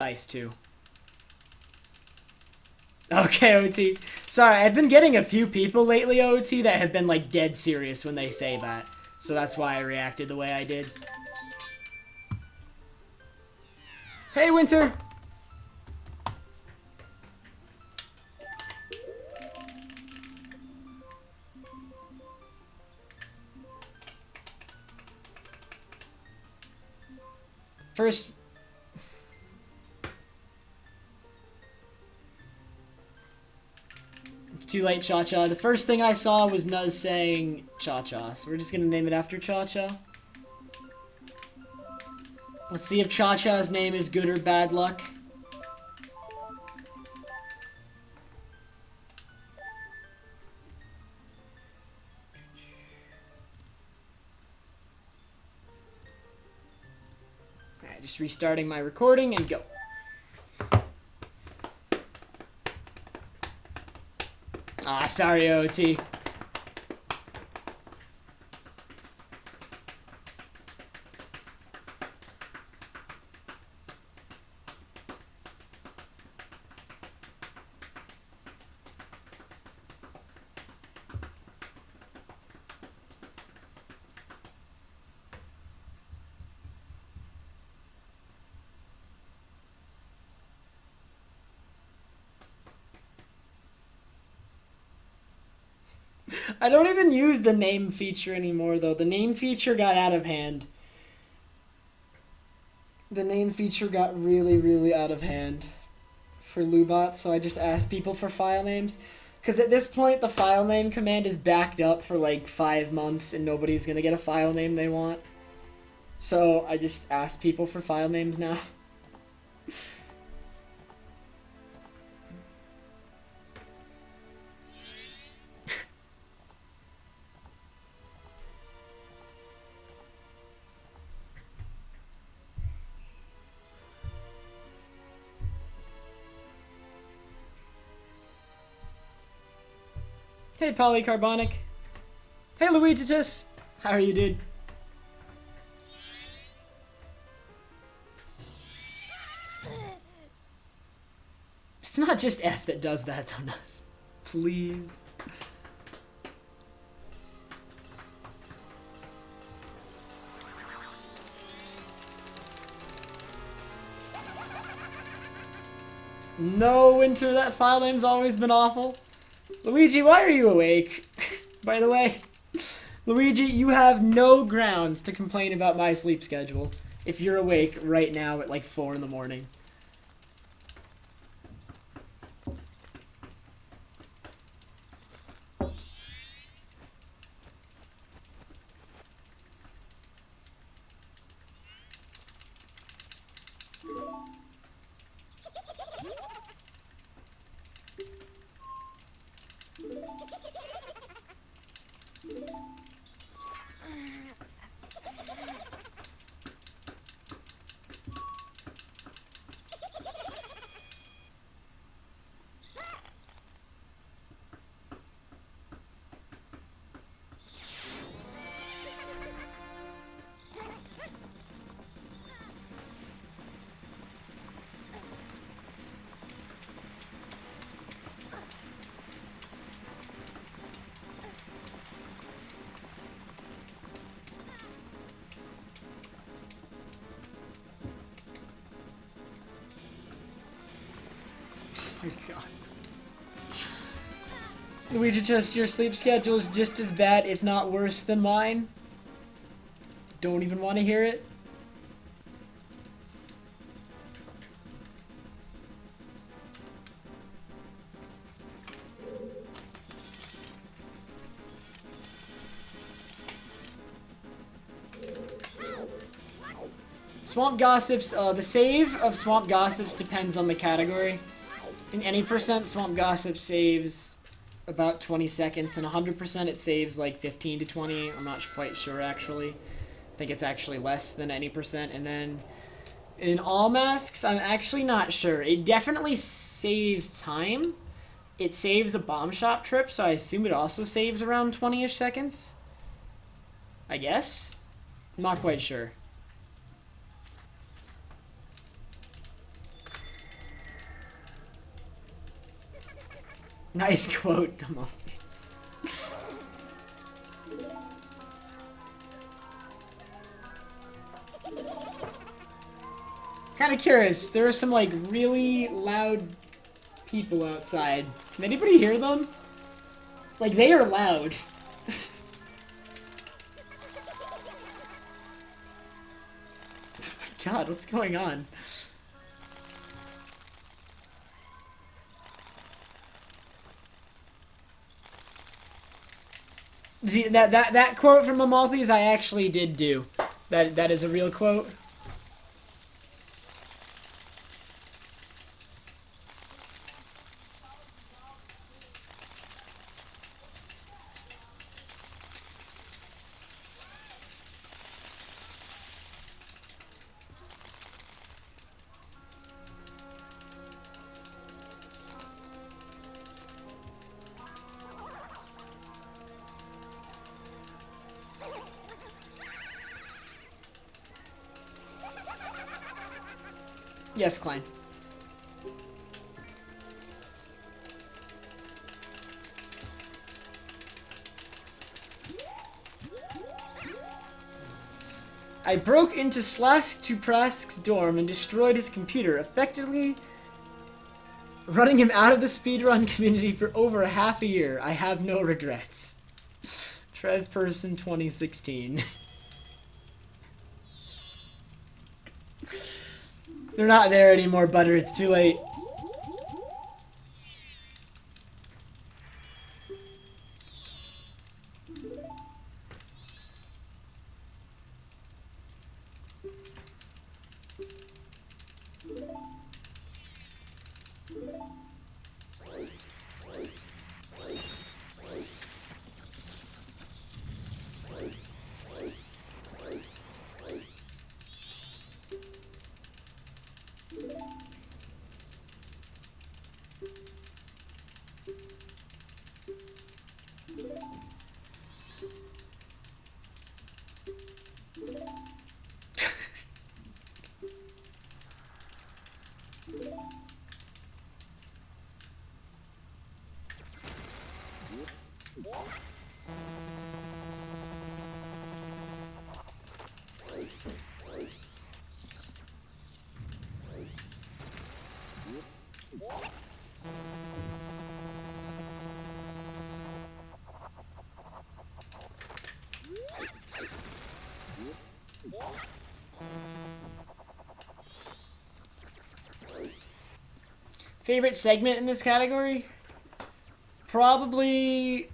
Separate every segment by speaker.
Speaker 1: dice too. Okay, OT. Sorry, I've been getting a few people lately, OT, that have been like dead serious when they say that. So that's why I reacted the way I did. Hey, Winter! First... Too late, Cha-Cha. The first thing I saw was Nuz saying Cha-Cha, so we're just gonna name it after Cha-Cha. Let's see if Cha-Cha's name is good or bad luck. Alright, just restarting my recording and go. Ah, sorry, OT. I don't even use the name feature anymore, though. The name feature got out of hand. The name feature got really, really out of hand for Lubot, so I just asked people for file names. Because at this point, the file name command is backed up for like 5 months, and nobody's going to get a file name they want. So I just asked people for file names now. Hey, Polycarbonic. Hey, Luigitus. How are you, dude? It's not just F that does that, though, Nuz. Please. No, Winter, that file name's always been awful. Luigi, why are you awake? By the way, Luigi, you have no grounds to complain about my sleep schedule if you're awake right now at like 4 in the morning. Oh my god. Luigi, just your sleep schedule is just as bad, if not worse, than mine. Don't even want to hear it. Swamp Gossips, the save of Swamp Gossips depends on the category. In any percent, Swamp Gossip saves about 20 seconds, and 100% it saves like 15 to 20. I'm not quite sure, actually. I think it's actually less than any percent. And then in all masks, I'm actually not sure. It definitely saves time. It saves a bomb shop trip, so I assume it also saves around 20-ish seconds. I guess? I'm not quite sure. Nice quote, Amalthus. Kind of curious. There are some like really loud people outside. Can anybody hear them? Like they are loud. Oh my god, what's going on? See, that quote from Amalthus I actually did do. That is a real quote. Yes, Klein. I broke into Slask Tuprask's dorm and destroyed his computer, effectively running him out of the speedrun community for over half a year. I have no regrets. TrevPerson 2016. They're not there anymore, Butter. It's too late. Favorite segment in this category? Probably...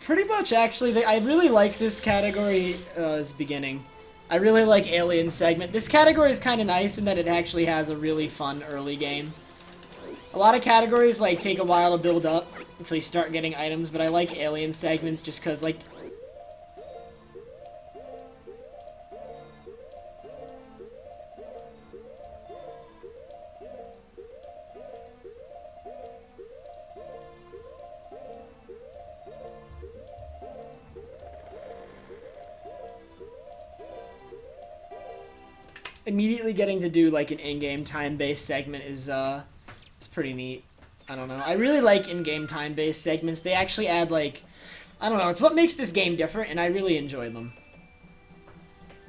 Speaker 1: pretty much, actually. I really like this category's beginning. I really like Alien segment. This category is kind of nice in that it actually has a really fun early game. A lot of categories like take a while to build up until you start getting items, but I like Alien segments just because, like... immediately getting to do like an in-game time-based segment is it's pretty neat. I don't know. I really like in-game time-based segments. They actually add like, I don't know, it's what makes this game different, and I really enjoy them.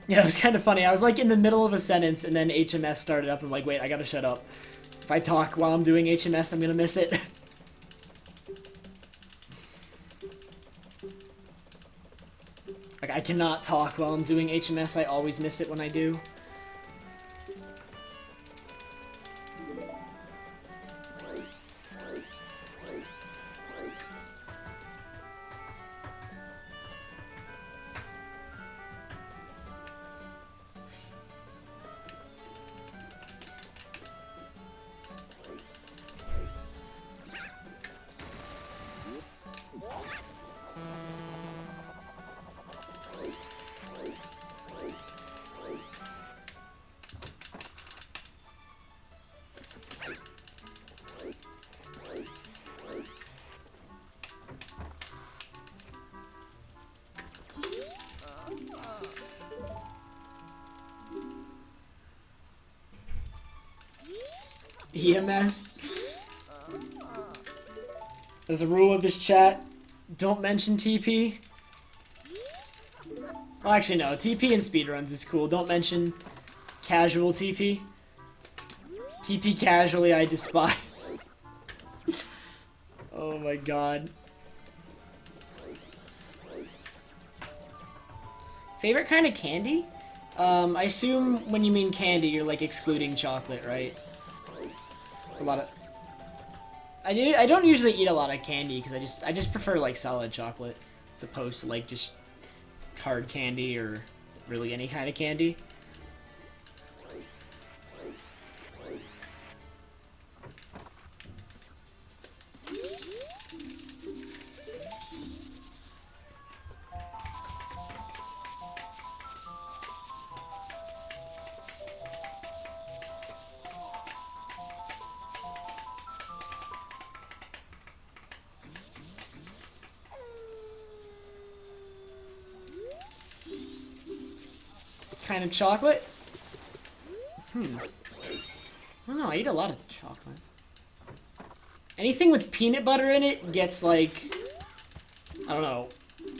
Speaker 1: Yeah, it was kind of funny. I was like in the middle of a sentence, and then HMS started up, and I'm like, wait, I gotta shut up. If I talk while I'm doing HMS, I'm gonna miss it. Like, I cannot talk while I'm doing HMS. I always miss it when I do. EMS. There's a rule of this chat. Don't mention TP. Well, actually, no. TP in speedruns is cool. Don't mention casual TP. TP casually, I despise. Oh my god. Favorite kind of candy? I assume when you mean candy, you're like excluding chocolate, right? A lot of... I don't usually eat a lot of candy because I just prefer like solid chocolate as opposed to like just hard candy or really any kind of candy. Kind of chocolate? I don't know, I eat a lot of chocolate. Anything with peanut butter in it gets like... I don't know.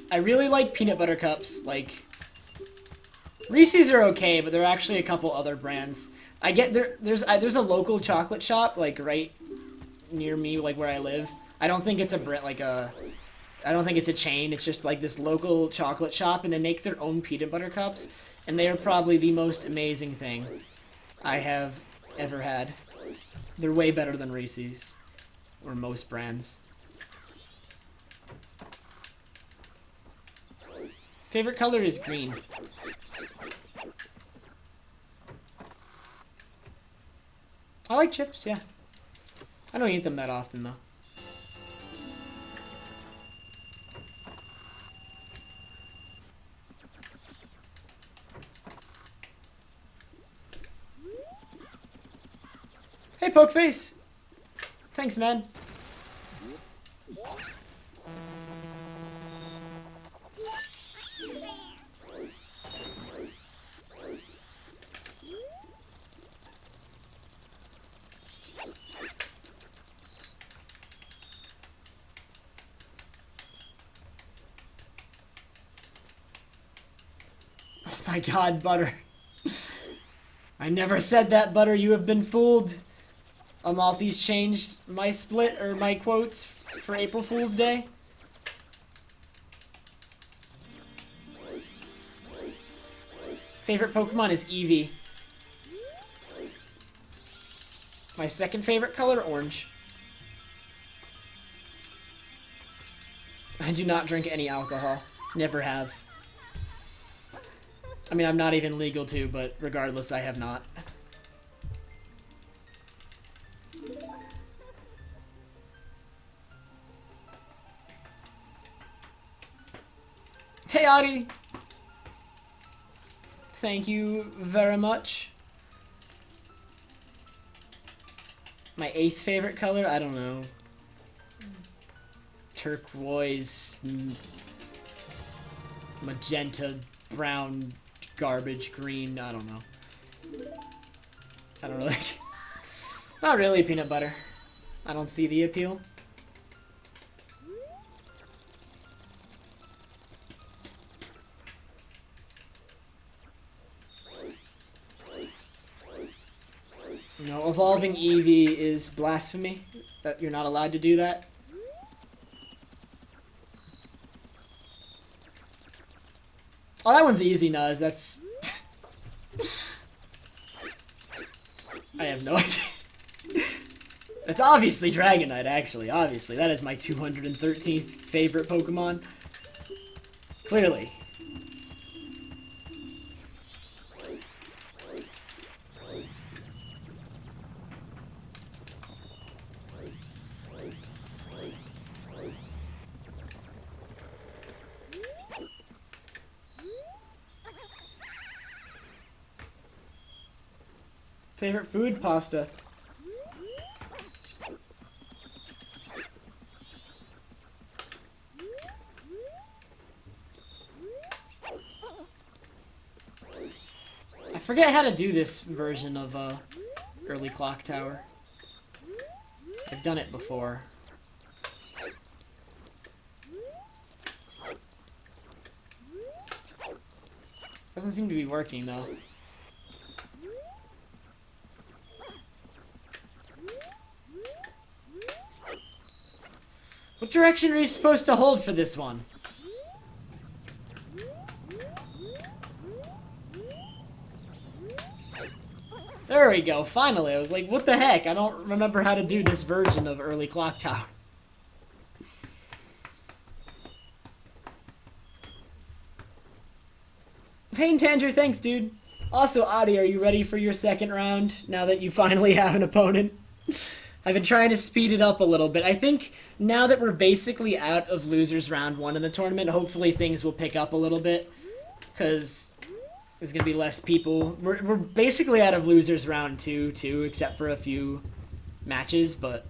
Speaker 1: I really like peanut butter cups. Like, Reese's are okay, but there are actually a couple other brands. I get there's a local chocolate shop like right near me, like where I live. I don't think it's a brand I don't think it's a chain. It's just like this local chocolate shop, and they make their own peanut butter cups. And they are probably the most amazing thing I have ever had. They're way better than Reese's. Or most brands. Favorite color is green. I like chips, yeah. I don't eat them that often, though. Hey, Pokeface! Thanks, man. Oh my god, Butter. I never said that, Butter. You have been fooled. Amalthi's changed my split, or my quotes, for April Fool's Day. Favorite Pokemon is Eevee. My second favorite color, orange. I do not drink any alcohol. Never have. I mean, I'm not even legal to, but regardless, I have not. Hey, Adi! Thank you very much. My 8th favorite color? I don't know. Turquoise, magenta, brown, garbage, green, I don't know. I don't really... Not really peanut butter. I don't see the appeal. No, evolving Eevee is blasphemy. That you're not allowed to do that. Oh, that one's easy, Nuz. That's... I have no idea. That's obviously Dragonite, actually. Obviously. That is my 213th favorite Pokemon. Clearly. Favorite food? Pasta. I forget how to do this version of early Clock Tower. I've done it before. Doesn't seem to be working, though. What direction are you supposed to hold for this one? There we go, finally. I was like, what the heck? I don't remember how to do this version of Early Clock Tower. Pain Tanger, thanks, dude. Also, Adi, are you ready for your second round, now that you finally have an opponent? I've been trying to speed it up a little bit. I think now that we're basically out of losers round 1 in the tournament, hopefully things will pick up a little bit. Because there's going to be less people. We're basically out of losers round 2, too, except for a few matches, but...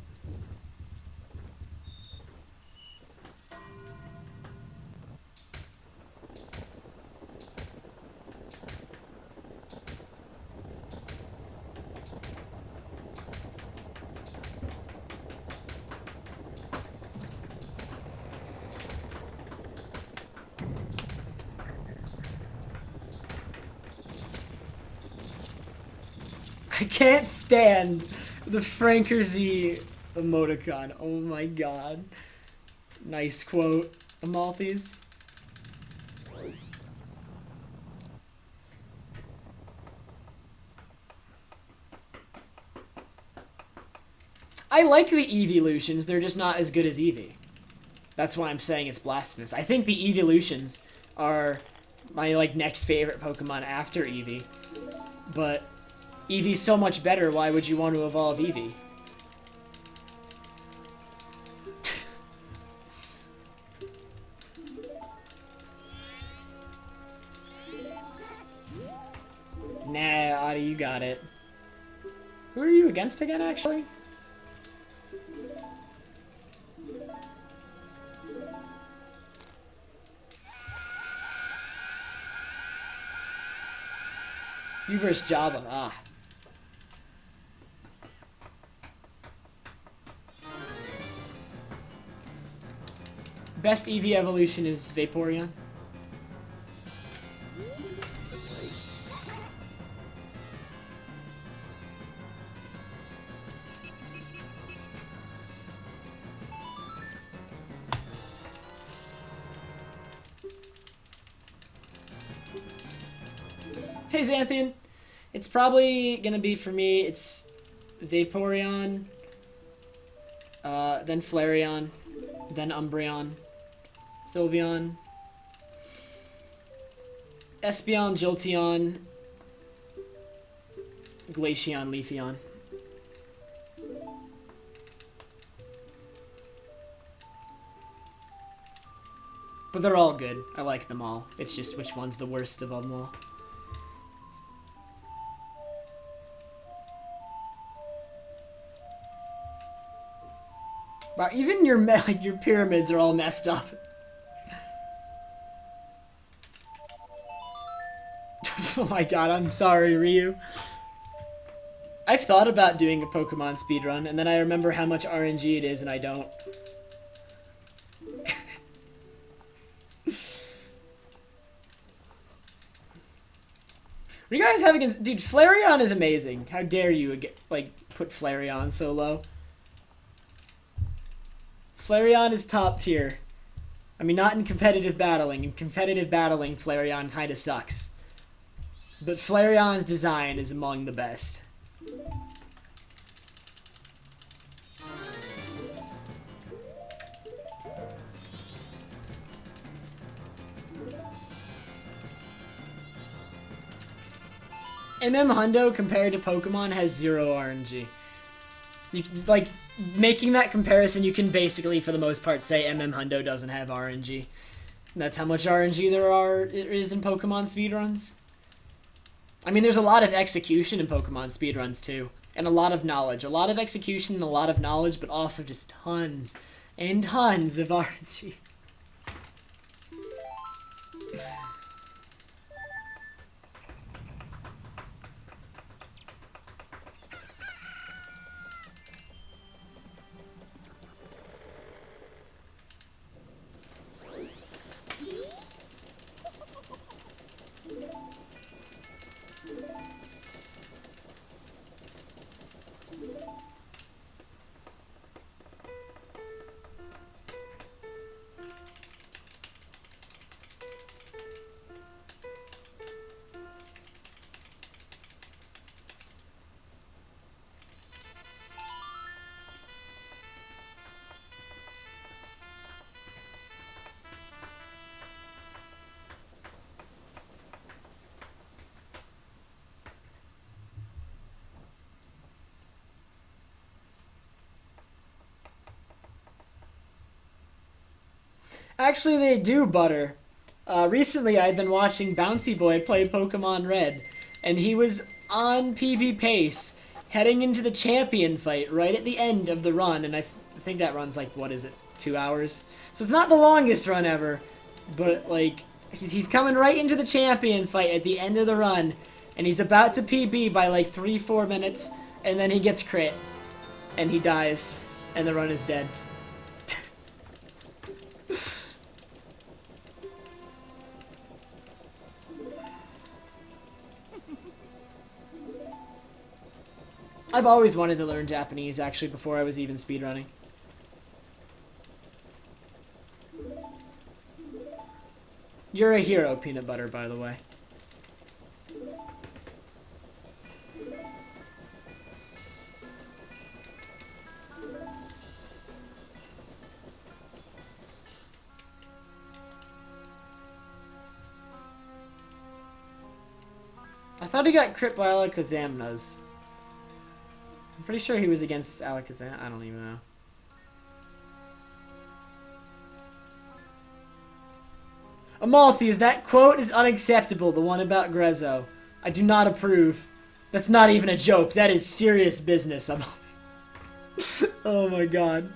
Speaker 1: I can't stand the Frankerzy emoticon. Oh my god. Nice quote, Amalthus. I like the evolutions, they're just not as good as Eevee. That's why I'm saying it's blasphemous. I think the evolutions are my next favorite Pokemon after Eevee. But Eevee's so much better, why would you want to evolve Eevee? Nah, Adi, you got it. Who are you against again, actually? You versus Java, ah. Best Eevee evolution is Vaporeon. Hey Xanthian, it's probably gonna be for me, it's Vaporeon, then Flareon, then Umbreon, Sylveon, Espeon, Jolteon, Glaceon, Leafeon. But they're all good. I like them all. It's just which one's the worst of them all. Wow, even your your pyramids are all messed up. Oh my god, I'm sorry, Ryu. I've thought about doing a Pokemon speedrun, and then I remember how much RNG it is, and I don't. What are you guys having against... Dude, Flareon is amazing. How dare you, put Flareon so low. Flareon is top tier. I mean, not in competitive battling. In competitive battling, Flareon kind of sucks. But Flareon's design is among the best. Hundo compared to Pokemon has 0 RNG. You, making that comparison, you can basically, for the most part, say Hundo doesn't have RNG. And that's how much RNG there is in Pokemon speedruns. I mean, there's a lot of execution in Pokemon speedruns, too. And a lot of knowledge. A lot of execution and a lot of knowledge, but also just tons and tons of RNG. Actually, they do, Butter. Recently, I've been watching Bouncy Boy play Pokemon Red, and he was on PB pace, heading into the champion fight right at the end of the run, and I think that run's like, what is it, 2 hours? So it's not the longest run ever, but like, he's coming right into the champion fight at the end of the run, and he's about to PB by like 3-4 minutes, and then he gets crit, and he dies, and the run is dead. I've always wanted to learn Japanese, actually, before I was even speedrunning. You're a hero, Peanut Butter, by the way. I thought he got crit by Alakazamnas. I'm pretty sure he was against Alakazam. I don't even know. Amaltheus, that quote is unacceptable, the one about Grezzo. I do not approve. That's not even a joke. That is serious business. Oh my god.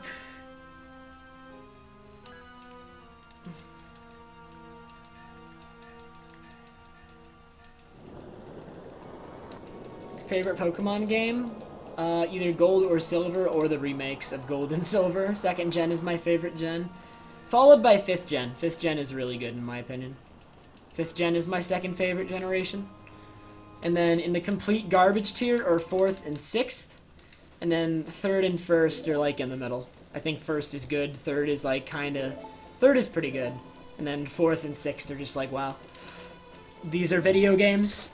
Speaker 1: Favorite Pokemon game? Either Gold or Silver or the remakes of Gold and Silver. Second gen is my favorite gen. Followed by 5th gen. 5th gen is really good in my opinion. 5th gen is my second favorite generation. And then in the complete garbage tier are 4th and 6th. And then 3rd and 1st are like in the middle. I think 1st is good, 3rd is like kinda... 3rd is pretty good. And then 4th and 6th are just like, wow. These are video games.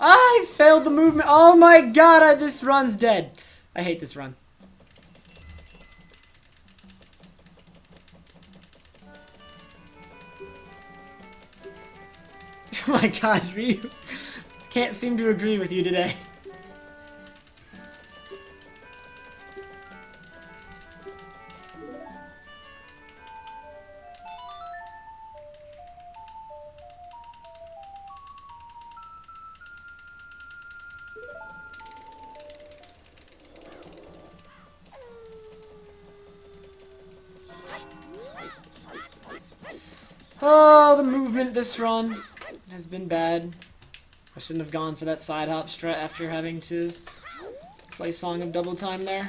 Speaker 1: I failed the movement. Oh my god, this run's dead. I hate this run. Oh my god, Ryu. Can't seem to agree with you today. Oh, the movement this run has been bad. I shouldn't have gone for that side hop strat after having to play Song of Double Time there.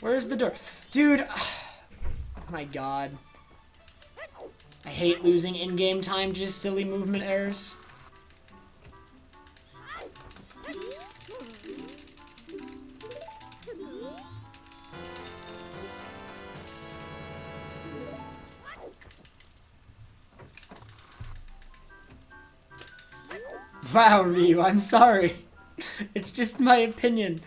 Speaker 1: Where's the door? Dude, oh my god. I hate losing in-game time to just silly movement errors. Wow, Ryu, I'm sorry. It's just my opinion.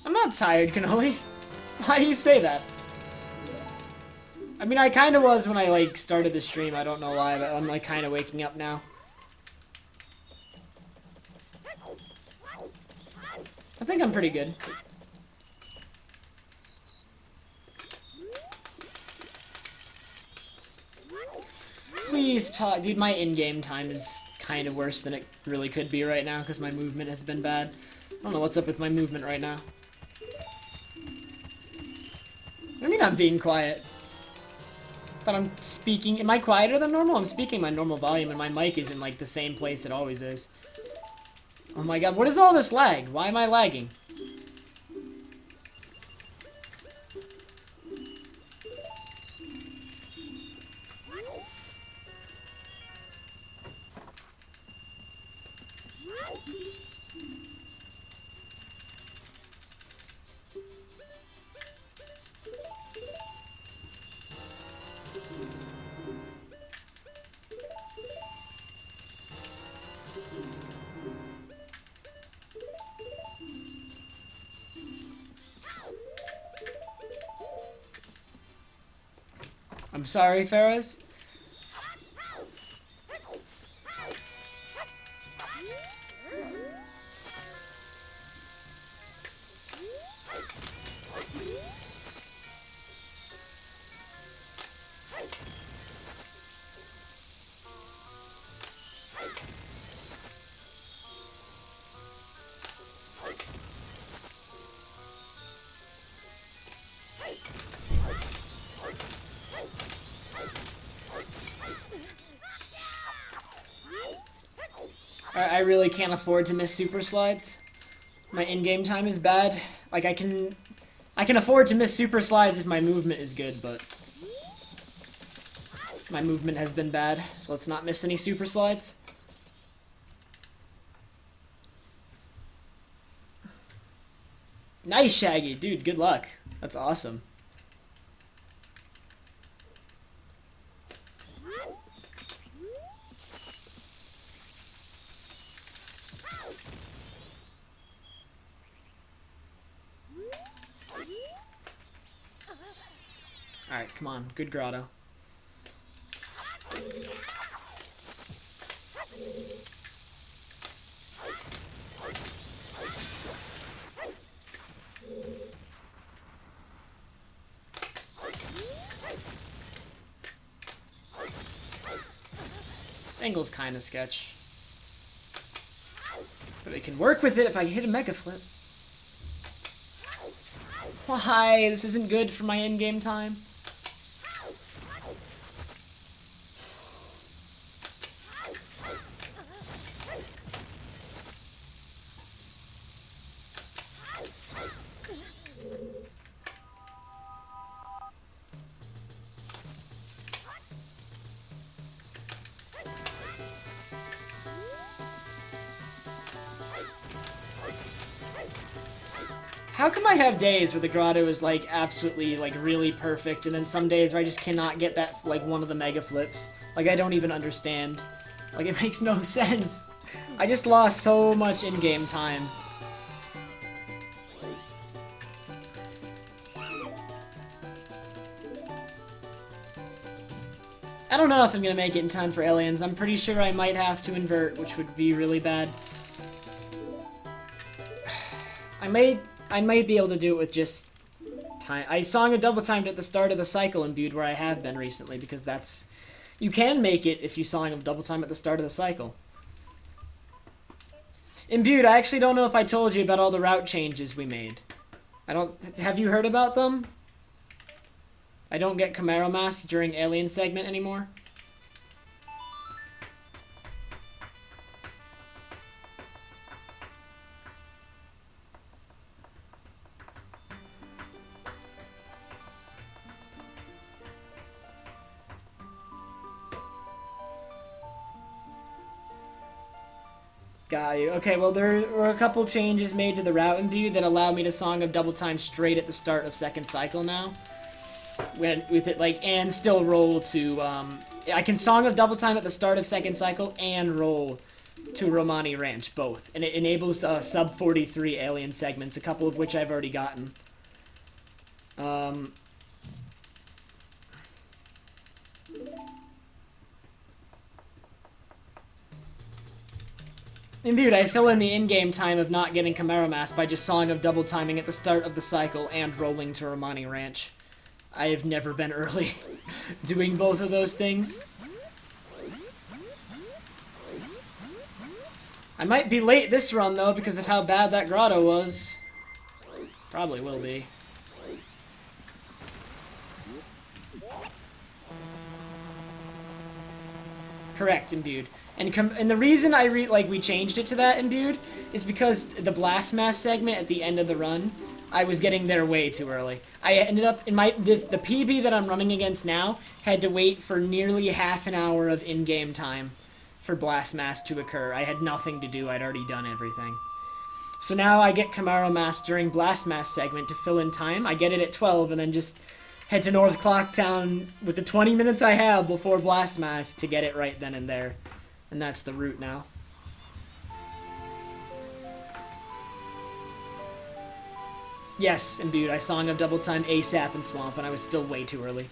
Speaker 1: I'm not tired, Cannoli. Why do you say that? I mean, I kind of was when I, like, started the stream. I don't know why, but I'm, like, kind of waking up now. I think I'm pretty good. Please talk. Dude, my in-game time is kind of worse than it really could be right now because my movement has been bad. I don't know what's up with my movement right now. I mean, I'm being quiet. But I'm speaking. Am I quieter than normal? I'm speaking my normal volume and my mic is in like the same place it always is. Oh my god, what is all this lag? Why am I lagging? I'm sorry, Ferris. I really can't afford to miss super slides. My in-game time is bad. Like I can afford to miss super slides if my movement is good, but my movement has been bad, so let's not miss any super slides. Nice, Shaggy. Dude, good luck. That's awesome. Alright, come on. Good Grotto. This angle's kind of sketch. But I can work with it if I hit a mega flip. Why? This isn't good for my in-game time. How come I have days where the Grotto is like absolutely like really perfect and then some days where I just cannot get that like one of the mega flips? Like I don't even understand. Like it makes no sense. I just lost so much in-game time. I don't know if I'm gonna make it in time for aliens. I'm pretty sure I might have to invert, which would be really bad. I might be able to do it with just time. I song a double timed at the start of the cycle imbued where I have been recently because that's... You can make it if you song a double time at the start of the cycle. Imbued, I actually don't know if I told you about all the route changes we made. Have you heard about them? I don't get Camaro Mask during Alien segment anymore. Got you. Okay, well, there were a couple changes made to the route in view that allow me to song of double time straight at the start of second cycle now. With it, like, and still roll to, I can song of double time at the start of second cycle and roll to Romani Ranch, both. And it enables sub 43 alien segments, a couple of which I've already gotten. Imbued, I fill in the in-game time of not getting Chimera Mask by just Song of Double Timing at the start of the cycle and rolling to Romani Ranch. I have never been early doing both of those things. I might be late this run, though, because of how bad that Grotto was. Probably will be. Correct, Imbued. And the reason we changed it to that, Imbued, is because the Blast Mass segment at the end of the run, I was getting there way too early. I ended up in the PB that I'm running against now had to wait for nearly half an hour of in-game time for Blast Mass to occur. I had nothing to do. I'd already done everything. So now I get Chimera Mask during Blast Mass segment to fill in time. I get it at 12 and then just head to North Clocktown with the 20 minutes I have before Blast Mask to get it right then and there. And that's the route now. Yes, Imbued. I Song of Double Time ASAP in Swamp, and I was still way too early.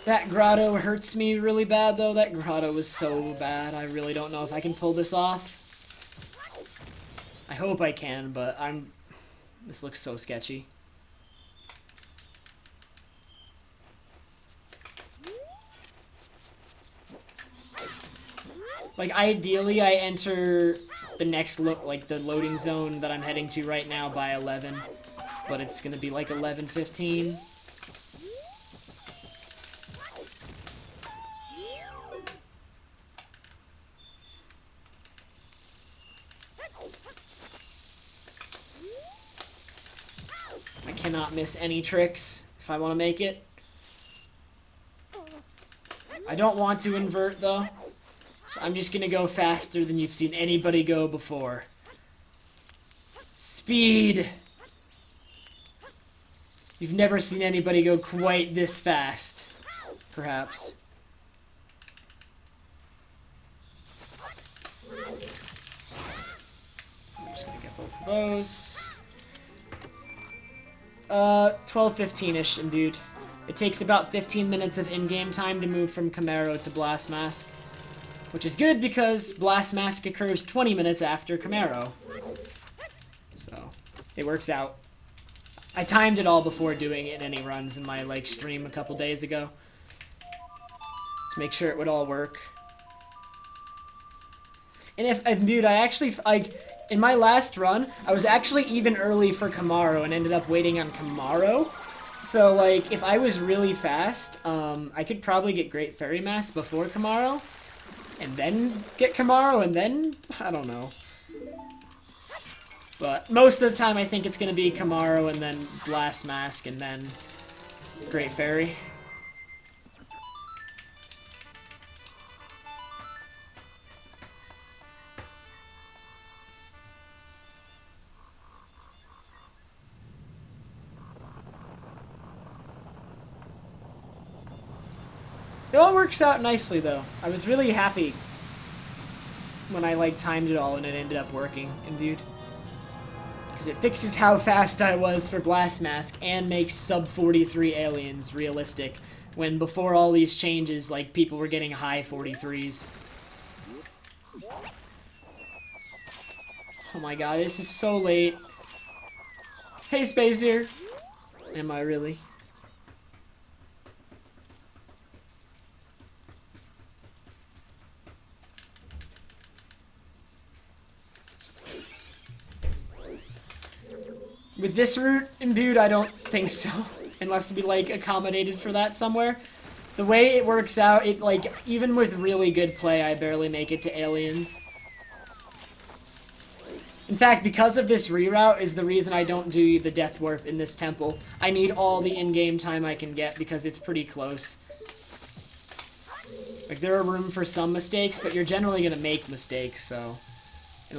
Speaker 1: That Grotto hurts me really bad, though. That Grotto was so bad. I really don't know if I can pull this off. I hope I can, but this looks so sketchy. Like, ideally, I enter the next the loading zone that I'm heading to right now by 11, but it's gonna be like 11:15. I cannot miss any tricks if I want to make it. I don't want to invert, though. So I'm just going to go faster than you've seen anybody go before. Speed! You've never seen anybody go quite this fast. Perhaps. I'm just going to get both of those. 12:15-ish, Imbued. It takes about 15 minutes of in-game time to move from Chimera to Blast Mask. Which is good because Blast Mask occurs 20 minutes after Chimera. So, it works out. I timed it all before doing it in any runs in my, stream a couple days ago. To make sure it would all work. And if Imbued, I actually, in my last run, I was actually even early for Chimera and ended up waiting on Chimera. So, if I was really fast, I could probably get Great Fairy Mask before Chimera. And then get Chimera, and then, I don't know. But most of the time, I think it's going to be Chimera, and then Blast Mask, and then Great Fairy. It all works out nicely, though. I was really happy when I, timed it all and it ended up working, Imbued. Because it fixes how fast I was for Blast Mask and makes sub-43 aliens realistic, when before all these changes, people were getting high 43s. Oh my god, this is so late. Hey, Spazier! Am I really? With this route, Imbued, I don't think so. Unless to be, accommodated for that somewhere. The way it works out, even with really good play, I barely make it to aliens. In fact, because of this reroute is the reason I don't do the Death Warp in this temple. I need all the in-game time I can get because it's pretty close. There are room for some mistakes, but you're generally gonna make mistakes, so... And,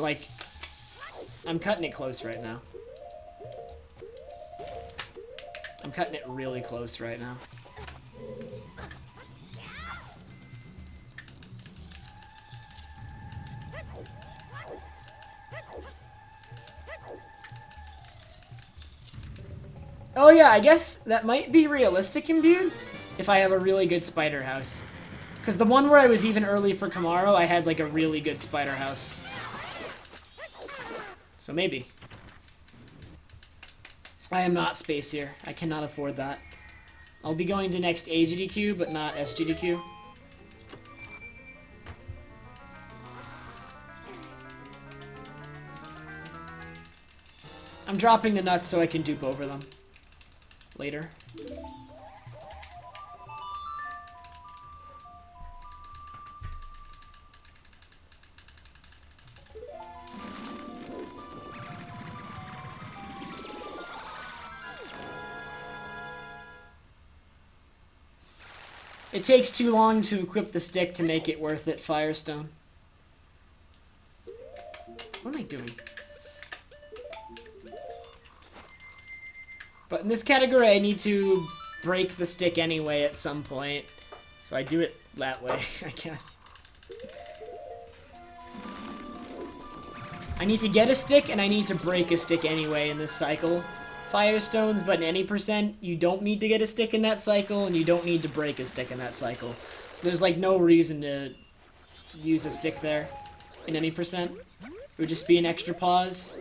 Speaker 1: I'm cutting it close right now. I'm cutting it really close right now. Oh yeah, I guess that might be realistic imbued if I have a really good spider house. Because the one where I was even early for Camaro, I had like a really good spider house. So maybe. I am not space here. I cannot afford that. I'll be going to next AGDQ, but not SGDQ. I'm dropping the nuts so I can dupe over them later. It takes too long to equip the stick to make it worth it, Firestone. What am I doing? But in this category, I need to break the stick anyway at some point. So I do it that way, I guess. I need to get a stick, and I need to break a stick anyway in this cycle. Firestones, but in any percent, you don't need to get a stick in that cycle, and you don't need to break a stick in that cycle. So there's like no reason to use a stick there in any percent. It would just be an extra pause.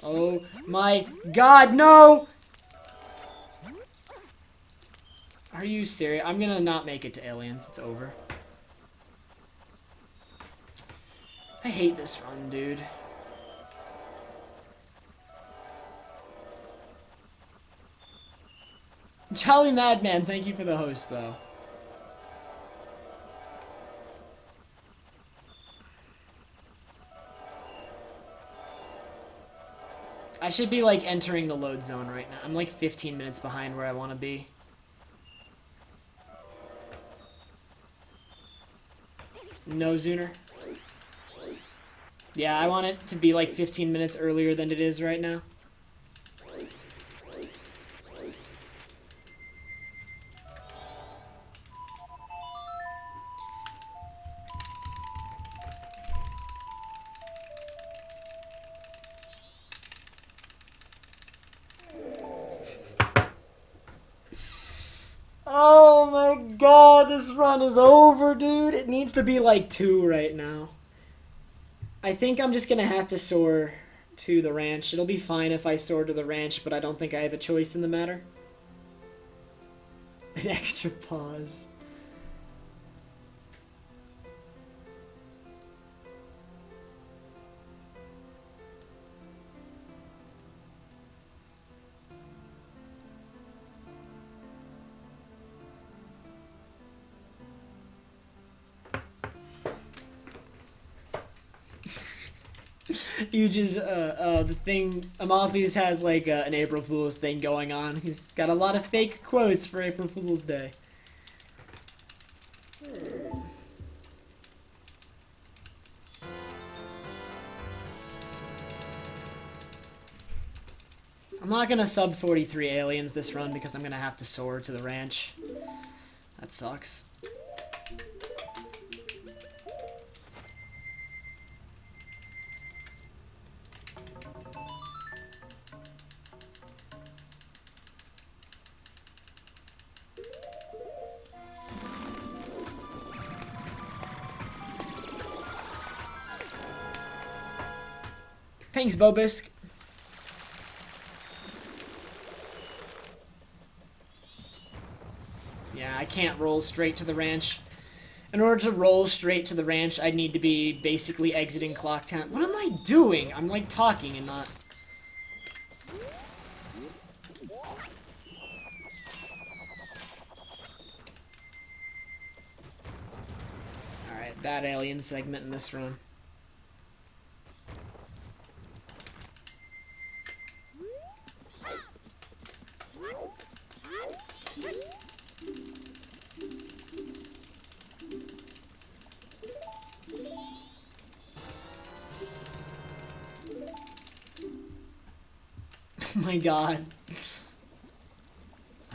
Speaker 1: Oh my god, no! Are you serious? I'm gonna not make it to aliens. It's over. I hate this run, dude. Jolly Madman, thank you for the host, though. I should be, like, entering the load zone right now. I'm, like, 15 minutes behind where I want to be. No Zooner. Yeah, I want it to be, like, 15 minutes earlier than it is right now. Oh my god, this run is over, dude. It needs to be like 2 right now. I think I'm just gonna have to soar to the ranch. It'll be fine if I soar to the ranch, but I don't think I have a choice in the matter. An extra pause. Huge's, the thing, Amaltheus has, like, an April Fool's thing going on. He's got a lot of fake quotes for April Fool's Day. I'm not gonna sub 43 aliens this run because I'm gonna have to soar to the ranch. That sucks. Thanks, Bobisk. Yeah, I can't roll straight to the ranch. In order to roll straight to the ranch, I'd need to be basically exiting Clocktown. What am I doing? I'm, like, talking and not... Alright, bad alien segment in this run. Oh my god.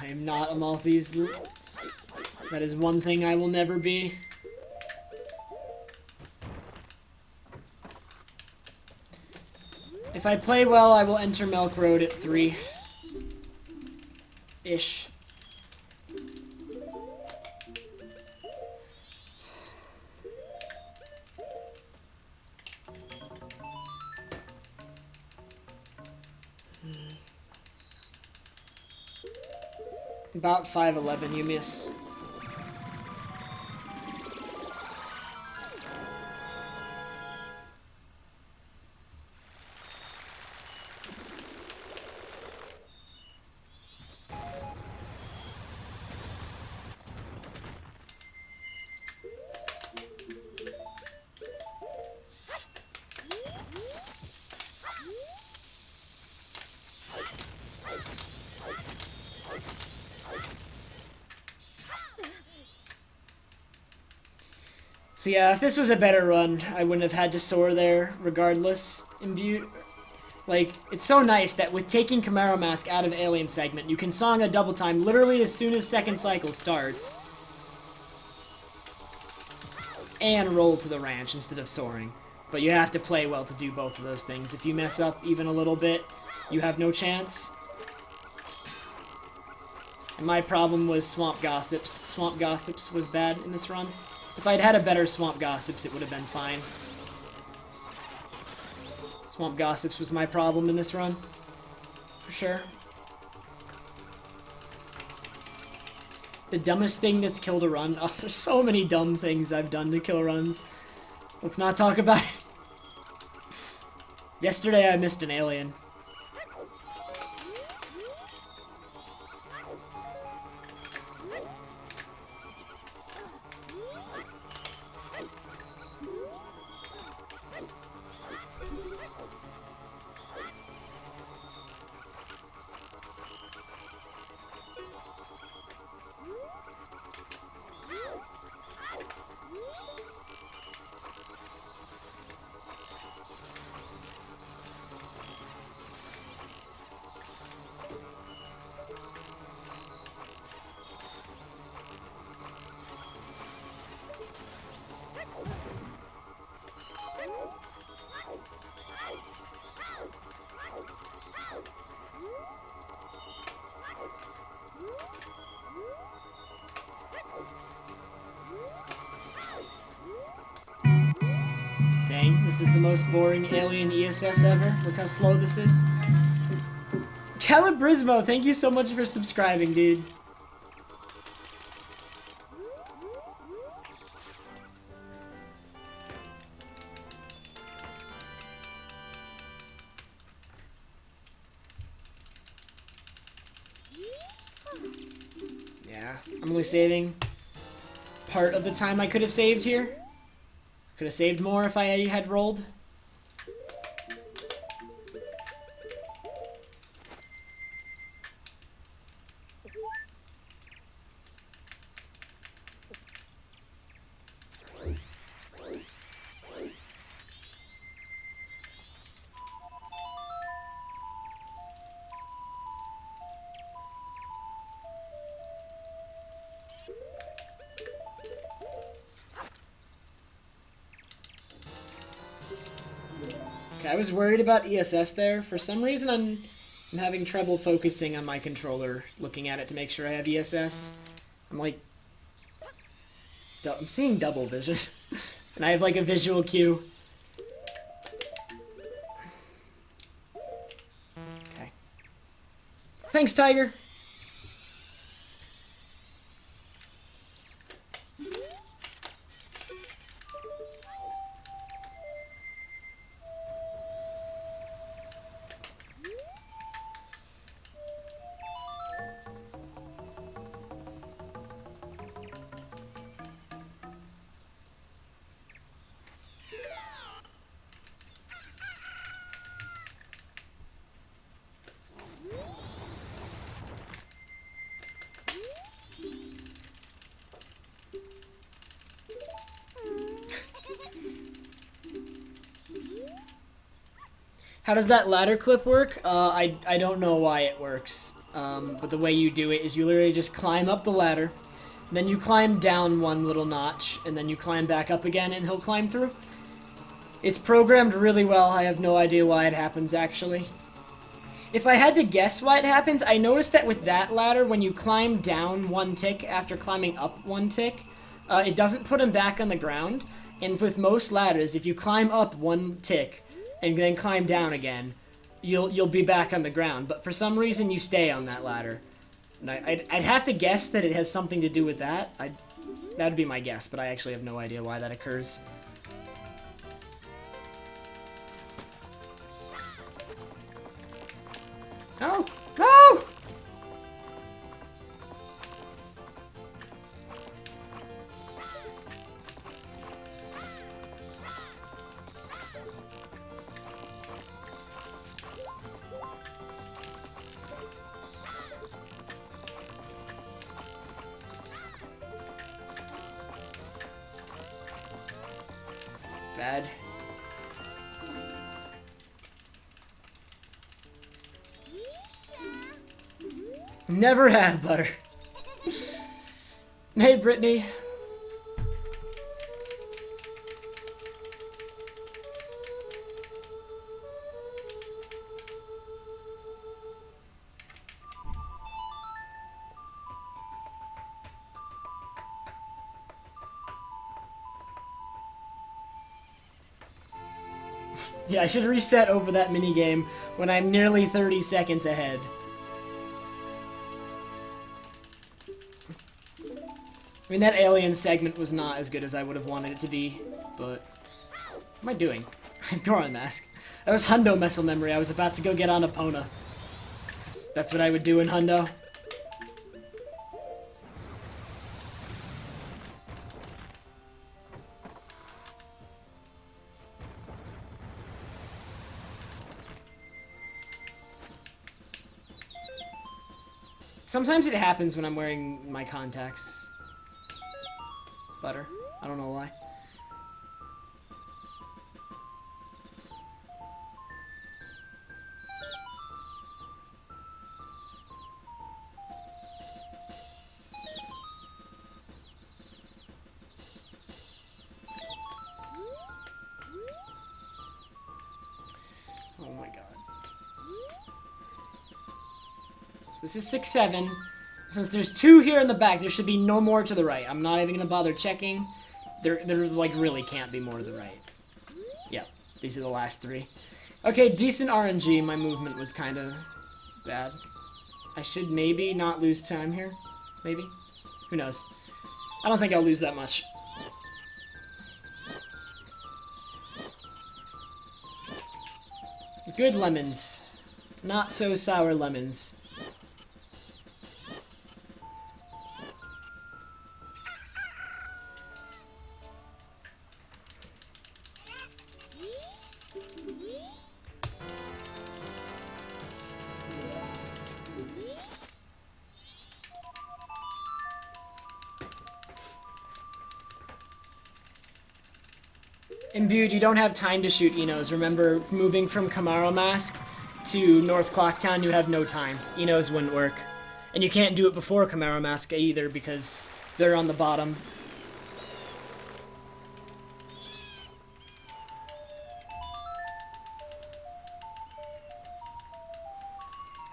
Speaker 1: I am not a Maltese. That is one thing I will never be. If I play well, I will enter Milk Road at 3-ish. About 5'11", you miss. So yeah, if this was a better run, I wouldn't have had to soar there regardless. Imbued. Like, it's so nice that with taking Camaro Mask out of Alien Segment, you can song a double time literally as soon as second cycle starts. And roll to the ranch instead of soaring. But you have to play well to do both of those things. If you mess up even a little bit, you have no chance. And my problem was Swamp Gossips. Swamp Gossips was bad in this run. If I'd had a better Swamp Gossips, it would have been fine. Swamp Gossips was my problem in this run. For sure. The dumbest thing that's killed a run. Oh, there's so many dumb things I've done to kill runs. Let's not talk about it. Yesterday I missed an alien. This is the most boring alien ESS ever. Look how slow this is. Calibrismo, thank you so much for subscribing, dude. Yeah, I'm only saving part of the time I could have saved here. Could have saved more if I had rolled. I was worried about ESS there. For some reason, I'm having trouble focusing on my controller, looking at it to make sure I have ESS. I'm like... I'm seeing double vision. And I have like a visual cue. Okay. Thanks, Tiger! How does that ladder clip work? I don't know why it works. But the way you do it is you literally just climb up the ladder, then you climb down one little notch, and then you climb back up again and he'll climb through. It's programmed really well. I have no idea why it happens, actually. If I had to guess why it happens, I noticed that with that ladder, when you climb down one tick after climbing up one tick, it doesn't put him back on the ground. And with most ladders, if you climb up one tick and then climb down again, you'll be back on the ground. But for some reason, you stay on that ladder. And I'd have to guess that it has something to do with that. That'd be my guess, but I actually have no idea why that occurs. No! No! Bad. Never have butter. Hey, Brittany. Yeah, I should reset over that minigame when I'm nearly 30 seconds ahead. I mean, that alien segment was not as good as I would have wanted it to be, but... What am I doing? I'm Goron Mask. That was Hundo muscle memory. I was about to go get on Epona. That's what I would do in Hundo. Sometimes it happens when I'm wearing my contacts. Butter. I don't know why. Oh my god. So this is 6-7. Since there's 2 here in the back, there should be no more to the right. I'm not even gonna bother checking. There like really can't be more to the right. Yeah, these are the last 3. Okay, decent RNG. My movement was kind of bad. I should maybe not lose time here. Maybe. Who knows? I don't think I'll lose that much. Good lemons. Not so sour lemons. Imbued, you don't have time to shoot Enos. Remember, moving from Camaro Mask to North Clocktown, you have no time. Enos wouldn't work. And you can't do it before Camaro Mask either because they're on the bottom.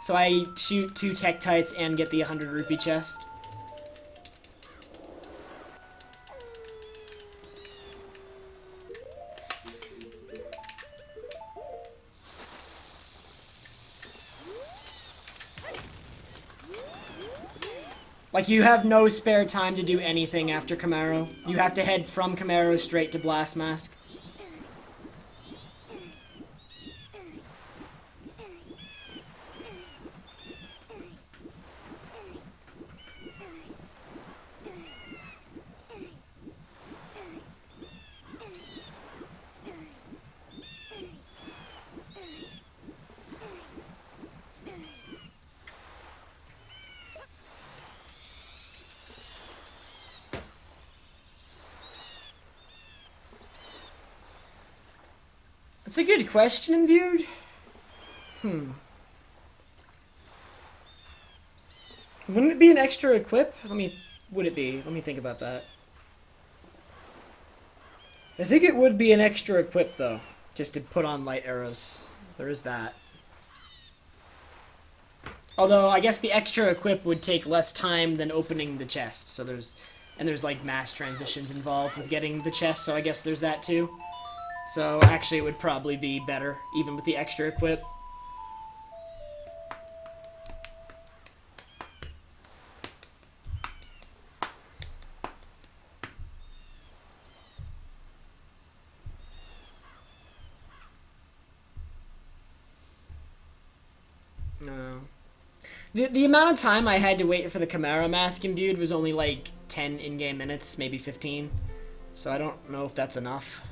Speaker 1: So I shoot 2 Tektites and get the 100 rupee chest. Like, you have no spare time to do anything after Camaro. You have to head from Camaro straight to Blast Mask. That's a good question, Imbued. Wouldn't it be an extra equip? Would it be? Let me think about that. I think it would be an extra equip, though. Just to put on light arrows. There is that. Although, I guess the extra equip would take less time than opening the chest. So there's like mass transitions involved with getting the chest, so I guess there's that too. So actually it would probably be better, even with the extra equip. No. The amount of time I had to wait for the Camaro mask imbued was only like 10 in-game minutes, maybe 15. So I don't know if that's enough.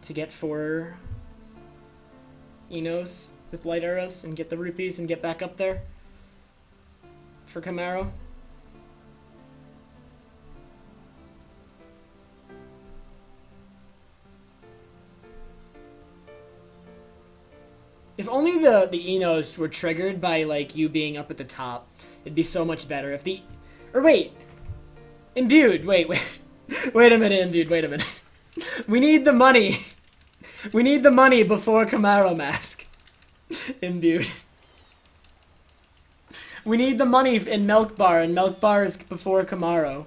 Speaker 1: To get 4 Enos with light arrows and get the rupees and get back up there for Camaro. If only the Enos were triggered by, like, you being up at the top, it'd be so much better. If the... Or wait! Imbued! Wait. Wait a minute, Imbued, wait a minute. We need the money! We need the money before Camaro Mask. Imbued. We need the money in Milk Bar, and Milk Bar is before Camaro.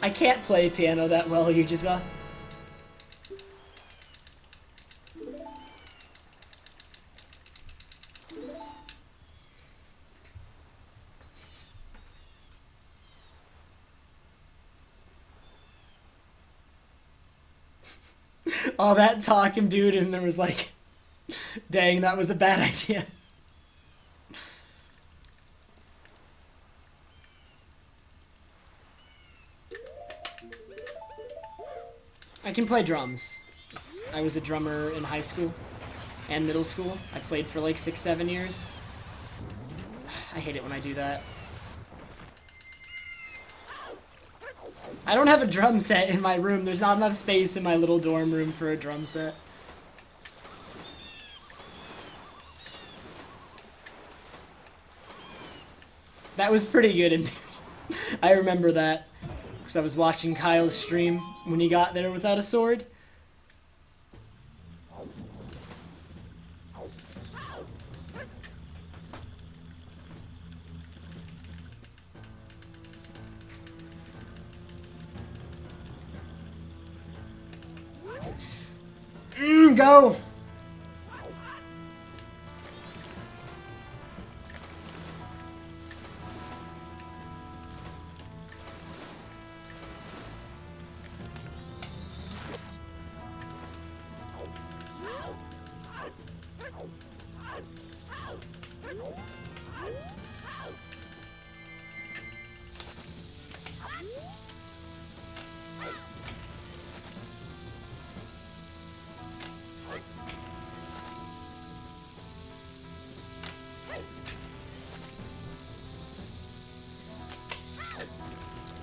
Speaker 1: I can't play piano that well, Yujiza. All that talk imbued, and there was like, dang, that was a bad idea. I can play drums. I was a drummer in high school and middle school. I played for like 6-7 years. I hate it when I do that. I don't have a drum set in my room. There's not enough space in my little dorm room for a drum set. That was pretty good, and I remember that. Because I was watching Kyle's stream when he got there without a sword. Go!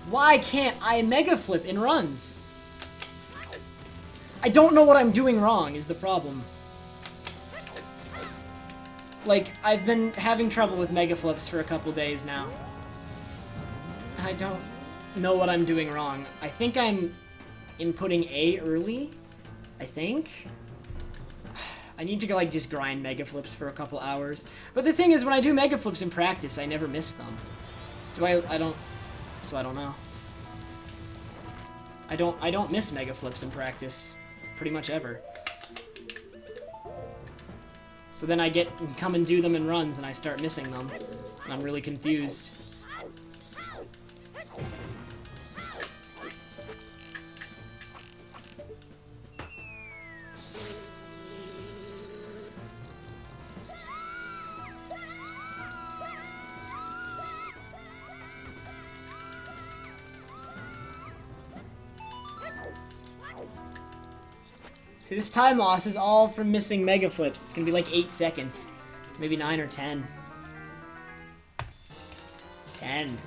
Speaker 1: Why can't I mega flip in runs? I don't know what I'm doing wrong is the problem. Like, I've been having trouble with mega flips for a couple days now. And I don't know what I'm doing wrong. I think I'm inputting A early. I think. I need to go, like, just grind mega flips for a couple hours. But the thing is, when I do mega flips in practice, I never miss them. I don't... So I don't know. I don't miss mega flips in practice pretty much ever. So then I come and do them in runs and I start missing them. And I'm really confused. This time loss is all from missing mega flips. It's gonna be like 8 seconds. Maybe 9 or 10. 10.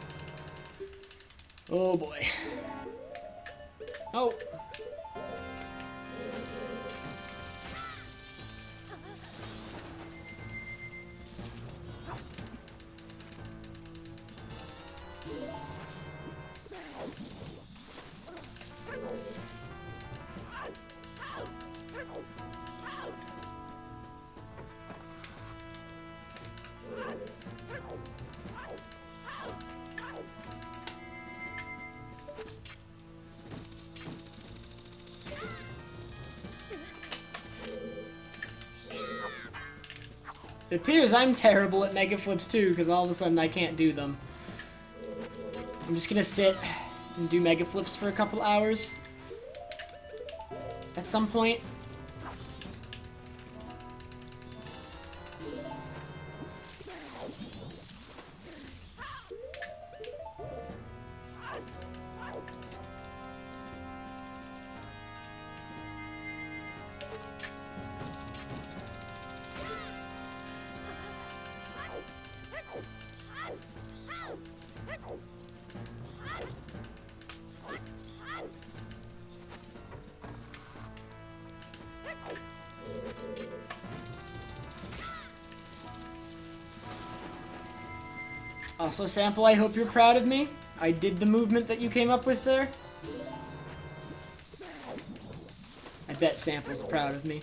Speaker 1: Oh boy. Oh. It appears I'm terrible at mega flips too, because all of a sudden I can't do them. I'm just gonna sit and do mega flips for a couple hours. At some point. Also, Sample, I hope you're proud of me. I did the movement that you came up with there. I bet Sample's proud of me.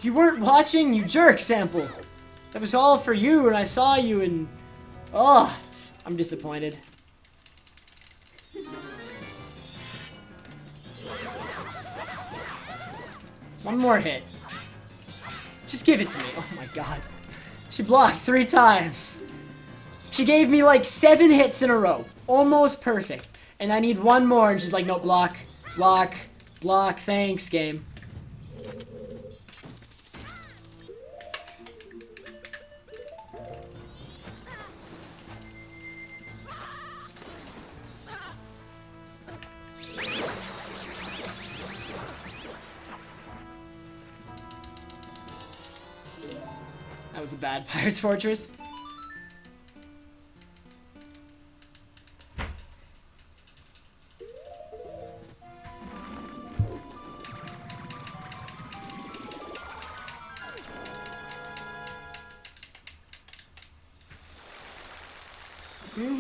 Speaker 1: You weren't watching, you jerk, Sample! That was all for you, and I saw you, and... Oh, I'm disappointed. One more hit. Just give it to me. Oh my god. She blocked 3 times. She gave me like 7 hits in a row. Almost perfect. And I need one more, and she's like, no, block, block, block, thanks, game. That was a bad Pirate's Fortress.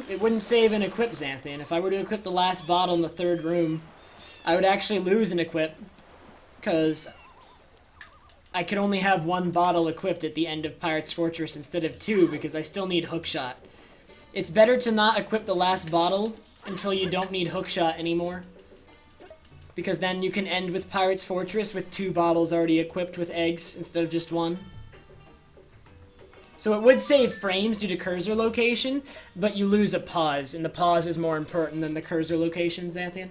Speaker 1: It wouldn't save an equip, Xanthian. If I were to equip the last bottle in the 3rd room, I would actually lose an equip, because I could only have 1 bottle equipped at the end of Pirate's Fortress instead of 2, because I still need Hookshot. It's better to not equip the last bottle until you don't need Hookshot anymore, because then you can end with Pirate's Fortress with 2 bottles already equipped with eggs instead of just 1. So it would save frames due to cursor location, but you lose a pause, and the pause is more important than the cursor location, Xanthian.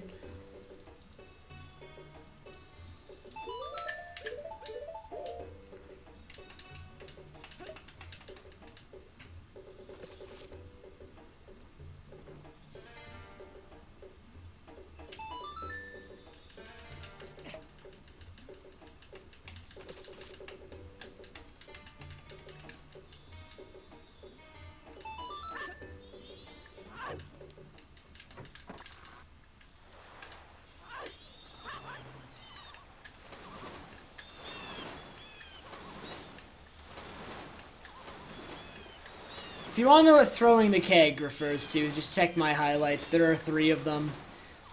Speaker 1: If you want to know what throwing the keg refers to, just check my highlights. There are 3 of them.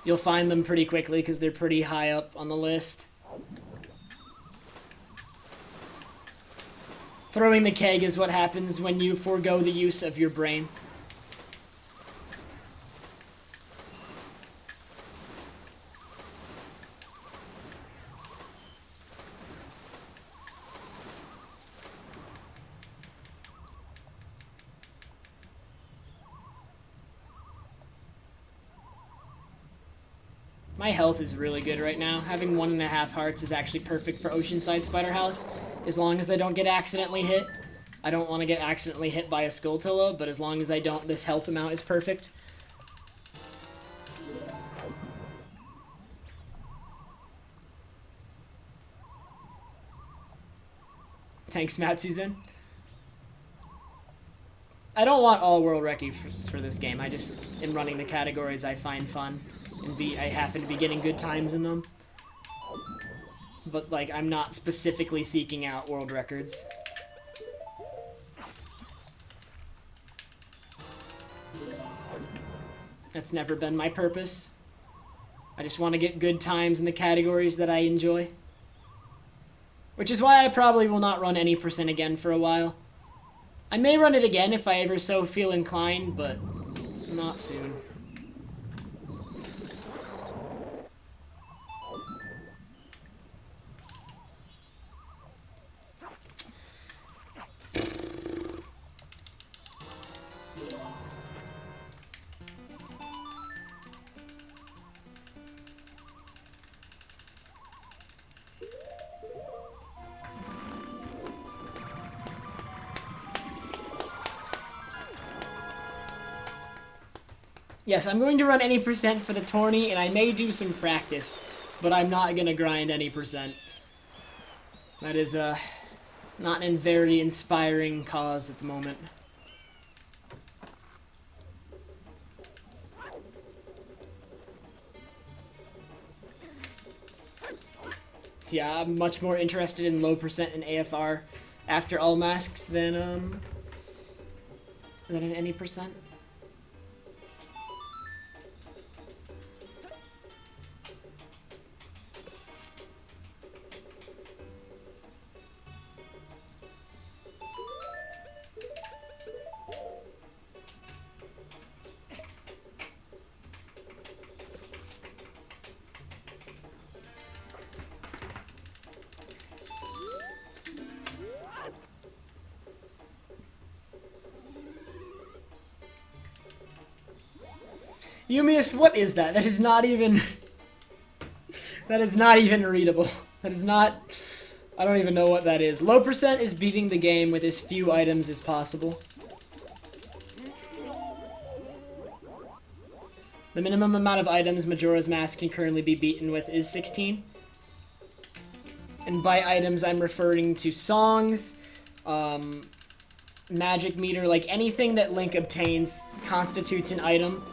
Speaker 1: You'll find them pretty quickly because they're pretty high up on the list. Throwing the keg is what happens when you forego the use of your brain. My health is really good right now. Having 1.5 hearts is actually perfect for Oceanside Spider House, as long as I don't get accidentally hit. I don't want to get accidentally hit by a Skulltula, but as long as I don't, this health amount is perfect. Thanks, Matsuzen. I don't want all world records for this game. I just am running the categories I find fun, and I happen to be getting good times in them. But, like, I'm not specifically seeking out world records. That's never been my purpose. I just want to get good times in the categories that I enjoy. Which is why I probably will not run any percent again for a while. I may run it again if I ever so feel inclined, but not soon. Yes, I'm going to run any percent for the tourney, and I may do some practice, but I'm not going to grind any percent. That is not a very inspiring cause at the moment. Yeah, I'm much more interested in low percent and AFR after all masks than in any percent. Yumius, what is that? That is not even... that is not even readable. That is not... I don't even know what that is. Low percent is beating the game with as few items as possible. The minimum amount of items Majora's Mask can currently be beaten with is 16. And by items, I'm referring to songs, magic meter, like anything that Link obtains constitutes an item.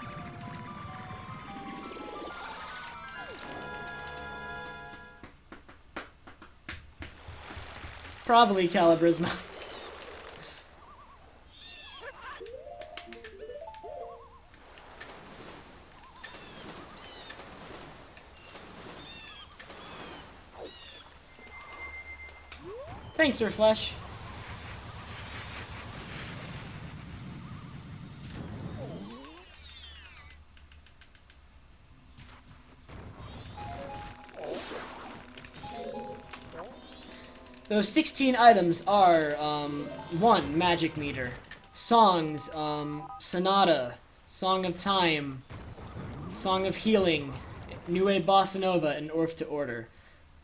Speaker 1: Probably Calibrisma. Thanks, Sir Flesh. Those 16 items are, 1, Magic Meter, songs, Sonata, Song of Time, Song of Healing, Nue Bossa Nova, and Orth to Order.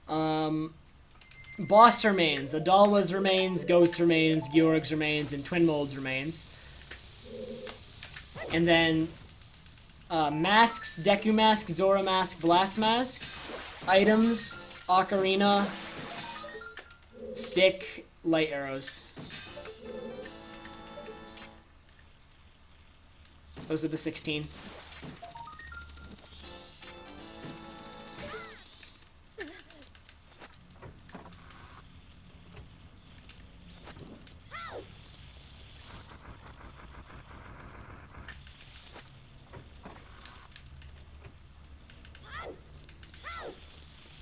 Speaker 1: Boss remains, Adalwa's remains, Ghost remains, Georg's remains, and Twinmold's remains. And then, masks, Deku Mask, Zora Mask, Blast Mask, items, Ocarina, stick, light arrows. Those are the 16.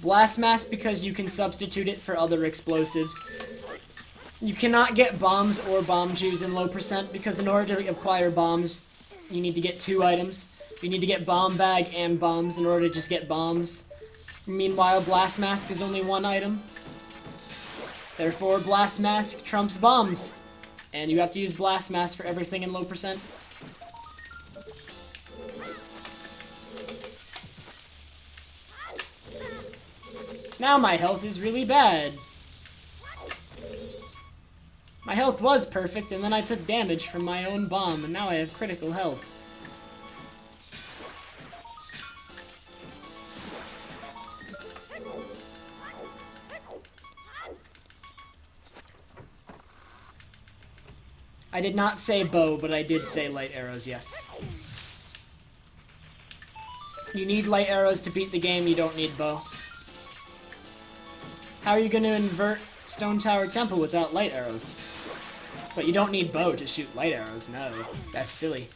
Speaker 1: Blast Mask because you can substitute it for other explosives. You cannot get bombs or bomb juice in low percent because in order to acquire bombs, you need to get 2 items. You need to get bomb bag and bombs in order to just get bombs. Meanwhile, Blast Mask is only 1 item. Therefore, Blast Mask trumps bombs. And you have to use Blast Mask for everything in low percent. Now my health is really bad. My health was perfect, and then I took damage from my own bomb, and now I have critical health. I did not say bow, but I did say light arrows, yes. You need light arrows to beat the game, you don't need bow. How are you going to invert Stone Tower Temple without light arrows? But you don't need bow to shoot light arrows, no. That's silly.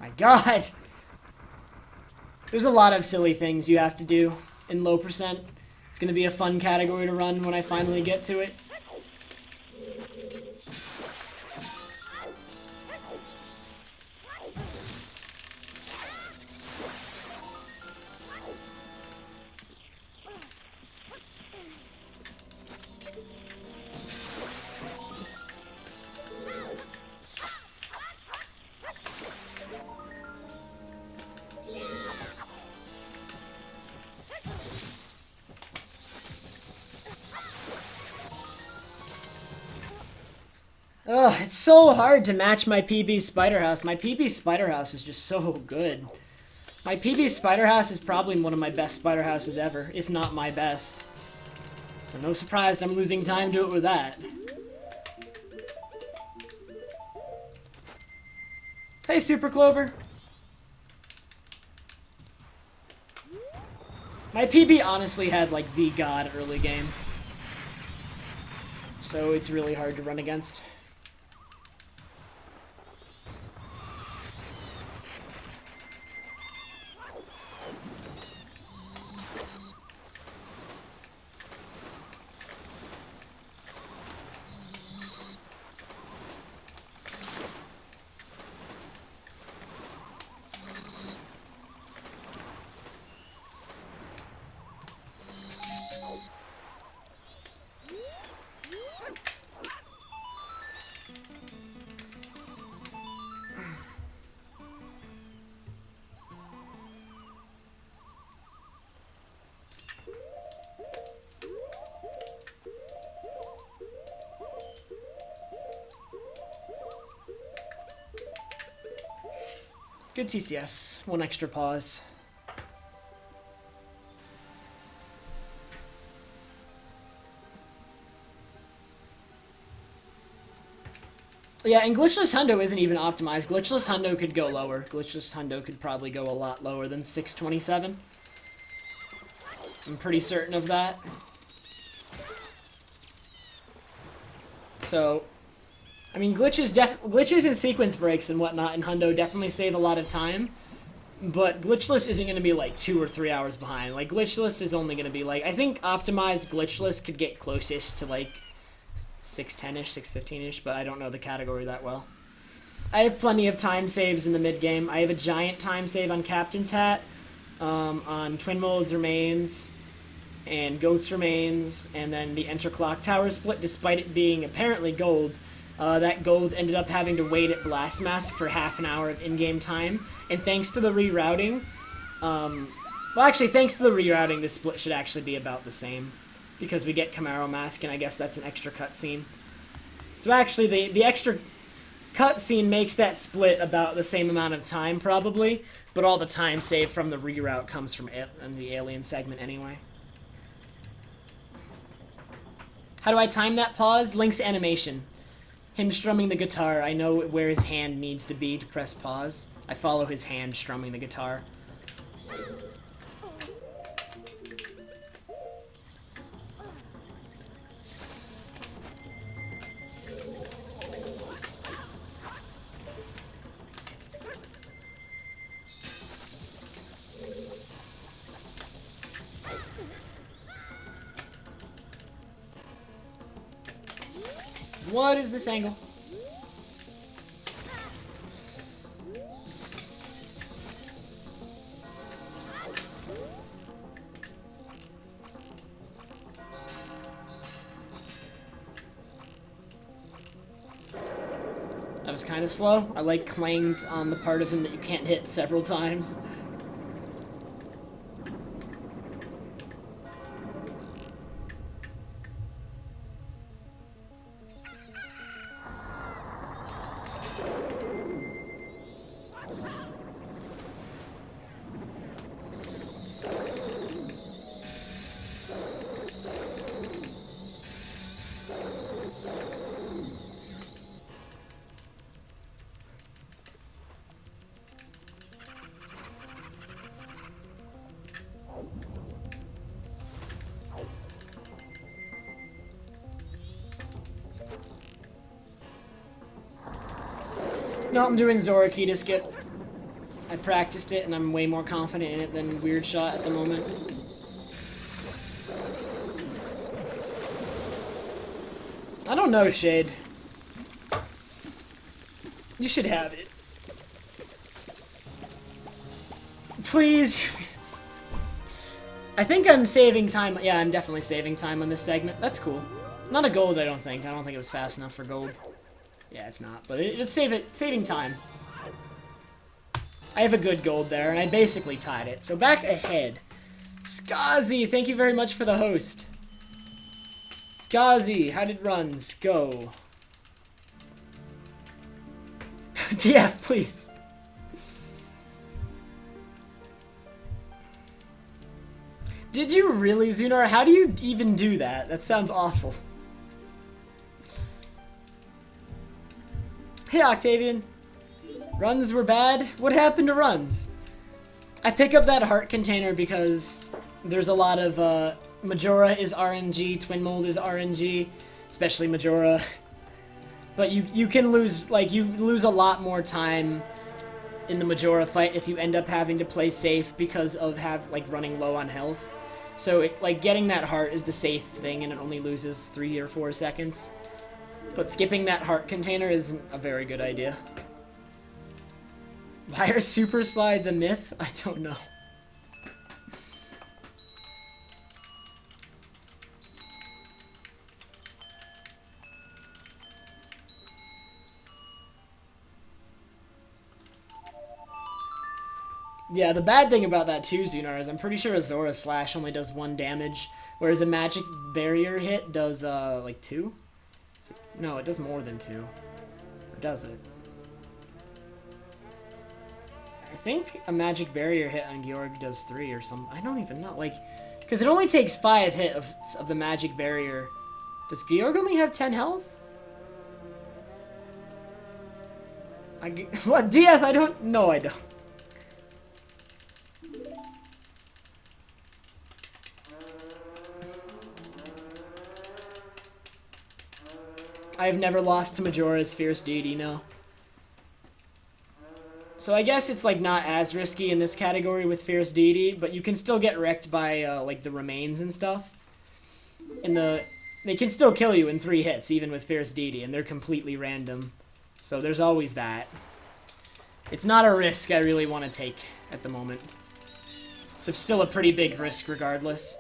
Speaker 1: My god! There's a lot of silly things you have to do in low percent. It's gonna be a fun category to run when I finally get to it. Ugh, it's so hard to match my PB Spider House. My PB Spider House is just so good. My PB Spider House is probably one of my best Spider Houses ever, if not my best. So no surprise I'm losing time to it with that. Hey, Super Clover. My PB honestly had, like, the god early game. So it's really hard to run against. Good TCS. One extra pause. Yeah, and Glitchless Hundo isn't even optimized. Glitchless Hundo could go lower. Glitchless Hundo could probably go a lot lower than 627. I'm pretty certain of that. So, I mean, glitches and sequence breaks and whatnot in Hundo definitely save a lot of time, but glitchless isn't going to be like 2 or 3 hours behind. Like, glitchless is only going to be like, I think optimized glitchless could get closest to like 610-ish, 615-ish, but I don't know the category that well. I have plenty of time saves in the mid-game. I have a giant time save on Captain's Hat, on Twinmold's Remains, and Goat's Remains, and then the Enter Clock Tower split, despite it being apparently gold. That gold ended up having to wait at Blast Mask for half an hour of in-game time, and thanks to the rerouting, Well, actually, thanks to the rerouting, this split should actually be about the same. Because we get Camaro Mask, and I guess that's an extra cutscene. So actually, the extra cutscene makes that split about the same amount of time, probably. But all the time saved from the reroute comes from the alien segment anyway. How do I time that pause? Link's animation. Him strumming the guitar. I know where his hand needs to be to press pause. I follow his hand strumming the guitar. What is this angle? That was kind of slow. I like clanged on the part of him that you can't hit several times. No, I'm doing Zora key to skip. I practiced it and I'm way more confident in it than Weird Shot at the moment. I don't know, Shade. You should have it. Please. I think I'm saving time. Yeah, I'm definitely saving time on this segment. That's cool. Not a gold, I don't think. I don't think it was fast enough for gold. Yeah, it's not, but it's saving time. I have a good gold there, and I basically tied it. So back ahead. Skazi, thank you very much for the host. Skazi, how did runs go? TF, please. Did you really, Zunar? How do you even do that? That sounds awful. Hey, Octavian. Runs were bad? What happened to runs? I pick up that heart container because there's a lot of, Majora is RNG, Twinmold is RNG, especially Majora. But you can lose, like, you lose a lot more time in the Majora fight if you end up having to play safe because of running low on health. So, like, getting that heart is the safe thing and it only loses 3 or 4 seconds. But skipping that heart container isn't a very good idea. Why are super slides a myth? I don't know. Yeah, the bad thing about that too, Zunar, is I'm pretty sure a Zora Slash only does 1 damage, whereas a magic barrier hit does, like 2? No, it does more than 2. Or does it? I think a magic barrier hit on Georg does 3 or something. I don't even know. Like, because it only takes 5 hit of the magic barrier. Does Georg only have 10 health? What? DF? I don't... No, I don't. I've never lost to Majora's Fierce Deity, no. So I guess it's like not as risky in this category with Fierce Deity, but you can still get wrecked by like the remains and stuff. They can still kill you in 3 hits, even with Fierce Deity, and they're completely random. So there's always that. It's not a risk I really want to take at the moment. It's still a pretty big risk regardless.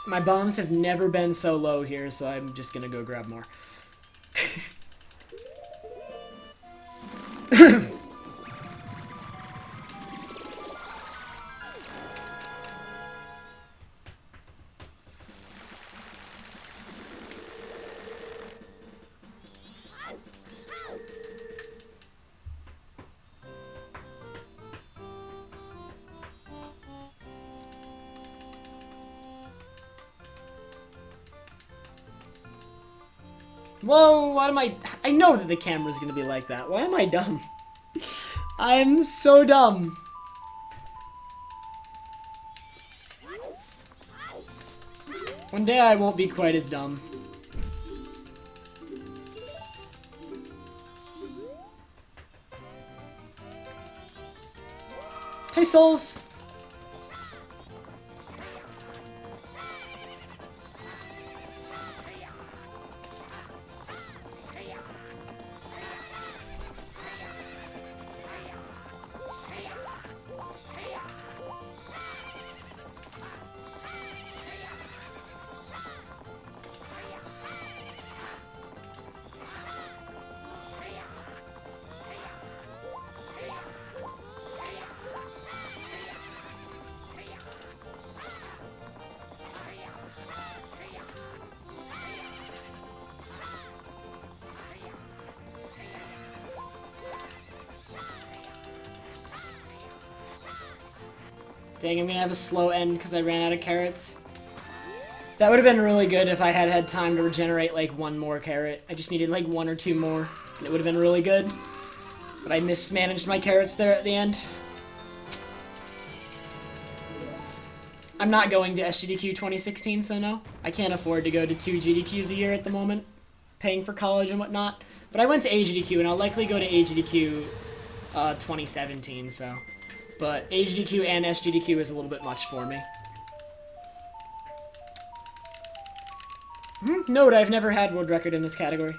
Speaker 1: My bombs have never been so low here, so I'm just gonna go grab more. Whoa, what am I know that the camera's gonna be like that. Why am I dumb? I'm so dumb. One day I won't be quite as dumb. Hey, souls! Dang, I'm gonna have a slow end because I ran out of carrots. That would have been really good if I had had time to regenerate like one more carrot. I just needed like 1 or 2 more. And it would have been really good. But I mismanaged my carrots there at the end. I'm not going to SGDQ 2016, so no. I can't afford to go to 2 GDQs a year at the moment. Paying for college and whatnot. But I went to AGDQ, and I'll likely go to AGDQ 2017, so... But AGDQ and SGDQ is a little bit much for me. Note, I've never had world record in this category.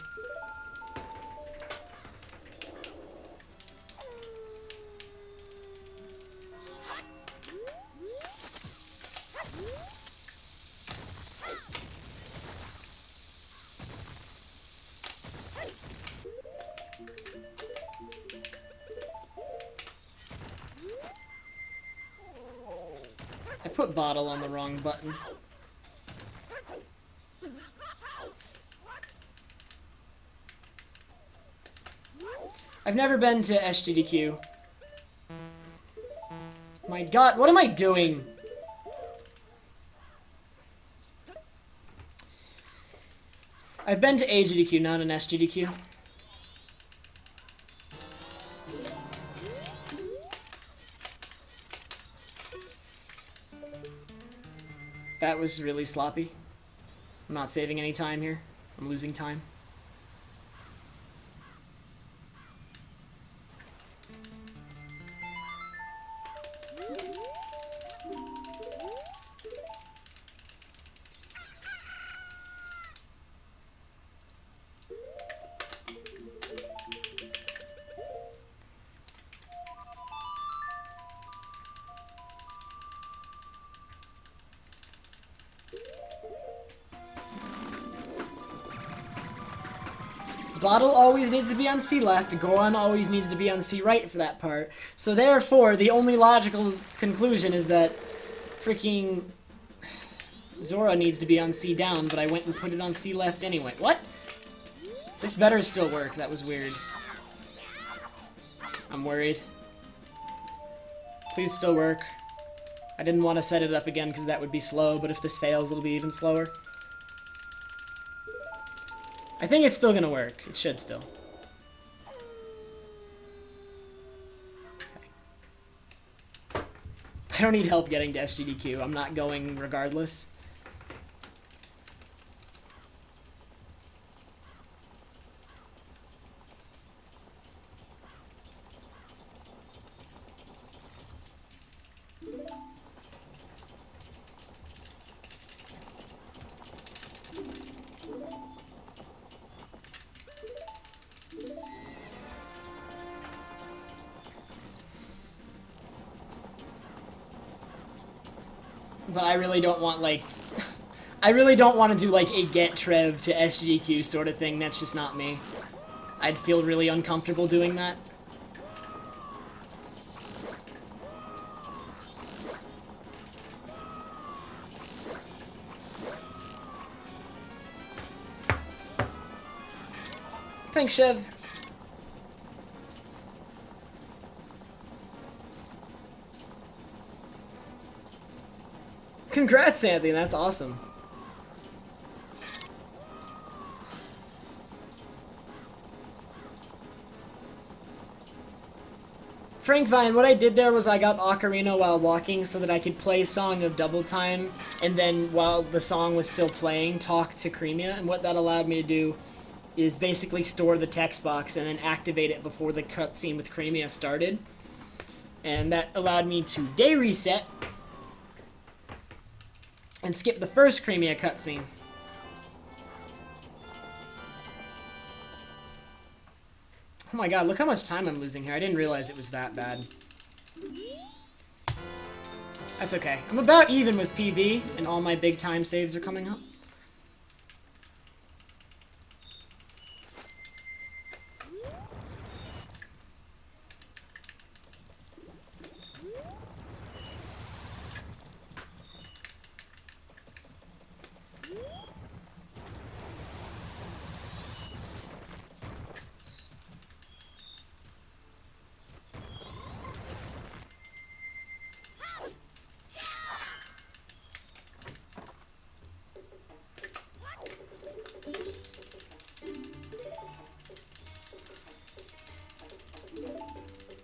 Speaker 1: I put bottle on the wrong button. I've never been to SGDQ. My god, what am I doing? I've been to AGDQ, not an SGDQ. That was really sloppy. I'm not saving any time here. I'm losing time. Bottle always needs to be on C left, Goron always needs to be on C right for that part. So therefore, the only logical conclusion is that freaking Zora needs to be on C down, but I went and put it on C left anyway. What? This better still work, that was weird. I'm worried. Please still work. I didn't want to set it up again because that would be slow, but if this fails, it'll be even slower. I think it's still gonna work. It should still. Okay. I don't need help getting to SGDQ. I'm not going regardless. But I really don't want, like... I really don't want to do, like, a get Trev to SGDQ sort of thing. That's just not me. I'd feel really uncomfortable doing that. Thanks, Chev. Congrats, Anthony. That's awesome. Frank Vine, what I did there was I got Ocarina while walking so that I could play Song of Double Time, and then while the song was still playing, talk to Cremia, and what that allowed me to do is basically store the text box and then activate it before the cutscene with Cremia started. And that allowed me to day reset and skip the first Cremia cutscene. Oh my god, look how much time I'm losing here. I didn't realize it was that bad. That's okay. I'm about even with PB, and all my big time saves are coming up.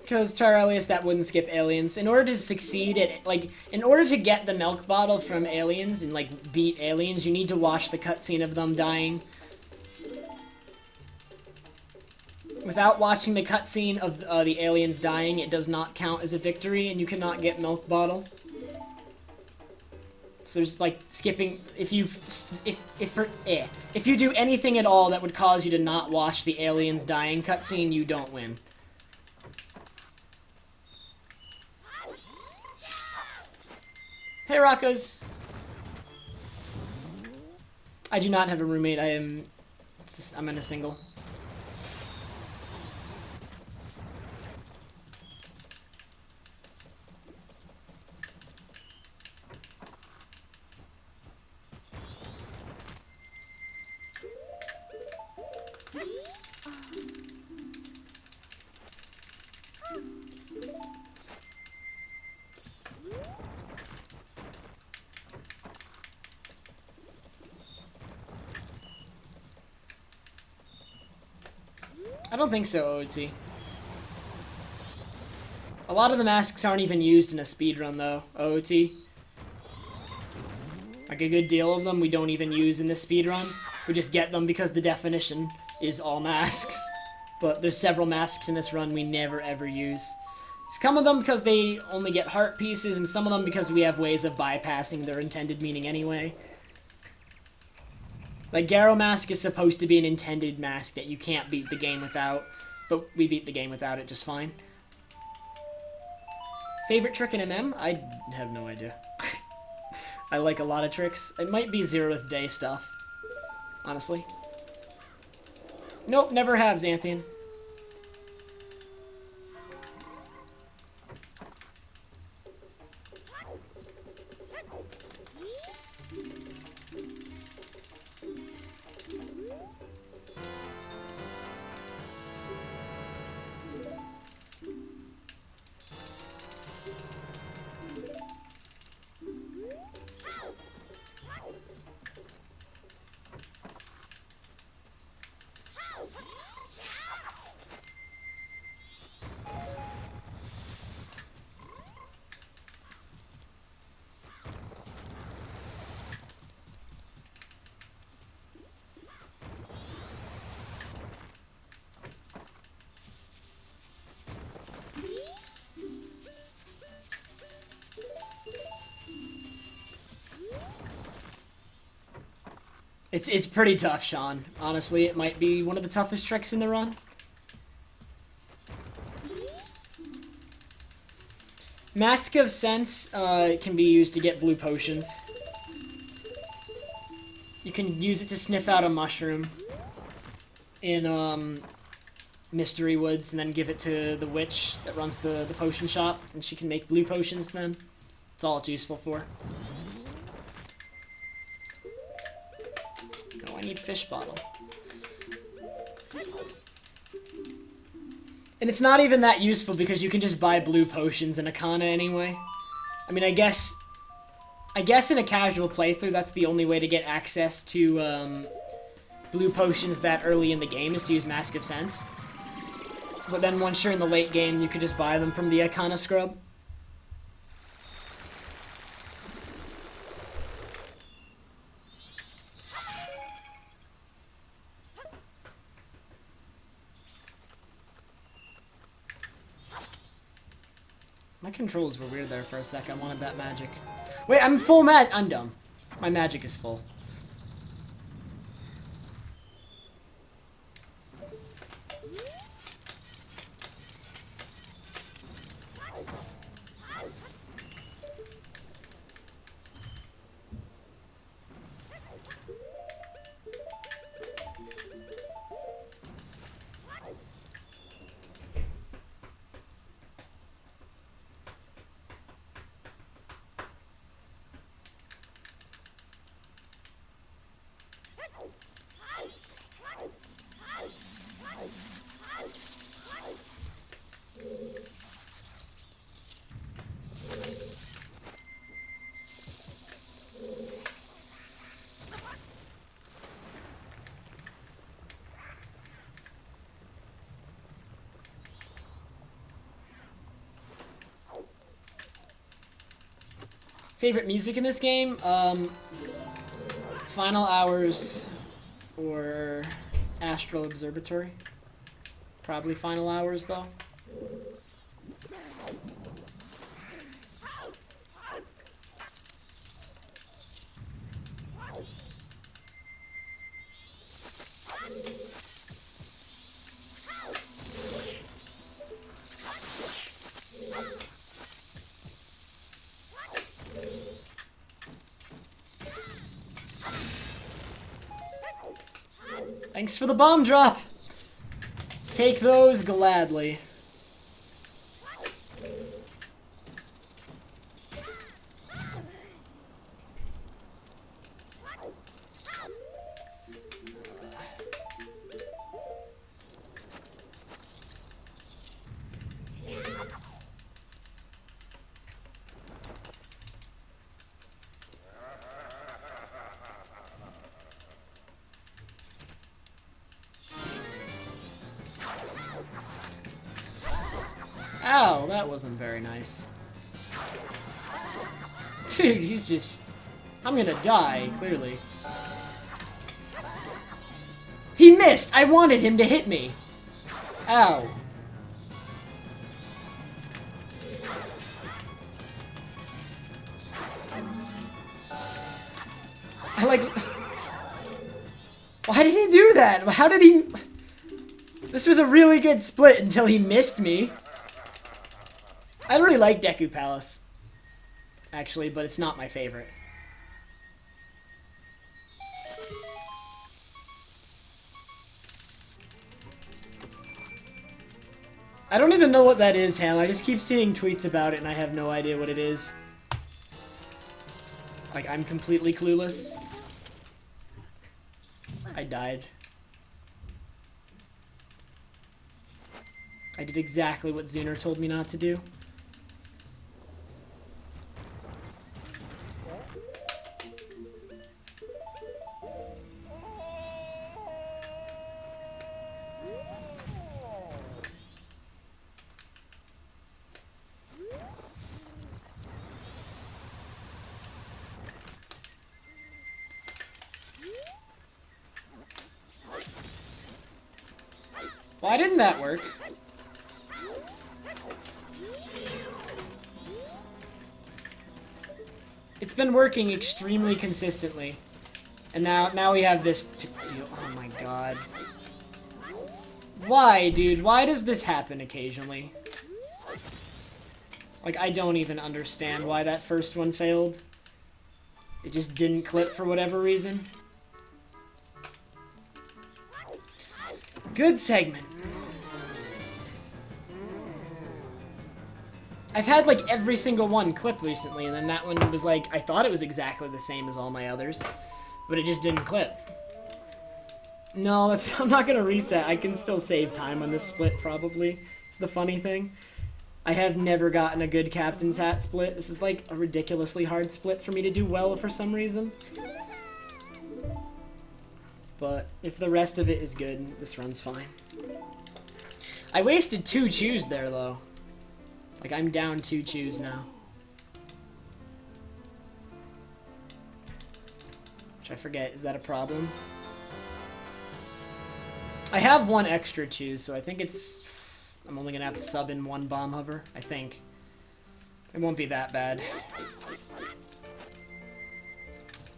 Speaker 1: Because Tyrellius, that wouldn't skip aliens. In order to succeed at, like, in order to get the milk bottle from aliens and, like, beat aliens, you need to watch the cutscene of them dying. Without watching the cutscene of the aliens dying, it does not count as a victory, and you cannot get milk bottle. So there's, like, skipping, if you do anything at all that would cause you to not watch the aliens dying cutscene, you don't win. Hey, Rakas! I do not have a roommate. I'm in a single. I don't think so, OT. A lot of the masks aren't even used in a speedrun, though, OT. Like, a good deal of them we don't even use in the speedrun. We just get them because the definition is all masks. But there's several masks in this run we never ever use. Some of them because they only get heart pieces, and some of them because we have ways of bypassing their intended meaning anyway. Like, Garo Mask is supposed to be an intended mask that you can't beat the game without, but we beat the game without it just fine. Favorite trick in MM? I have no idea. I like a lot of tricks. It might be 0th day stuff, honestly. Nope, never have, Xanthian. It's pretty tough, Sean. Honestly, it might be one of the toughest tricks in the run. Mask of Sense can be used to get blue potions. You can use it to sniff out a mushroom in Mystery Woods and then give it to the witch that runs the potion shop, and she can make blue potions then. That's all it's useful for. I need fish bottle. And it's not even that useful because you can just buy blue potions in Akana anyway. I mean, I guess in a casual playthrough, that's the only way to get access to blue potions that early in the game, is to use Mask of Sense. But then once you're in the late game, you can just buy them from the Akana scrub. My controls were weird there for a sec. I wanted that magic. Wait, I'm full I'm dumb. My magic is full. Favorite music in this game? Final Hours or Astral Observatory. Probably Final Hours, though. Thanks for the bomb drop! Take those gladly. Ow, that wasn't very nice. Dude, he's just... I'm gonna die, clearly. He missed! I wanted him to hit me! Ow. I like... Why did he do that? How did he... This was a really good split until he missed me. I really like Deku Palace, actually, but it's not my favorite. I don't even know what that is, Ham. I just keep seeing tweets about it and I have no idea what it is. Like, I'm completely clueless. I died. I did exactly what Zuner told me not to do. Why didn't that work? It's been working extremely consistently. And now we have this to deal. Oh my god. Why, dude? Why does this happen occasionally? Like, I don't even understand why that first one failed. It just didn't clip for whatever reason. Good segment. I've had, like, every single one clip recently, and then that one was, like, I thought it was exactly the same as all my others, but it just didn't clip. No, that's I'm not gonna reset. I can still save time on this split, probably. It's the funny thing. I have never gotten a good captain's hat split. This is like a ridiculously hard split for me to do well for some reason. But if the rest of it is good, this run's fine. I wasted 2 chews there, though. Like, I'm down 2 chews now. Which I forget, is that a problem? I have 1 extra chew, so I think it's... I'm only gonna have to sub in 1 bomb hover, I think. It won't be that bad.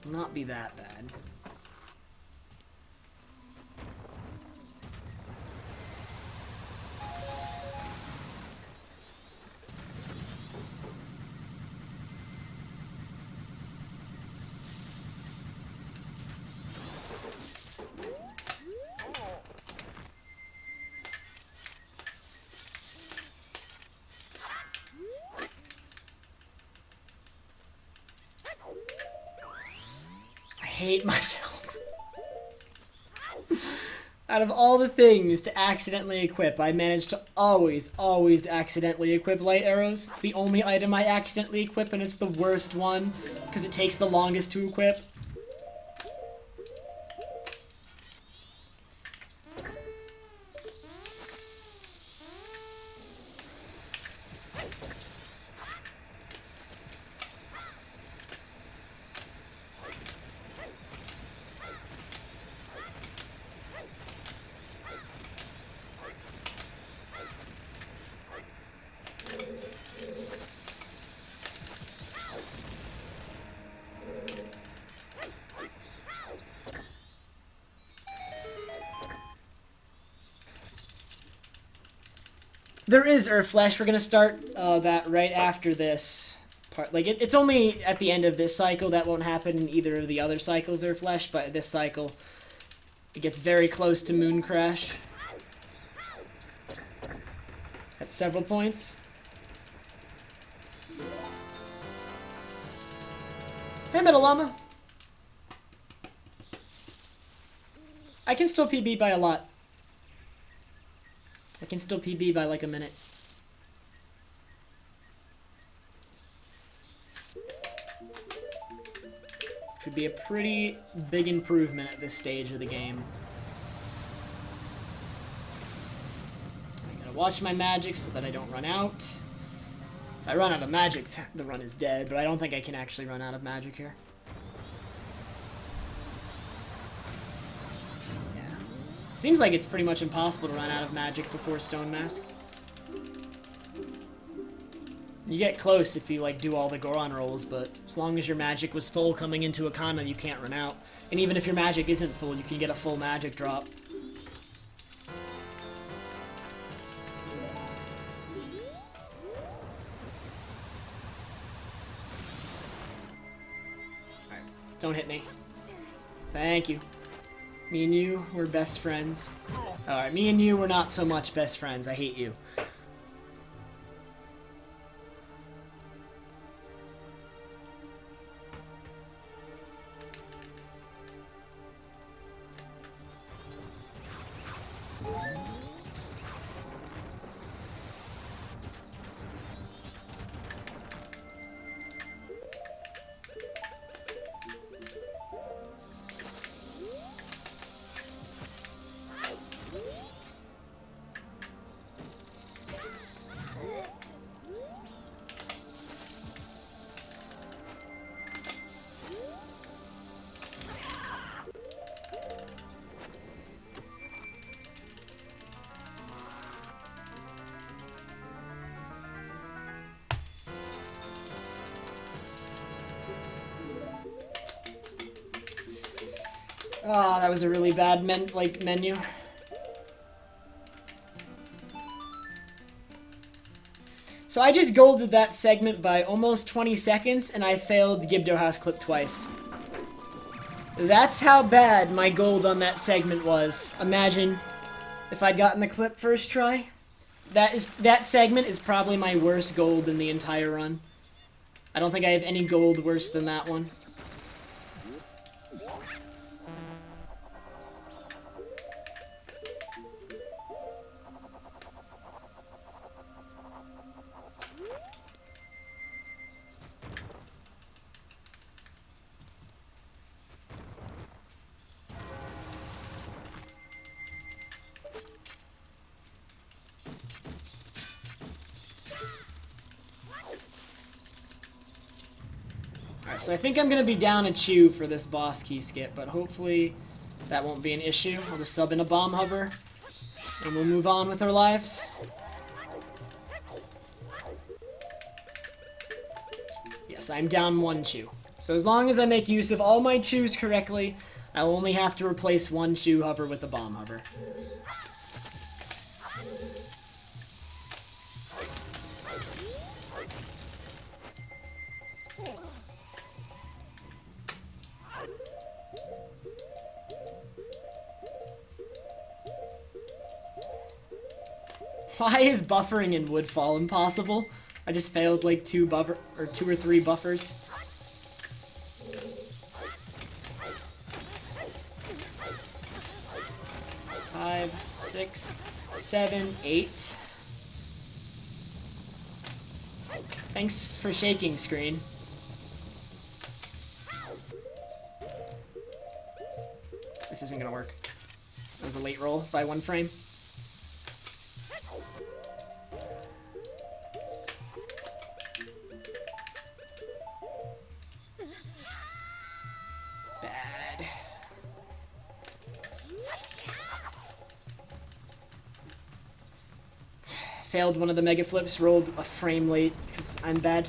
Speaker 1: Will not be that bad. I hate myself. Out of all the things to accidentally equip, I managed to always accidentally equip light arrows. It's the only item I accidentally equip, and it's the worst one, because it takes the longest to equip. There is Earth Flash. We're gonna start that right after this part. Like, it's only at the end of this cycle. That won't happen in either of the other cycles, Earth Flash, but this cycle, it gets very close to Moon Crash. At several points. Hey, Metal Llama. I can still PB by a lot. I can still PB by like a minute. Which would be a pretty big improvement at this stage of the game. I gotta watch my magic so that I don't run out. If I run out of magic, the run is dead, but I don't think I can actually run out of magic here. Seems like it's pretty much impossible to run out of magic before Stone Mask. You get close if you like do all the Goron rolls, but as long as your magic was full coming into Akana, you can't run out. And even if your magic isn't full, you can get a full magic drop. Alright, don't hit me. Thank you. Me and you, we're best friends. Alright, me and you, we're not so much best friends. I hate you. Oh, that was a really bad menu. So I just golded that segment by almost 20 seconds, and I failed Gibdo House clip twice. That's how bad my gold on that segment was. Imagine if I'd gotten the clip first try. That segment is probably my worst gold in the entire run. I don't think I have any gold worse than that one. Alright, so I think I'm gonna be down a chew for this boss key skip, but hopefully that won't be an issue. I'll just sub in a bomb hover, and we'll move on with our lives. Yes, I'm down 1 chew. So as long as I make use of all my chews correctly, I'll only have to replace 1 chew hover with a bomb hover. Why is buffering in Woodfall impossible? I just failed like 2 or 3 buffers. Five, 6, 7, 8. Thanks for shaking, screen. This isn't gonna work. That was a late roll by 1 frame. Bad. Failed one of the mega flips, rolled a frame late because I'm bad.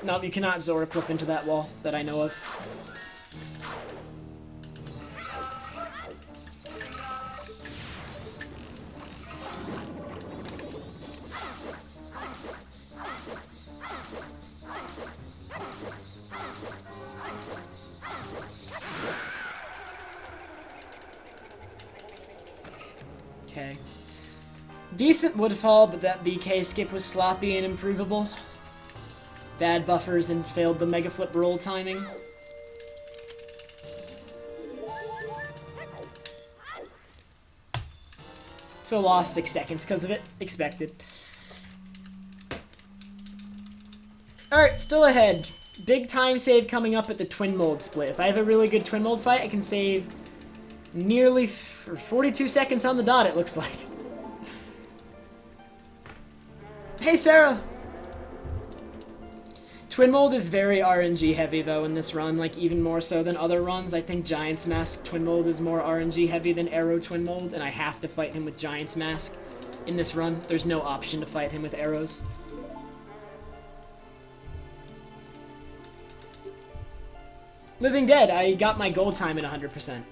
Speaker 1: No, you cannot Zora clip into that wall that I know of. Okay. Decent Woodfall, but that BK skip was sloppy and improvable. Bad buffers and failed the mega flip roll timing. So lost 6 seconds because of it. Expected. Alright, still ahead. Big time save coming up at the Twinmold split. If I have a really good Twinmold fight, I can save nearly 42 seconds on the dot, it looks like. Hey, Sarah! Twinmold is very RNG heavy, though, in this run, like, even more so than other runs. I think Giant's Mask Twinmold is more RNG heavy than Arrow Twinmold, and I have to fight him with Giant's Mask in this run. There's no option to fight him with arrows. Living Dead, I got my goal time at 100%.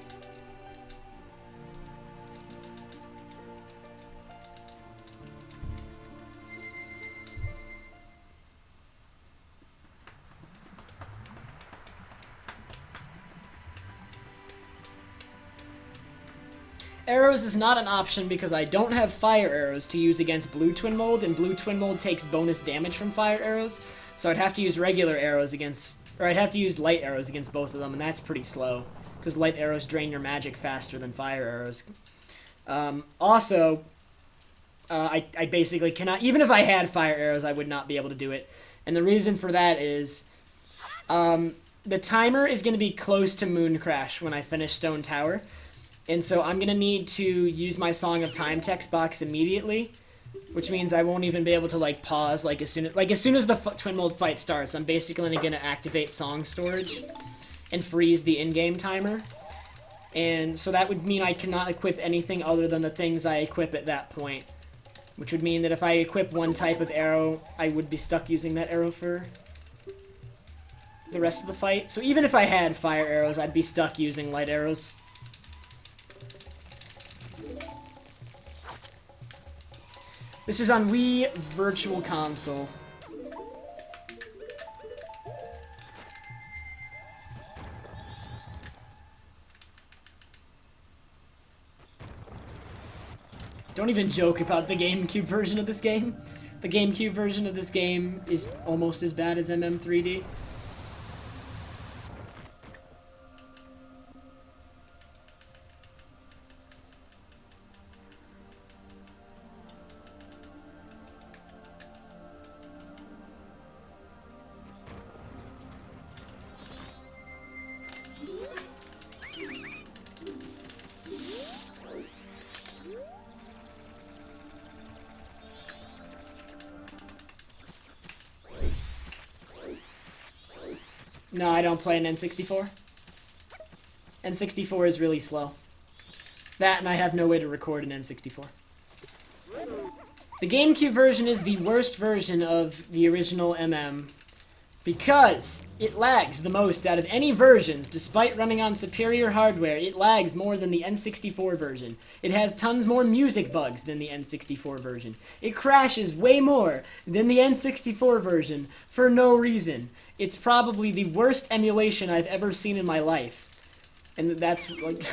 Speaker 1: Arrows is not an option because I don't have fire arrows to use against blue Twinmold, and blue Twinmold takes bonus damage from fire arrows, so I'd have to use regular arrows against, or I'd have to use light arrows against both of them, and that's pretty slow, because light arrows drain your magic faster than fire arrows. Also, I basically cannot, even if I had fire arrows, I would not be able to do it, and the reason for that is, the timer is going to be close to Moon Crash when I finish Stone Tower. And so I'm going to need to use my Song of Time text box immediately, which means I won't even be able to, like, pause, as soon as the Twinmold fight starts, I'm basically going to activate song storage and freeze the in-game timer. And so that would mean I cannot equip anything other than the things I equip at that point, which would mean that if I equip one type of arrow, I would be stuck using that arrow for the rest of the fight. So even if I had fire arrows, I'd be stuck using light arrows. This is on Wii Virtual Console. Don't even joke about the GameCube version of this game. The GameCube version of this game is almost as bad as MM3D. No, I don't play an N64. N64 is really slow. That, and I have no way to record an N64. The GameCube version is the worst version of the original MM because it lags the most out of any versions. Despite running on superior hardware, it lags more than the N64 version. It has tons more music bugs than the N64 version. It crashes way more than the N64 version for no reason. It's probably the worst emulation I've ever seen in my life. And that's like...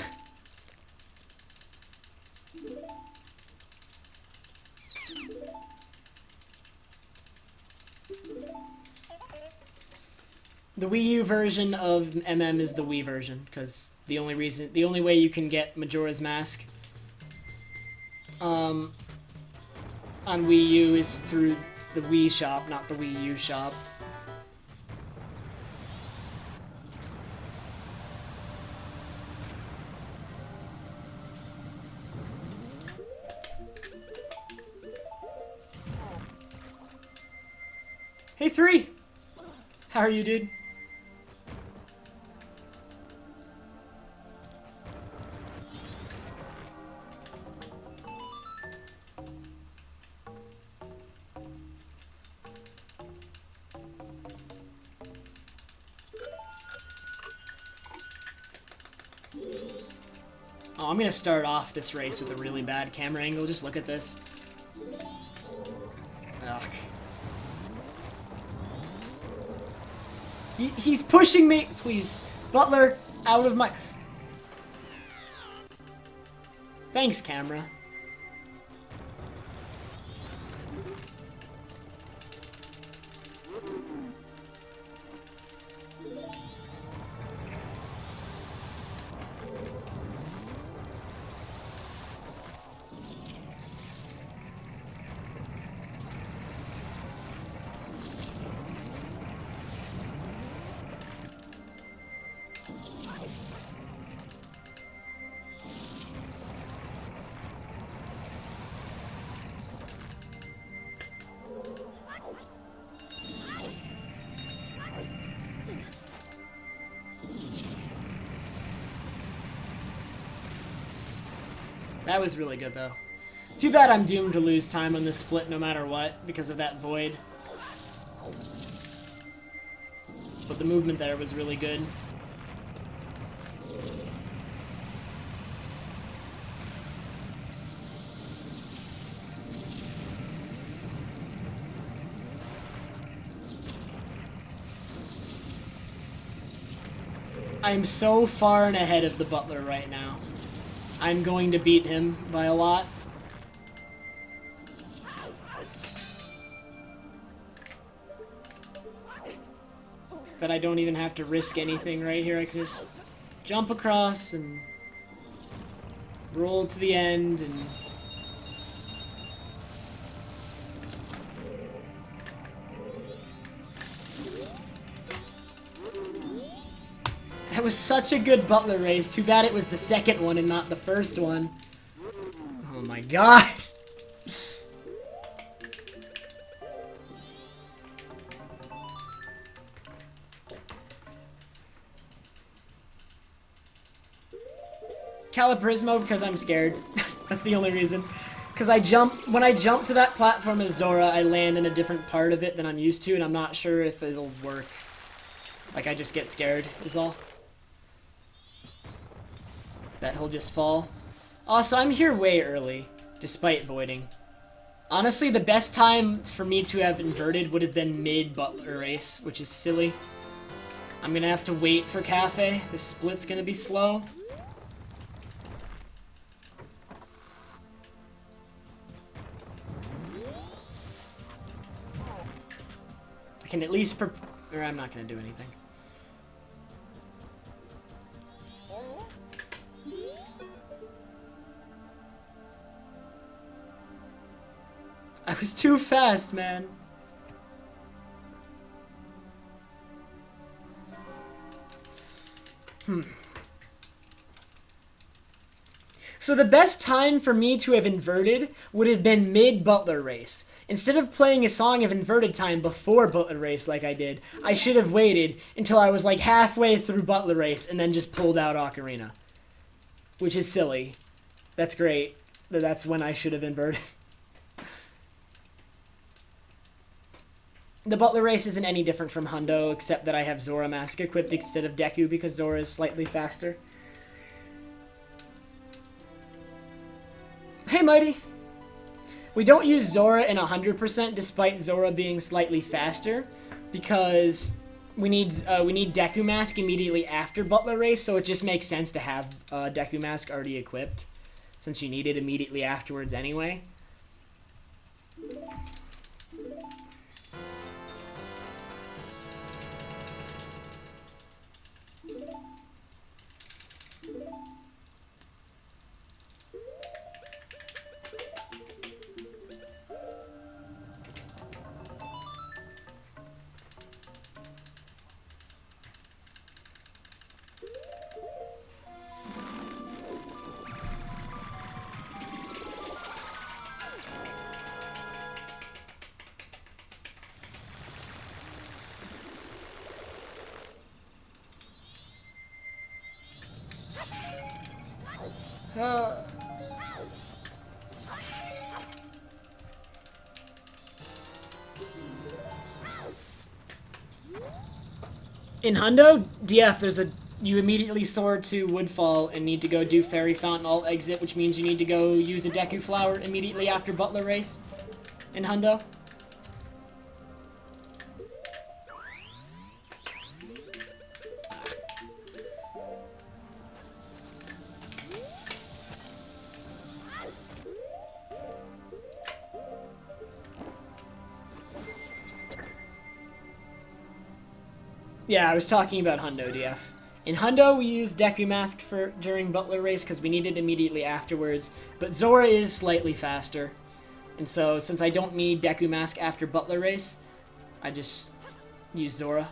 Speaker 1: The Wii U version of MM is the Wii version, because the only way you can get Majora's Mask on Wii U is through the Wii shop, not the Wii U shop. Hey, 3! How are you, dude? Oh, I'm gonna start off this race with a really bad camera angle. Just look at this. Ugh. He's pushing me! Please. Butler, out of my... Thanks, camera. That was really good, though. Too bad I'm doomed to lose time on this split no matter what, because of that void. But the movement there was really good. I'm so far and ahead of the Butler right now. I'm going to beat him by a lot. But I don't even have to risk anything right here. I can just jump across and roll to the end and... That was such a good Butler race. Too bad it was the second one and not the first one. Oh my god. Caliprismo because I'm scared. That's the only reason. Because when I jump to that platform as Zora, I land in a different part of it than I'm used to, and I'm not sure if it'll work. Like, I just get scared, is all. That he'll just fall. Also, I'm here way early, despite voiding. Honestly, the best time for me to have inverted would have been mid-Butler race, which is silly. I'm gonna have to wait for Cafe. This split's gonna be slow. I can at least or I'm not gonna do anything. I was too fast, man. So the best time for me to have inverted would have been mid-Butler race. Instead of playing a song of inverted time before Butler race like I did, I should have waited until I was like halfway through Butler race and then just pulled out Ocarina. Which is silly. That's great. That's when I should have inverted. The Butler race isn't any different from Hundo, except that I have Zora Mask equipped instead of Deku because Zora is slightly faster. Hey, Mighty! We don't use Zora in 100% despite Zora being slightly faster, because we need Deku Mask immediately after Butler race, so it just makes sense to have Deku Mask already equipped, since you need it immediately afterwards anyway. In Hundo, DF, you immediately soar to Woodfall and need to go do Fairy Fountain alt exit, which means you need to go use a Deku Flower immediately after Butler race. In Hundo. Yeah, I was talking about Hundo, DF. In Hundo, we use Deku Mask during Butler race because we need it immediately afterwards, but Zora is slightly faster. And so, since I don't need Deku Mask after Butler race, I just use Zora.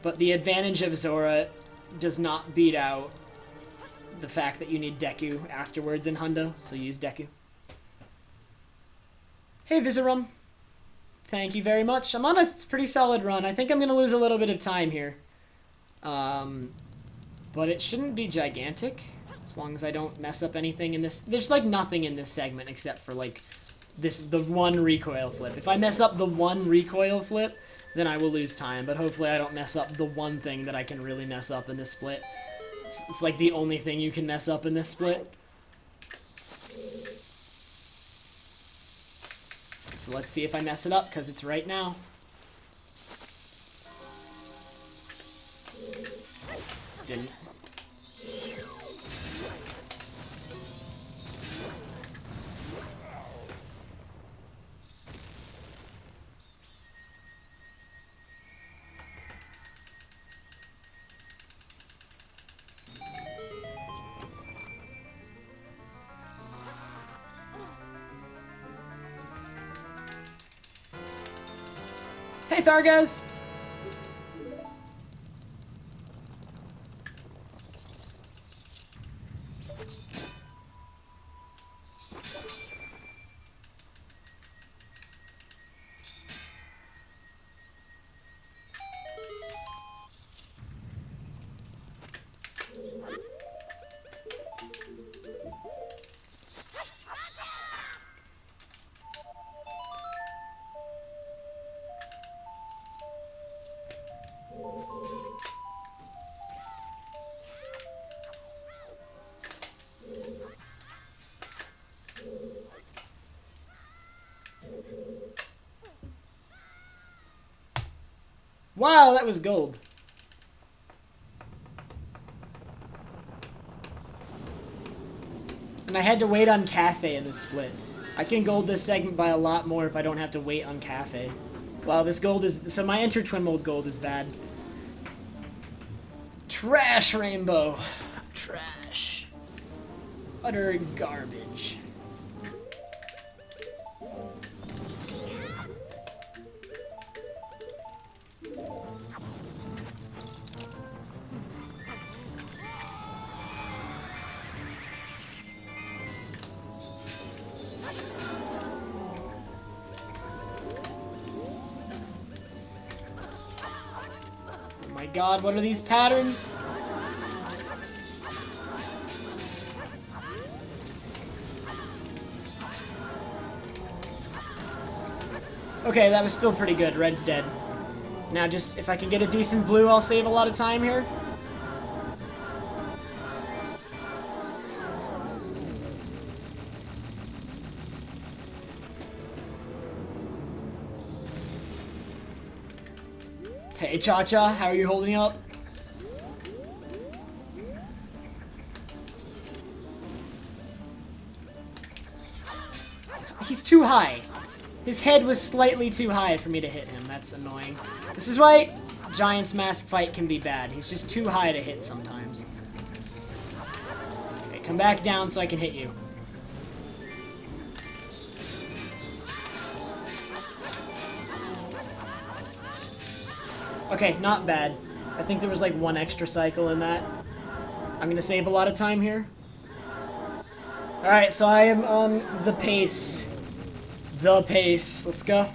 Speaker 1: But the advantage of Zora does not beat out the fact that you need Deku afterwards in Hundo, so use Deku. Hey, Vizarum. Thank you very much. I'm on a pretty solid run. I think I'm going to lose a little bit of time here. But it shouldn't be gigantic, as long as I don't mess up anything in this. There's, like, nothing in this segment except for, like, the one recoil flip. If I mess up the one recoil flip, then I will lose time. But hopefully I don't mess up the one thing that I can really mess up in this split. It's like the only thing you can mess up in this split. So let's see if I mess it up, because it's right now. Didn't. Hey, Thargaz! Wow, that was gold. And I had to wait on Cafe in this split. I can gold this segment by a lot more if I don't have to wait on Cafe. Wow, this gold is... So my Enter Twinmold gold is bad. Trash, Rainbow. Trash. Utter garbage. god, what are these patterns? Okay, that was still pretty good. Red's dead. Now just, if I can get a decent blue, I'll save a lot of time here. Hey, Cha-Cha, how are you holding up? He's too high. His head was slightly too high for me to hit him. That's annoying. This is why Giant's Mask fight can be bad. He's just too high to hit sometimes. Okay, come back down so I can hit you. Okay, not bad. I think there was like one extra cycle in that. I'm gonna save a lot of time here. Alright, so I am on the pace. The pace. Let's go.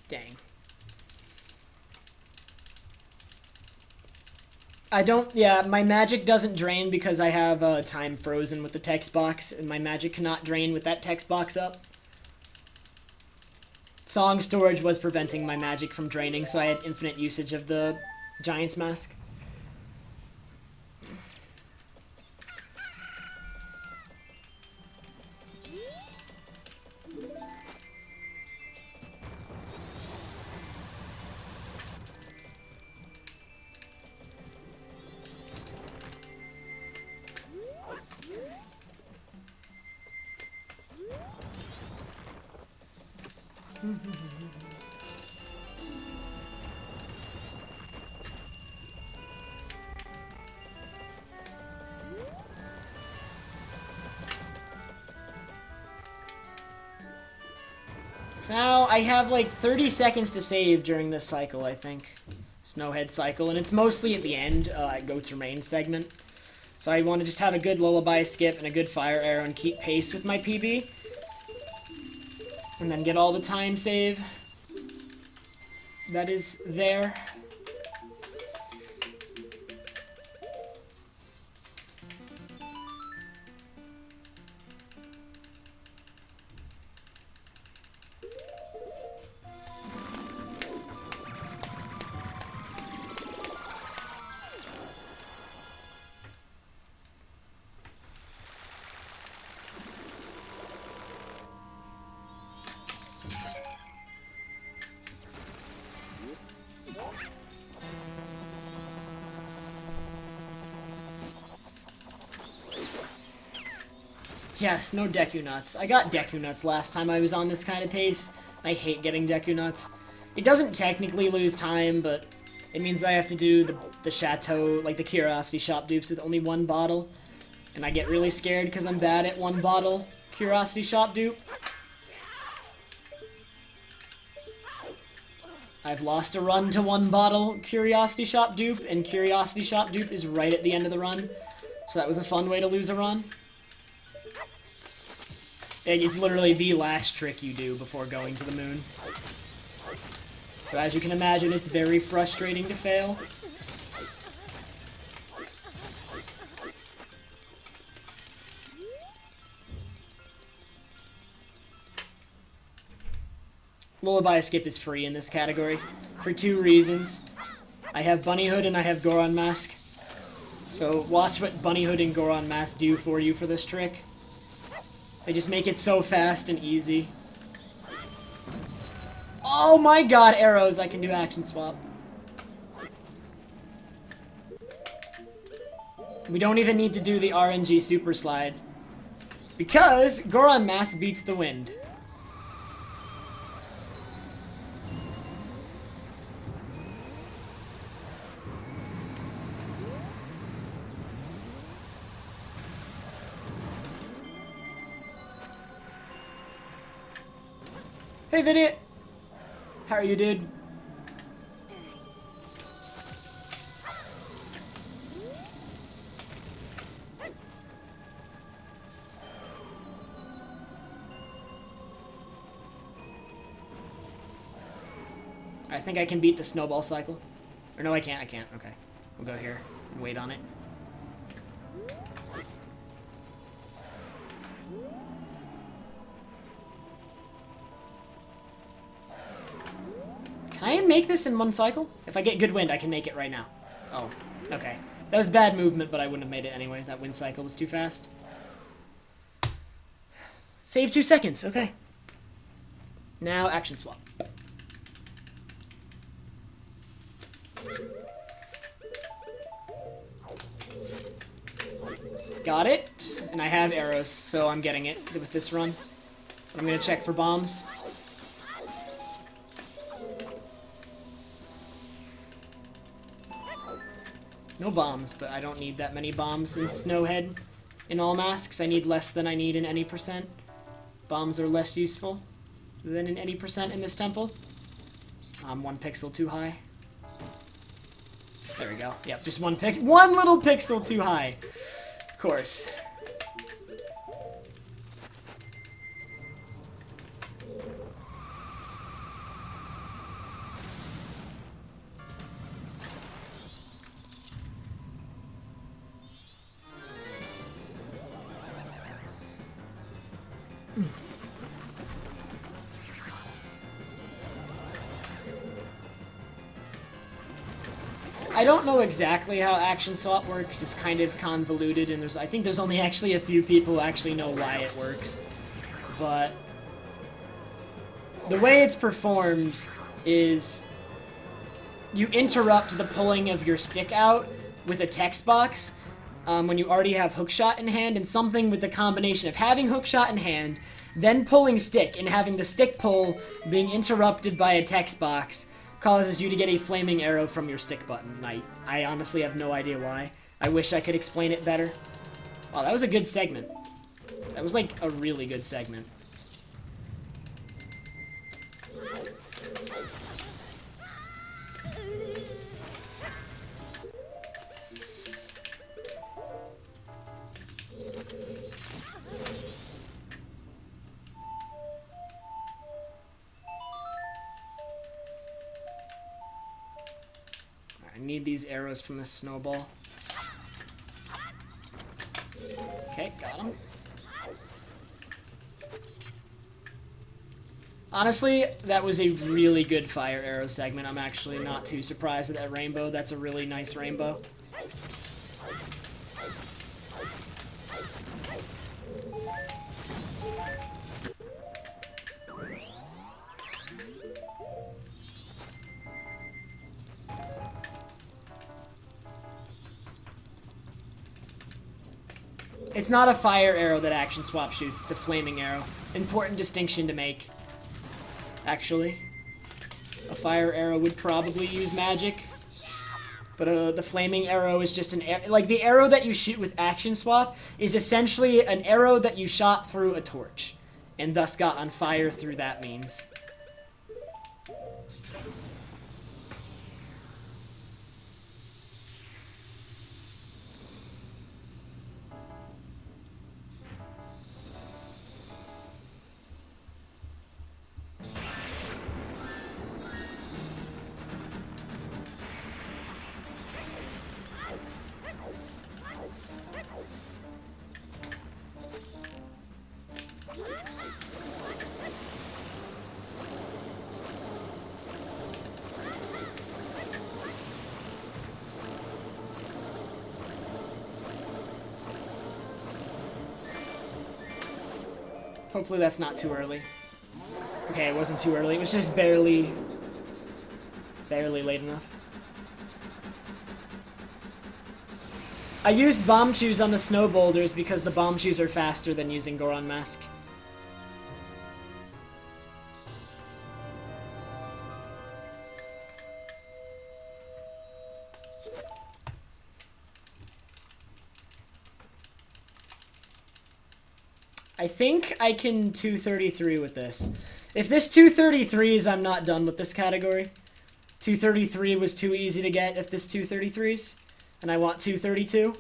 Speaker 1: Dang. I don't, yeah, my magic doesn't drain because I have time frozen with the text box, and my magic cannot drain with that text box up. Song storage was preventing my magic from draining, so I had infinite usage of the Giant's Mask. So now I have like 30 seconds to save during this cycle, I think. Snowhead cycle, and it's mostly at the end, Goat's Remain segment. So I want to just have a good lullaby skip and a good fire arrow and keep pace with my PB. And then get all the time save that is there. Yes, no Deku Nuts. I got Deku Nuts last time I was on this kind of pace. I hate getting Deku Nuts. It doesn't technically lose time, but it means I have to do the Chateau, like the Curiosity Shop dupes with only one bottle. And I get really scared because I'm bad at one bottle Curiosity Shop dupe. I've lost a run to one bottle Curiosity Shop dupe, and Curiosity Shop dupe is right at the end of the run. So that was a fun way to lose a run. It's literally the last trick you do before going to the moon. So as you can imagine, it's very frustrating to fail. Lullaby skip is free in this category for two reasons. I have Bunnyhood and I have Goron Mask. So watch what Bunnyhood and Goron Mask do for you for this trick. They just make it so fast and easy. Oh my god, arrows! I can do action swap. We don't even need to do the RNG super slide. Because Goron Mask beats the wind. Hey, Vidit! How are you, dude? I think I can beat the snowball cycle. Or no, I can't. I can't. Okay. We'll go here and wait on it. Can I make this in one cycle? If I get good wind, I can make it right now. Oh, okay. That was bad movement, but I wouldn't have made it anyway. That wind cycle was too fast. Save 2 seconds. Okay. Now, action swap. Got it. And I have arrows, so I'm getting it with this run. I'm going to check for bombs. No bombs, but I don't need that many bombs in Snowhead. In all masks, I need less than I need in any percent. Bombs are less useful than in any percent in this temple. I'm 1 pixel too high. There we go. Yep, just one little pixel too high. Of course. I don't know exactly how action swap works. It's kind of convoluted, and I think there's only actually a few people who actually know why it works. But the way it's performed is you interrupt the pulling of your stick out with a text box when you already have hookshot in hand, and something with the combination of having hookshot in hand, then pulling stick, and having the stick pull being interrupted by a text box causes you to get a flaming arrow from your stick button. I honestly have no idea why. I wish I could explain it better. Wow, that was a good segment. That was like a really good segment. I need these arrows from the snowball. Okay, got them. Honestly, that was a really good fire arrow segment. I'm actually not too surprised at that rainbow. That's a really nice rainbow. It's not a fire arrow that action swap shoots, it's a flaming arrow. Important distinction to make, actually. A fire arrow would probably use magic, but the flaming arrow is just an arrow. Like, the arrow that you shoot with action swap is essentially an arrow that you shot through a torch, and thus got on fire through that means. Hopefully that's not too early. Okay, it wasn't too early. It was just barely late enough. I used bomb shoes on the snow boulders because the bomb shoes are faster than using Goron Mask. I think I can 233 with this. If this 233s, I'm not done with this category. 233 was too easy to get if this 233s. And I want 232.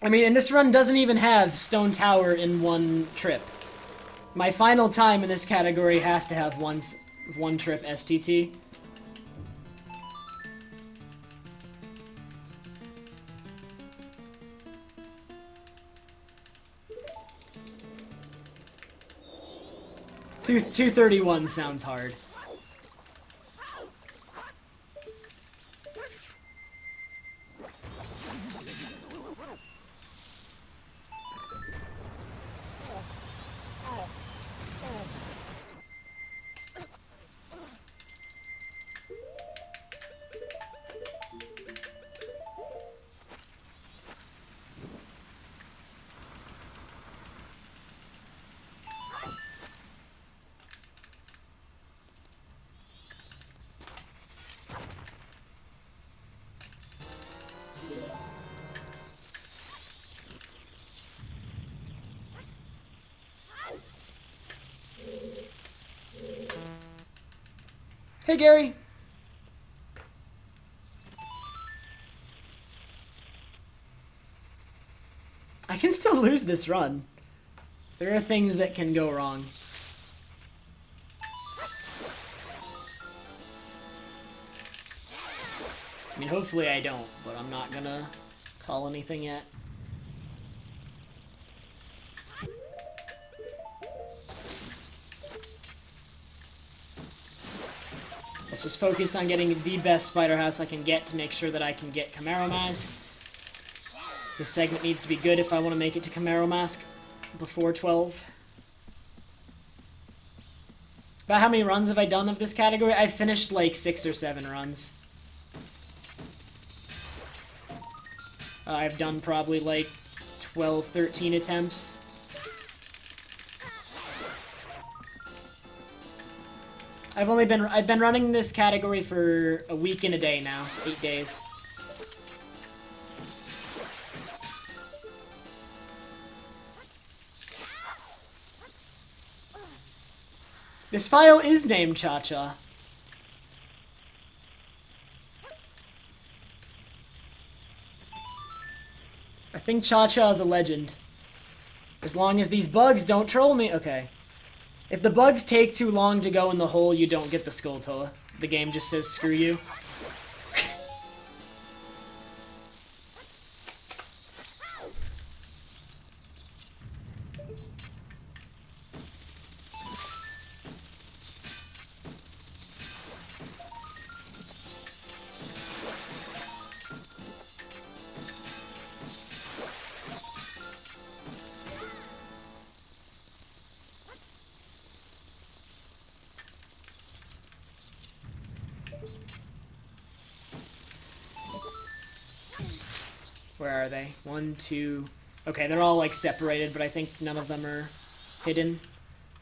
Speaker 1: I mean, and this run doesn't even have Stone Tower in one trip. My final time in this category has to have one trip STT. Two 231 sounds hard. Hey, Gary. I can still lose this run. There are things that can go wrong. I mean, hopefully I don't, but I'm not gonna call anything yet. Let's just focus on getting the best Spider House I can get to make sure that I can get Camaro Mask. This segment needs to be good if I want to make it to Camaro Mask before 12. About how many runs have I done of this category? I've finished like 6 or 7 runs. I've done probably like 12, 13 attempts. I've been running this category for a week and a day now, 8 days. This file is named Cha-Cha. I think Cha-Cha is a legend. As long as these bugs don't troll me. Okay. If the bugs take too long to go in the hole, you don't get the Skulltula. The game just says, screw you. Where are they? 1, 2... Okay, they're all, like, separated, but I think none of them are hidden.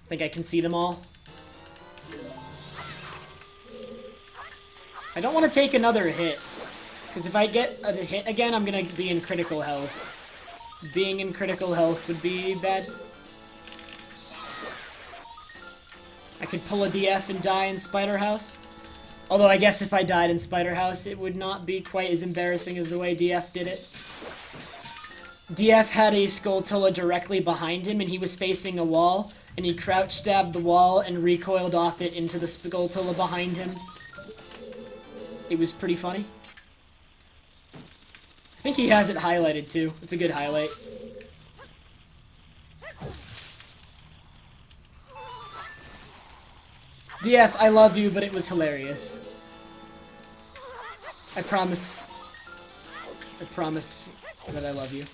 Speaker 1: I think I can see them all. I don't want to take another hit, because if I get a hit again, I'm gonna be in critical health. Being in critical health would be bad. I could pull a DF and die in Spider House. Although I guess if I died in Spider House, it would not be quite as embarrassing as the way DF did it. DF had a Skulltula directly behind him, and he was facing a wall, and he crouch stabbed the wall and recoiled off it into the Skulltula behind him. It was pretty funny. I think he has it highlighted too. It's a good highlight. DF, I love you, but it was hilarious. I promise that I love you.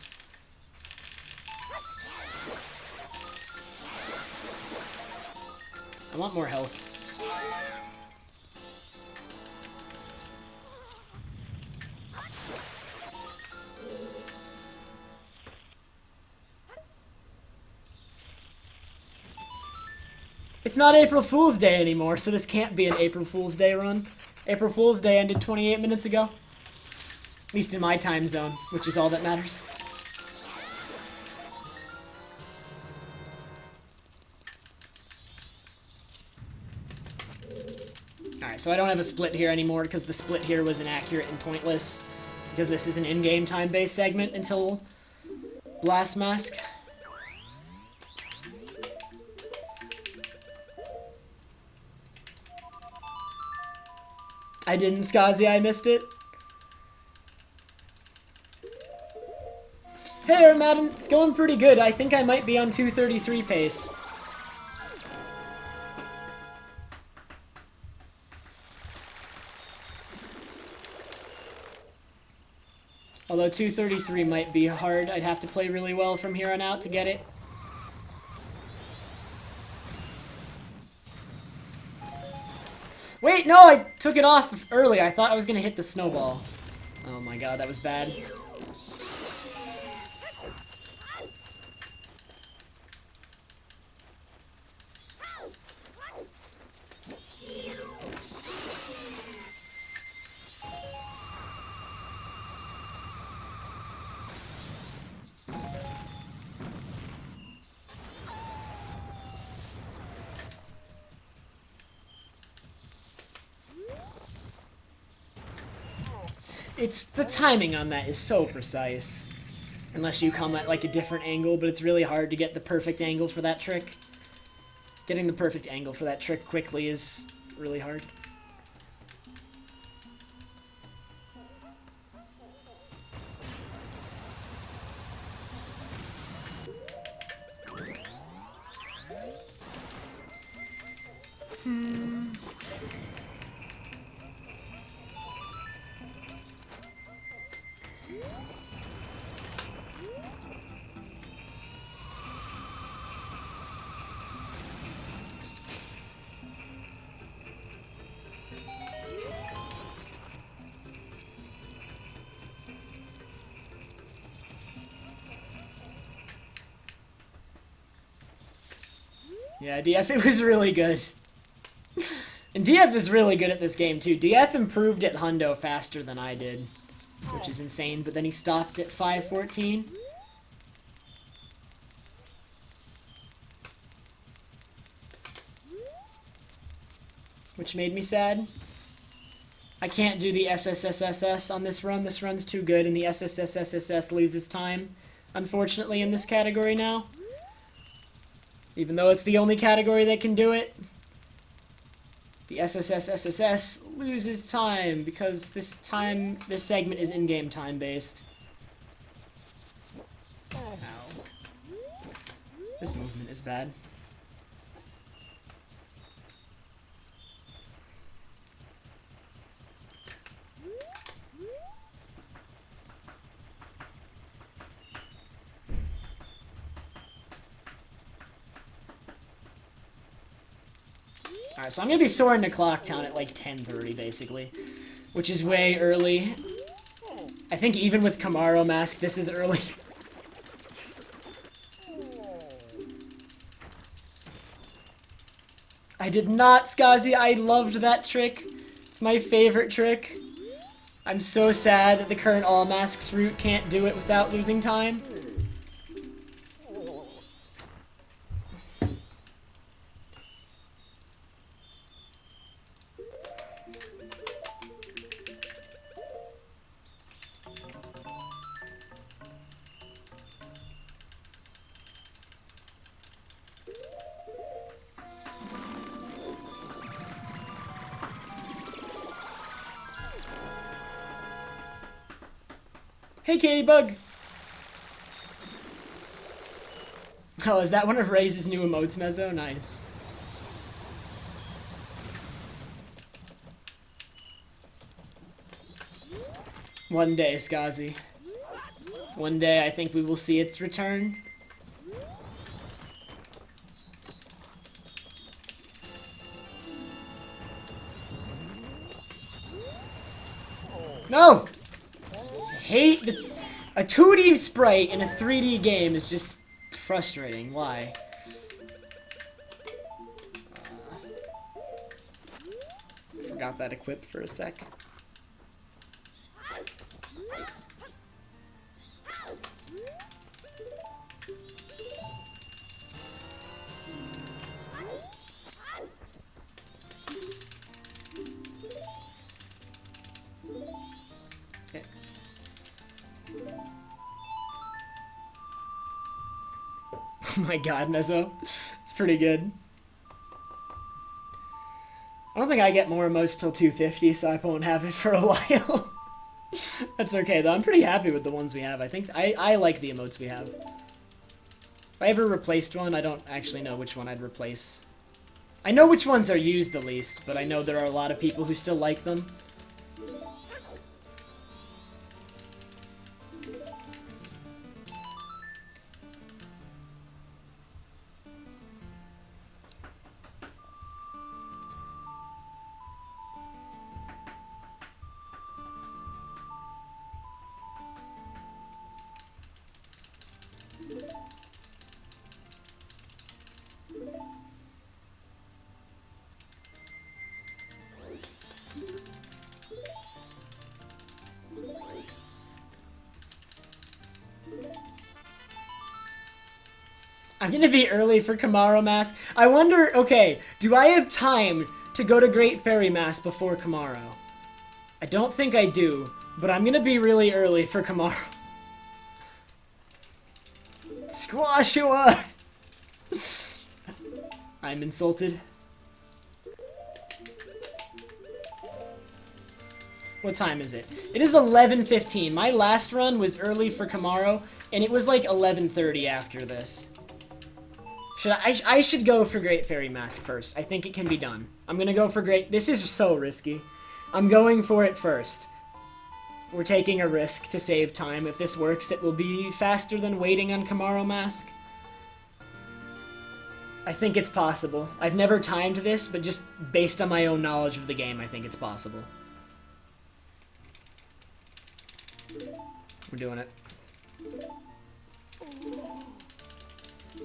Speaker 1: I want more health. It's not April Fool's Day anymore, so this can't be an April Fool's Day run. April Fool's Day ended 28 minutes ago. At least in my time zone, which is all that matters. Alright, so I don't have a split here anymore because the split here was inaccurate and pointless. Because this is an in-game time-based segment until Blast Mask. I didn't, Skazi, I missed it. Hey, Madden, it's going pretty good. I think I might be on 233 pace. Although 233 might be hard. I'd have to play really well from here on out to get it. Wait, no, I took it off early. I thought I was gonna hit the snowball. Oh my god, that was bad. It's the timing on that is so precise. Unless you come at like a different angle, but it's really hard to get the perfect angle for that trick. Getting the perfect angle for that trick quickly is really hard. Yeah, DF, it was really good. And DF is really good at this game, too. DF improved at Hundo faster than I did, which is insane, but then he stopped at 514. Which made me sad. I can't do the SSSSS on this run. This run's too good, and the SSSSS loses time, unfortunately, in this category now. Even though it's the only category that can do it. The SSSSS loses time because this segment is in-game time based. Ow. This movement is bad. Alright, so I'm gonna be soaring to Clock Town at like 10:30 basically, which is way early. I think even with Camaro Mask, this is early. I did not, Skazi. I loved that trick. It's my favorite trick. I'm so sad that the current All Masks route can't do it without losing time. Hey, Katie Bug! Oh, is that one of Ray's new emotes, Mezzo? Nice. One day, Skazi. One day, I think we will see its return. No! Hate a 2D sprite in a 3D game is just frustrating. Why? Forgot that equip for a sec. Oh my god, Nezzo. It's pretty good. I don't think I get more emotes till 250, so I won't have it for a while. That's okay, though. I'm pretty happy with the ones we have. I think I like the emotes we have. If I ever replaced one, I don't actually know which one I'd replace. I know which ones are used the least, but I know there are a lot of people who still like them. I'm gonna be early for Kamaro Mass. I wonder, okay, do I have time to go to Great Fairy Mass before Kamaro? I don't think I do, but I'm gonna be really early for Kamaro. Squashua! I'm insulted. What time is it? It is 11:15. My last run was early for Kamaro, and it was like 11:30 after this. I should go for Great Fairy Mask first. I think it can be done. I'm gonna go for Great... This is so risky. I'm going for it first. We're taking a risk to save time. If this works, it will be faster than waiting on Kamaro Mask. I think it's possible. I've never timed this, but just based on my own knowledge of the game, I think it's possible. We're doing it.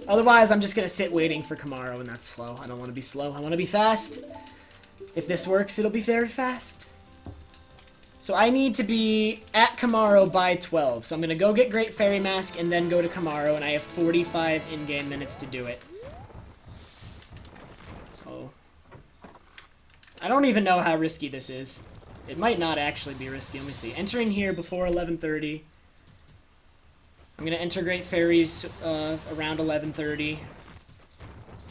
Speaker 1: Otherwise, I'm just gonna sit waiting for Kamaro, and that's slow. I don't want to be slow. I want to be fast. If this works, it'll be very fast. So I need to be at Kamaro by 12. So I'm gonna go get Great Fairy Mask and then go to Kamaro, and I have 45 in-game minutes to do it. So I don't even know how risky this is. It might not actually be risky. Let me see. Entering here before 11:30. I'm gonna enter Great Fairies around 11:30.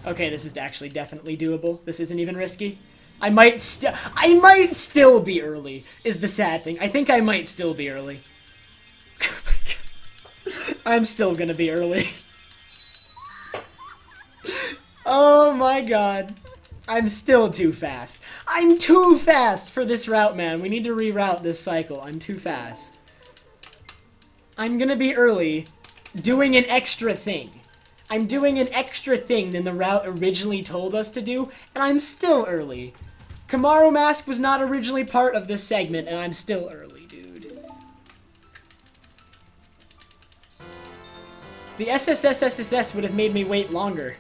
Speaker 1: Okay, this is actually definitely doable. This isn't even risky. I might still be early, is the sad thing. I think I might still be early. I'm still gonna be early. Oh my god. I'm still too fast. I'm too fast for this route, man. We need to reroute this cycle. I'm too fast. I'm gonna be early, doing an extra thing. I'm doing an extra thing than the route originally told us to do, and I'm still early. Kamaro Mask was not originally part of this segment, and I'm still early, dude. The SSS would have made me wait longer,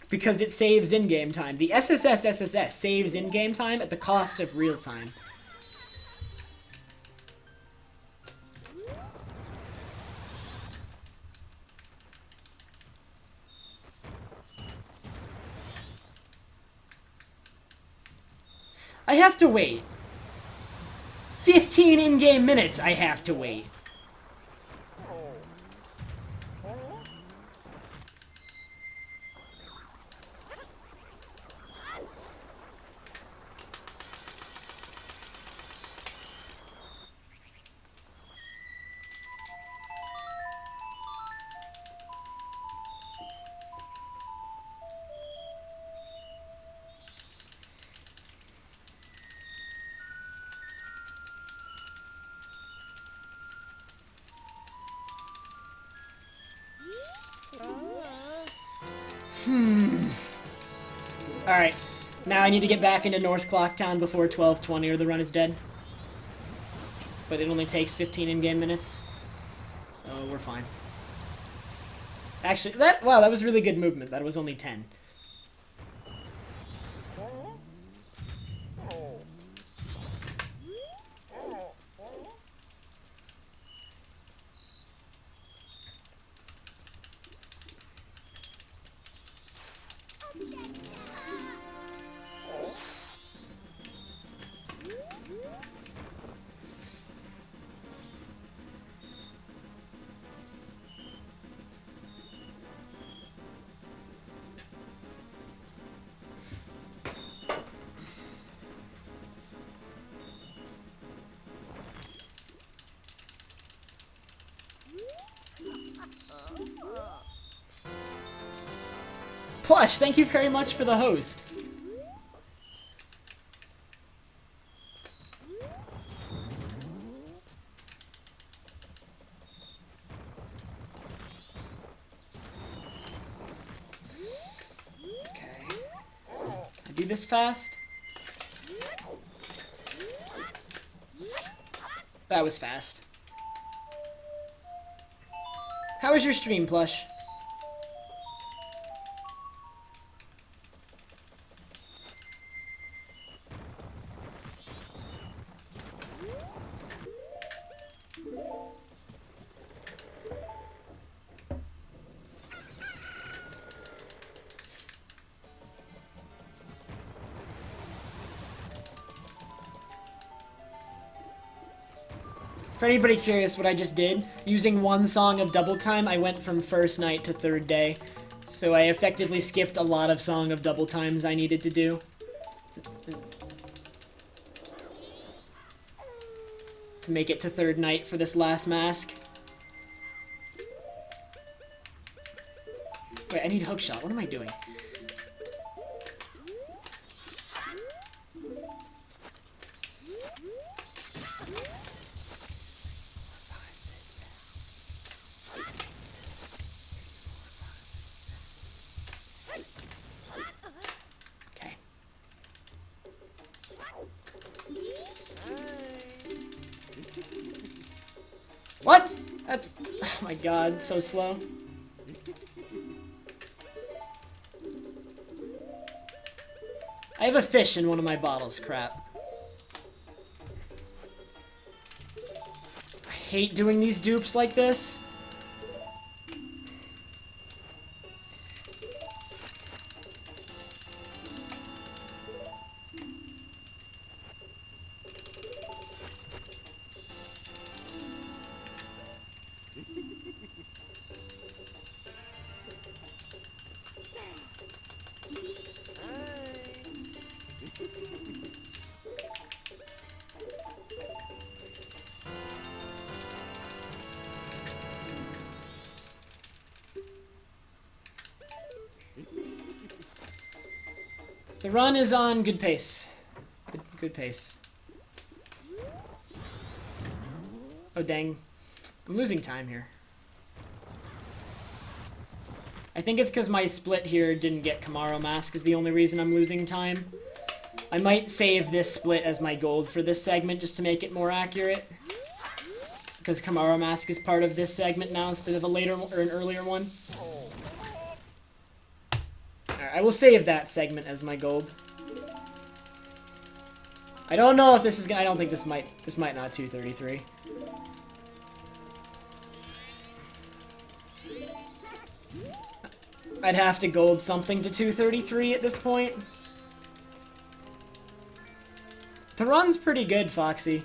Speaker 1: because it saves in-game time. The SSS saves in-game time at the cost of real time. I have to wait. 15 in-game minutes I have to wait. Alright, now I need to get back into North Clocktown before 12:20 or the run is dead. But it only takes 15 in-game minutes, so we're fine. Actually, wow, that was really good movement. That was only 10. Plush, thank you very much for the host. Okay. I do this fast. That was fast. How was your stream, Plush? For anybody curious what I just did, using one song of Double Time, I went from first night to third day. So I effectively skipped a lot of Song of Double Times I needed to do. To make it to third night for this last mask. Wait, I need hookshot. What am I doing? What? That's... oh my god, so slow. I have a fish in one of my bottles, crap. I hate doing these dupes like this. The run is on good pace. Good pace. Oh dang. I'm losing time here. I think it's because my split here didn't get Kamaro Mask is the only reason I'm losing time. I might save this split as my gold for this segment just to make it more accurate. Because Kamaro Mask is part of this segment now instead of a later or an earlier one. I will save that segment as my gold. I don't know if this is gonna... I don't think this might not 233. I'd have to gold something to 233 at this point. The run's pretty good, Foxy.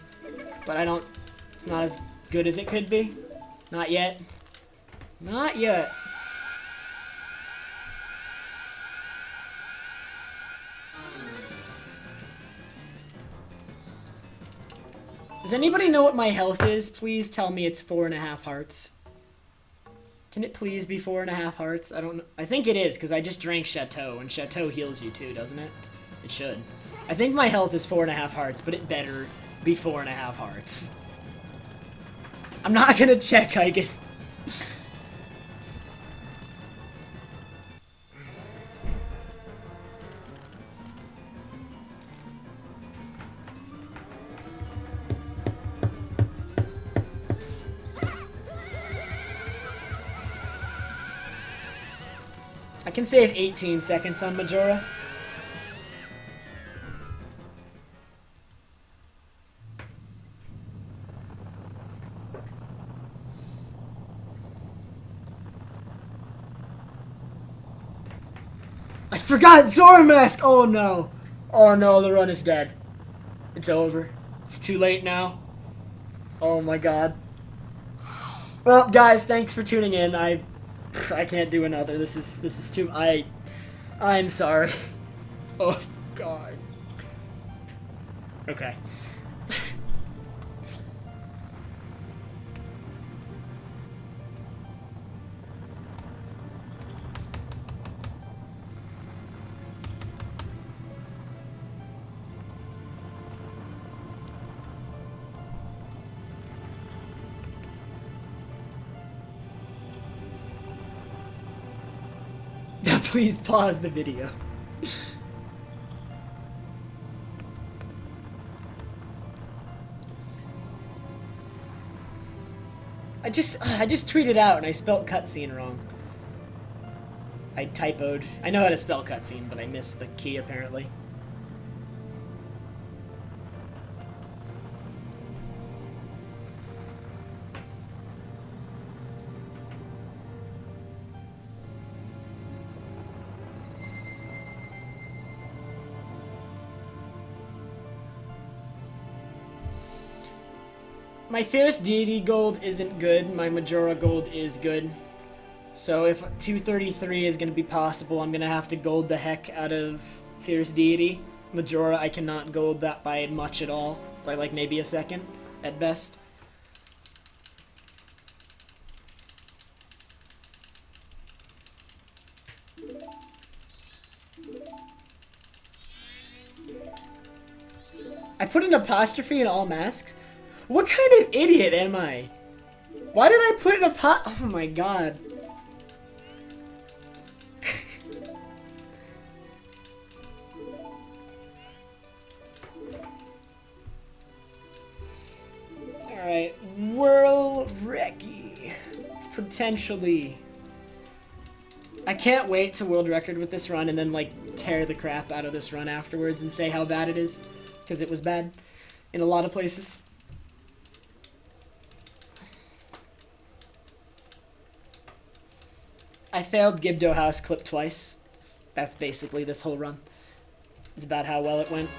Speaker 1: But I don't... it's not as good as it could be. Not yet. Not yet. Does anybody know what my health is? Please tell me it's 4.5 hearts. Can it please be 4.5 hearts? I don't know. I think it is, because I just drank Chateau, and Chateau heals you too, doesn't it? It should. I think my health is 4.5 hearts, but it better be 4.5 hearts. I'm not gonna check, I can... I can save 18 seconds on Majora. I forgot Zora Mask! Oh no! Oh no, the run is dead. It's over. It's too late now. Oh my god. Well, guys, thanks for tuning in. I can't do another. This is too... I'm sorry. Oh god. Okay. Please pause the video. I just tweeted out and I spelled cutscene wrong. I typoed. I know how to spell cutscene, but I missed the key apparently. My Fierce Deity gold isn't good, my Majora gold is good. So if 233 is going to be possible, I'm going to have to gold the heck out of Fierce Deity. Majora, I cannot gold that by much at all. By like maybe a second, at best. I put an apostrophe in all masks? What kind of idiot am I? Why did I put an oh my god. Alright, Whirl Wrecky. Potentially. I can't wait to world record with this run and then like tear the crap out of this run afterwards and say how bad it is. Because it was bad in a lot of places. I failed Gibdo House clip twice. That's basically this whole run. It's about how well it went.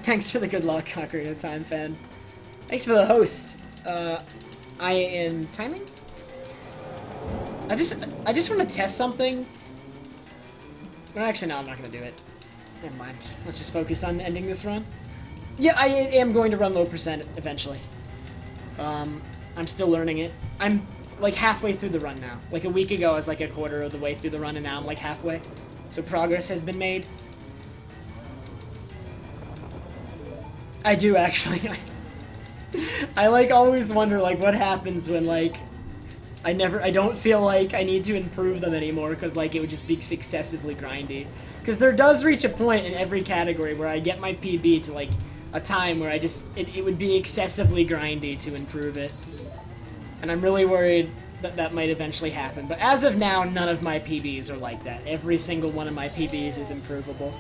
Speaker 1: Thanks for the good luck, Ocarina of Time fan. Thanks for the host. I am timing? I just want to test something. Well, actually, no, I'm not going to do it. Never mind. Let's just focus on ending this run. Yeah, I am going to run low percent eventually. I'm still learning it. I'm like halfway through the run now. Like a week ago, I was like a quarter of the way through the run, and now I'm like halfway. So progress has been made. I do actually. I like always wonder like what happens when like I don't feel like I need to improve them anymore because like it would just be excessively grindy. Because there does reach a point in every category where I get my PB to like a time where it would be excessively grindy to improve it. And I'm really worried that that might eventually happen. But as of now, none of my PBs are like that. Every single one of my PBs is improvable.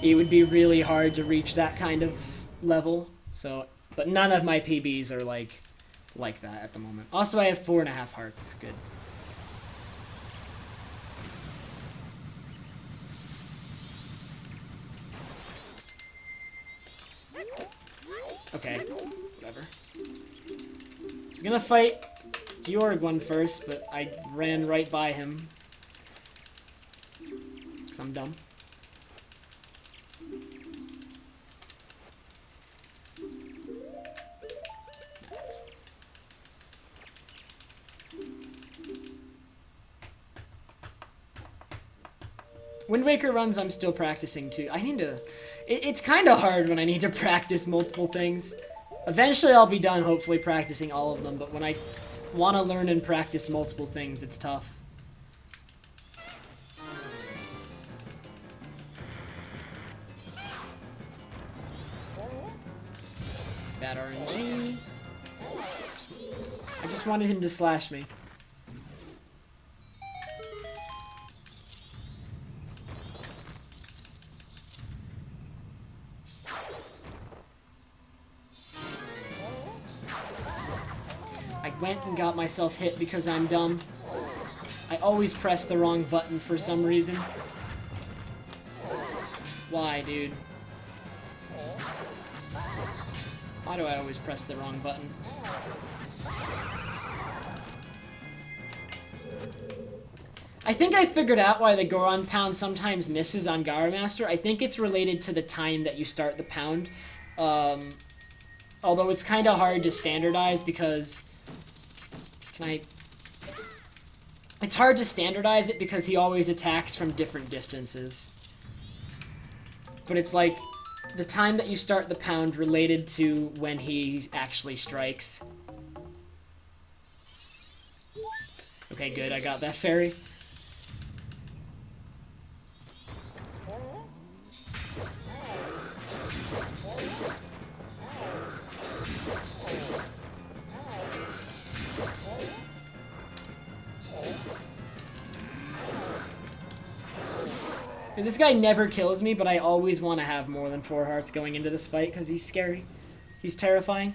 Speaker 1: It would be really hard to reach that kind of level. So, but none of my PBs are like that at the moment. Also, I have 4.5 hearts. Good. Okay, whatever. I was gonna fight Georg one first, but I ran right by him. Because I'm dumb. Wind Waker runs I'm still practicing too. I need to... It's kind of hard when I need to practice multiple things. Eventually I'll be done hopefully practicing all of them, but when I want to learn and practice multiple things, it's tough. Bad RNG. I just wanted him to slash me. Went and got myself hit because I'm dumb. I always press the wrong button for some reason. Why, dude? Why do I always press the wrong button? I think I figured out why the Goron pound sometimes misses on Gara Master. I think it's related to the time that you start the pound. Although it's kind of hard to standardize because... It's hard to standardize it because he always attacks from different distances. But it's like, the time that you start the pound related to when he actually strikes. Okay, good, I got that fairy. This guy never kills me, but I always want to have more than 4 hearts going into this fight because he's scary. He's terrifying.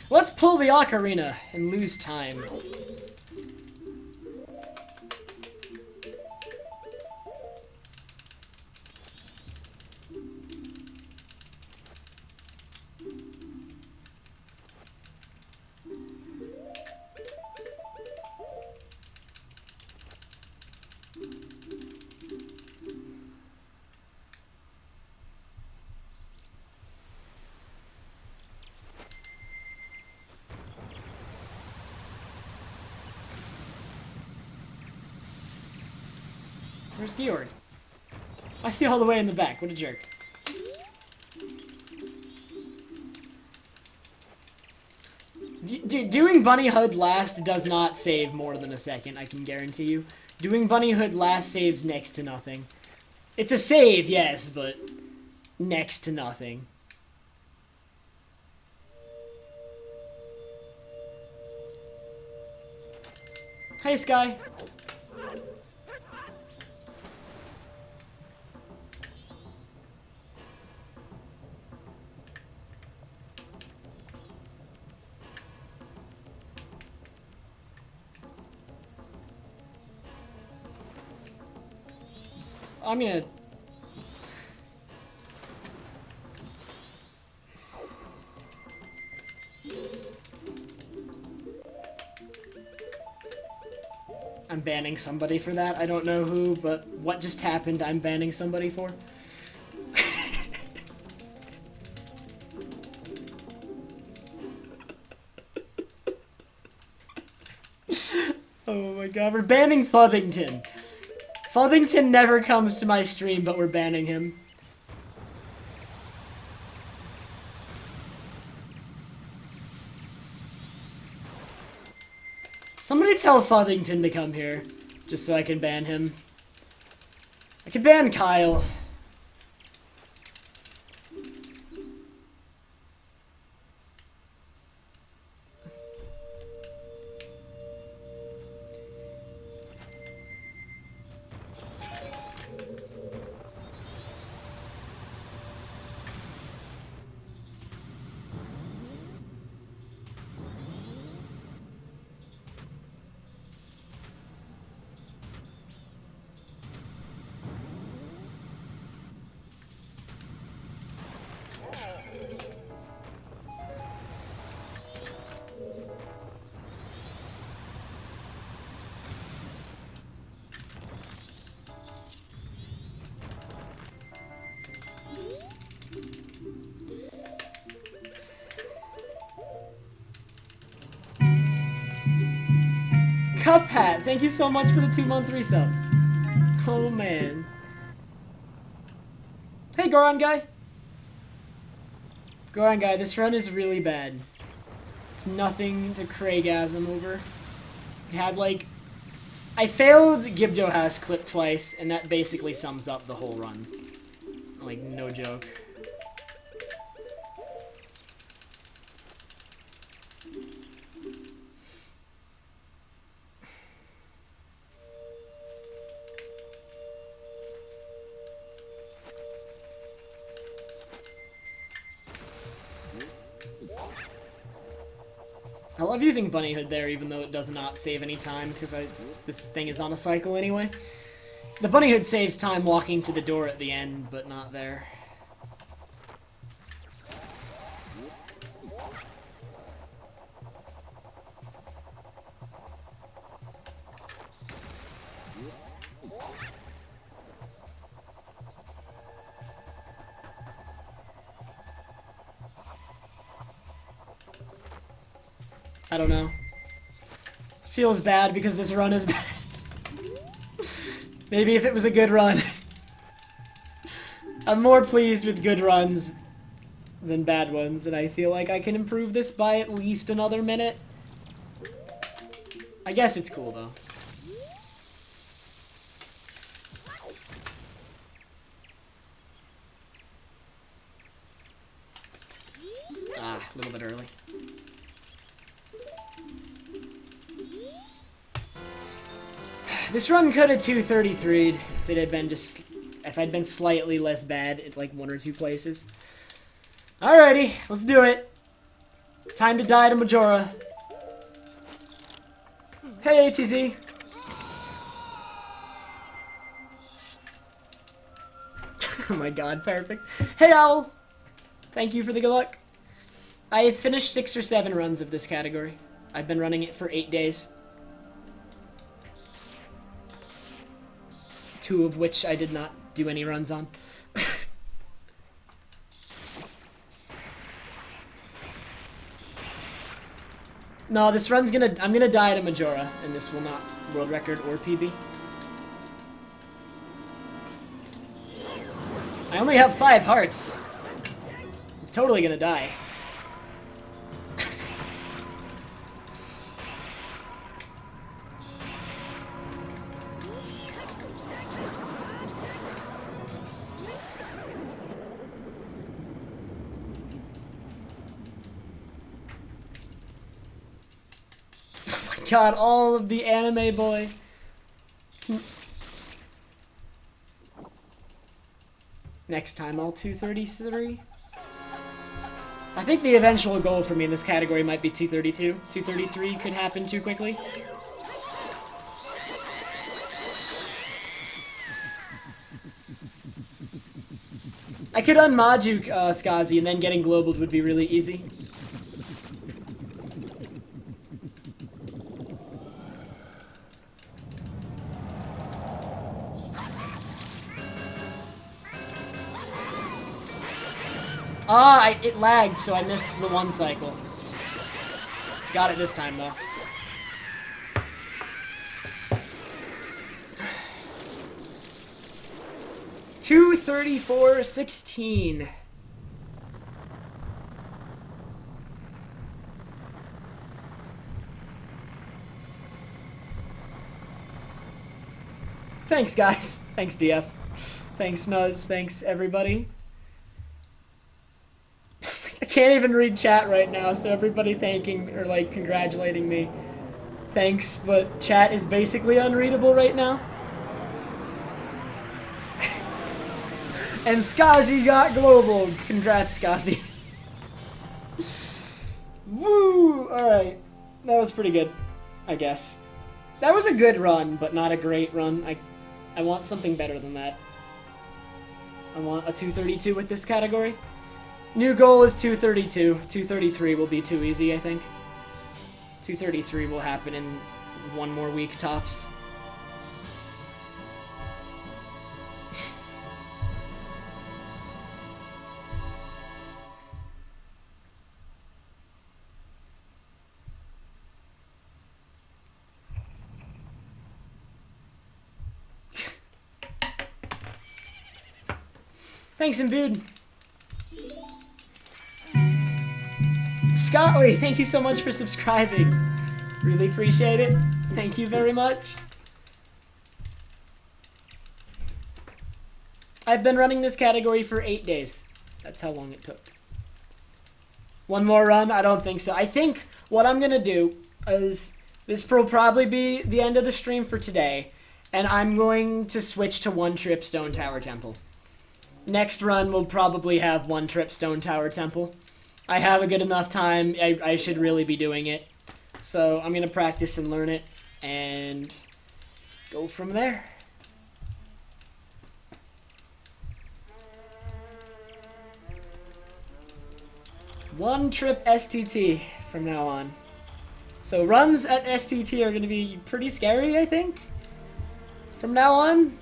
Speaker 1: Let's pull the ocarina and lose time. Where's Georg? I see all the way in the back. What a jerk. Doing Bunny Hood last does not save more than a second, I can guarantee you. Doing Bunny Hood last saves next to nothing. It's a save, yes, but next to nothing. Hey, Sky. I'm gonna... I'm banning somebody for that. I don't know who, but what just happened I'm banning somebody for. Oh my god, we're banning Futhington. Futhington never comes to my stream, but we're banning him. Somebody tell Futhington to come here, just so I can ban him. I can ban Kyle. Cuphat, thank you so much for the 2-month resub. Oh man. Hey Goron guy. Goron guy, this run is really bad. It's nothing to Craigasm over. I had like... I failed Gibdo House clip twice, and that basically sums up the whole run. Like, no joke. I love using Bunny Hood there, even though it does not save any time, because this thing is on a cycle anyway. The Bunny Hood saves time walking to the door at the end, but not there. I don't know. Feels bad because this run is bad. Maybe if it was a good run. I'm more pleased with good runs than bad ones, and I feel like I can improve this by at least another minute. I guess it's cool, though. Ah, a little bit early. This run could have 233'd if it had been just... if I'd been slightly less bad at like 1 or 2 places. Alrighty, let's do it. Time to die to Majora. Hey, ATZ. Oh my god, perfect. Hey, Owl. Thank you for the good luck. I have finished 6 or 7 runs of this category. I've been running it for 8 days. 2 of which I did not do any runs on. No, this run's I'm gonna die to Majora, and this will not world record or PB. I only have 5 hearts. I'm totally gonna die. God, all of the anime boy. Next time I'll 233. I think the eventual goal for me in this category might be 232. 233 could happen too quickly. I could unmod Skazi, and then getting globaled would be really easy. Ah, it lagged, so I missed the 1 cycle. Got it this time, though. $234.16. Thanks, guys. Thanks, DF. Thanks, Nuz. Thanks, everybody. I can't even read chat right now, so everybody thanking or like congratulating me. Thanks, but chat is basically unreadable right now. And Skazi got global. Congrats, Skazi. Woo! Alright. That was pretty good, I guess. That was a good run, but not a great run. I want something better than that. I want a 232 with this category. New goal is 232. 233 will be too easy, I think. 233 will happen in 1 more week, tops. Thanks, Imbued. Scottley, thank you so much for subscribing. Really appreciate it. Thank you very much. I've been running this category for 8 days. That's how long it took. 1 more run? I don't think so. I think what I'm going to do is this will probably be the end of the stream for today, and I'm going to switch to 1 trip Stone Tower Temple. Next run will probably have 1 trip Stone Tower Temple. I have a good enough time. I should really be doing it. So I'm going to practice and learn it and go from there. One trip STT from now on. So runs at STT are going to be pretty scary, I think, from now on.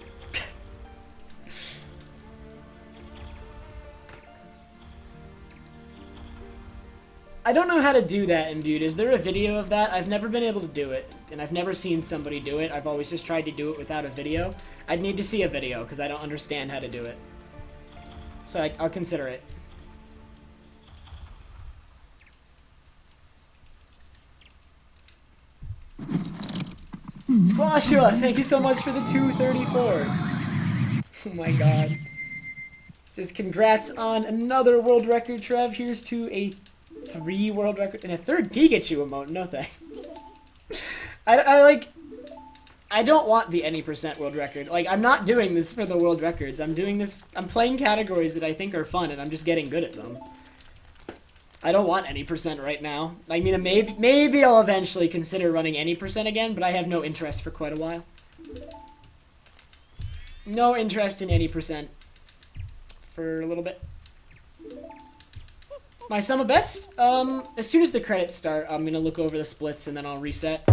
Speaker 1: I don't know how to do that, Imbued. Is there a video of that? I've never been able to do it, and I've never seen somebody do it. I've always just tried to do it without a video. I'd need to see a video, because I don't understand how to do it. So I'll consider it. Squashua, thank you so much for the 234. Oh my god. It says, congrats on another world record, Trev. Here's to a 3 world record and a 3rd Pikachu emote. No thanks. I don't want the any percent world record. Like, I'm not doing this for the world records. I'm doing this, I'm playing categories that I think are fun, and I'm just getting good at them. I don't want any percent right now. I mean, maybe I'll eventually consider running any percent again, but I have no interest for quite a while. No interest in any percent for a little bit. My sum of best? As soon as the credits start, I'm gonna look over the splits and then I'll reset.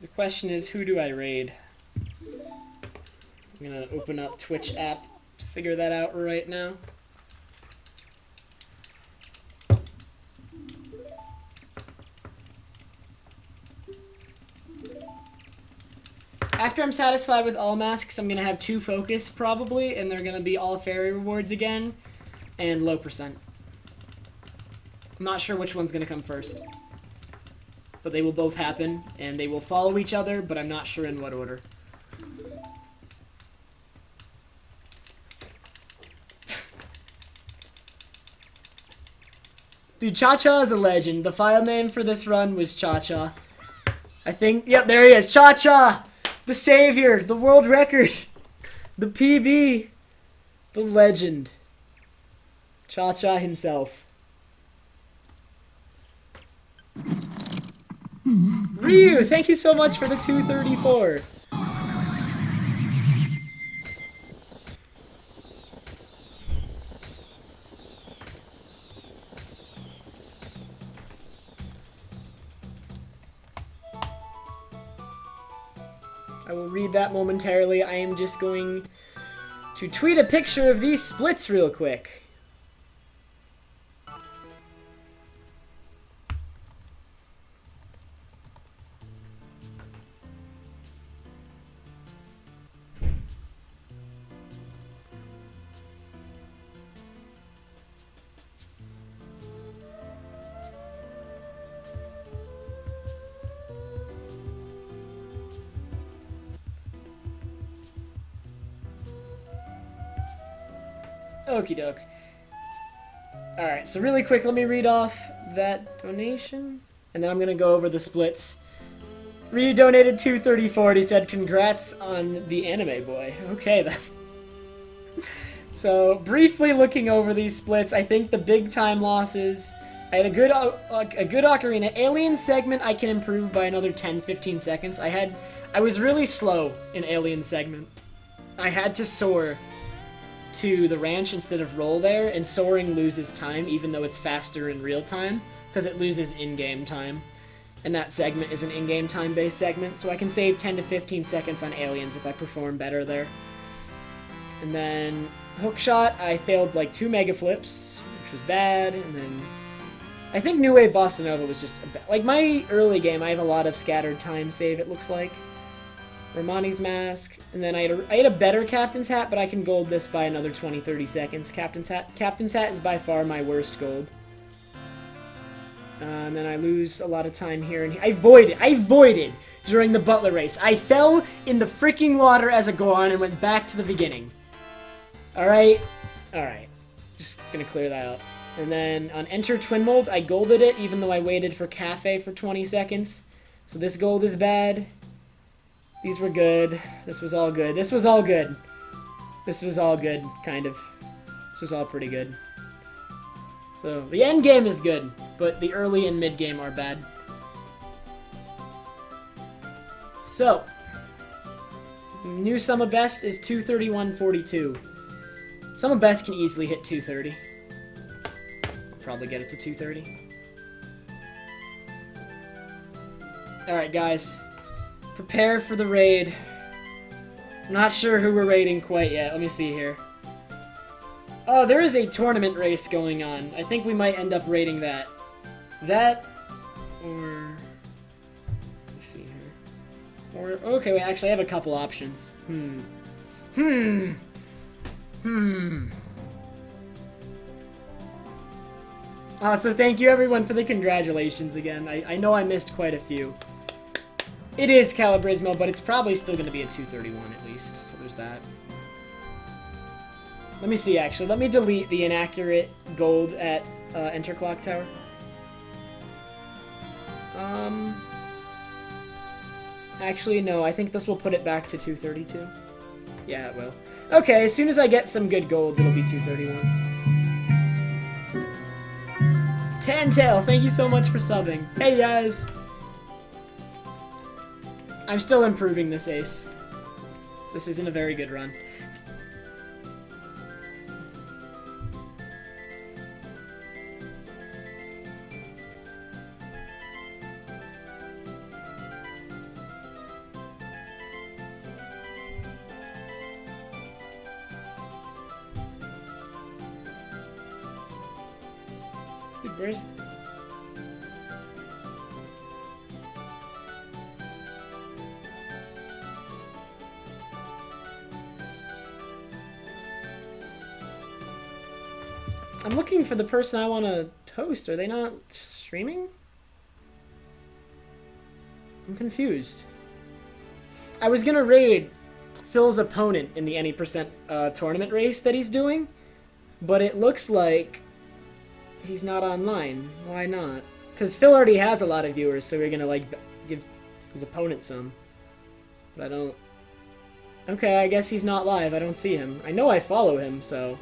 Speaker 1: The question is, who do I raid? I'm gonna open up Twitch app to figure that out right now. After I'm satisfied with all masks, I'm gonna have 2 focus probably, and they're gonna be all fairy rewards again, and low percent. I'm not sure which one's gonna come first. But they will both happen, and they will follow each other, but I'm not sure in what order. Dude, Cha-Cha is a legend. The file name for this run was Cha-Cha. I think, yep, there he is. Cha-Cha! The savior, the world record, the PB, the legend. Cha-Cha himself. Ryu, thank you so much for the 234. I will read that momentarily. I am just going to tweet a picture of these splits real quick. Okie doke. Alright, so really quick, let me read off that donation, and then I'm gonna go over the splits. Ryu donated $234 and he said, congrats on the anime boy. Okay then. So, briefly looking over these splits, I think the big time losses, I had a good Ocarina. Alien segment I can improve by another 10-15 seconds. I was really slow in Alien segment. I had to soar to the ranch instead of roll there, and soaring loses time even though it's faster in real time because it loses in-game time, and that segment is an in-game time based segment, so I can save 10 to 15 seconds on aliens if I perform better there. And then hookshot, I failed like 2 mega flips, which was bad, and then I think New Wave Bossa Nova was just like my early game. I have a lot of scattered time save, it looks like. Romani's Mask, and then I had a better Captain's Hat, but I can gold this by another 20-30 seconds. Captain's Hat is by far my worst gold. And then I lose a lot of time here and here. I voided during the Butler race. I fell in the freaking water as a Goron and went back to the beginning. Alright? Alright. Just gonna clear that out. And then on Enter Twinmold, I golded it even though I waited for Cafe for 20 seconds. So this gold is bad. These were good. This was all good. This was all good. This was all good, kind of. This was all pretty good. So, the end game is good, but the early and mid game are bad. So, new sum of best is 231.42. Sum of best can easily hit 230. I'll probably get it to 230. Alright, guys. Prepare for the raid. Not sure who we're raiding quite yet. Let me see here. Oh, there is a tournament race going on. I think we might end up raiding that. That, or... Let's see here. Or, okay, wait, actually I have a couple options. So thank you everyone for the congratulations again. I know I missed quite a few. It is Calibrismo, but it's probably still going to be a 231 at least, so there's that. Let me see, actually. Let me delete the inaccurate gold at Enter Clock Tower. Actually, no, I think this will put it back to 232. Yeah, it will. Okay, as soon as I get some good golds, it'll be 231. Tantail, thank you so much for subbing. Hey, guys! I'm still improving this ace. This isn't a very good run. Dude, where's... I'm looking for the person I want to host. Are they not streaming? I'm confused. I was gonna raid Phil's opponent in the any percent tournament race that he's doing, but it looks like he's not online. Why not? Because Phil already has a lot of viewers, so we're gonna like give his opponent some. But I don't... Okay, I guess he's not live. I don't see him. I know I follow him, so...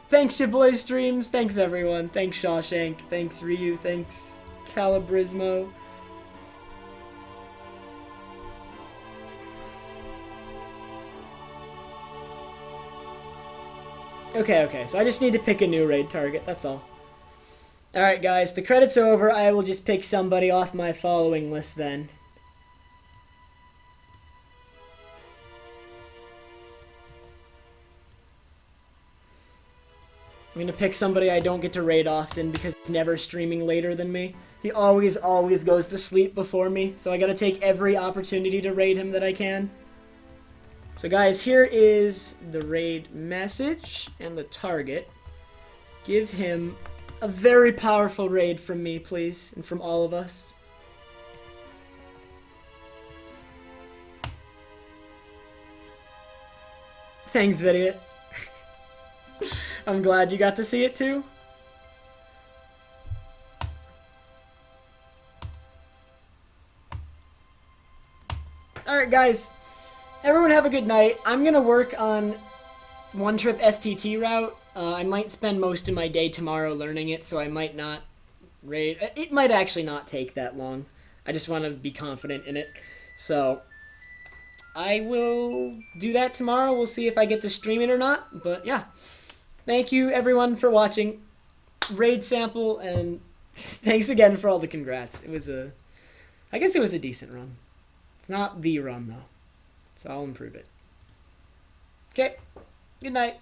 Speaker 1: Thanks, your boy streams. Thanks, everyone. Thanks, Shawshank. Thanks, Ryu. Thanks, Calibrismo. Okay, so I just need to pick a new raid target, that's all. Alright, guys, the credits are over. I will just pick somebody off my following list then. I'm gonna pick somebody I don't get to raid often because he's never streaming later than me. He always goes to sleep before me, so I gotta take every opportunity to raid him that I can. So guys, here is the raid message and the target. Give him a very powerful raid from me, please, and from all of us. Thanks, Vidiot. I'm glad you got to see it too. Alright guys, everyone have a good night. I'm gonna work on one trip STT route. I might spend most of my day tomorrow learning it, so I might not raid. It might actually not take that long. I just want to be confident in it. So I will do that tomorrow. We'll see if I get to stream it or not, but yeah. Thank you, everyone, for watching. Raid sample, and thanks again for all the congrats. It was I guess it was a decent run. It's not the run, though, so I'll improve it. Okay, good night.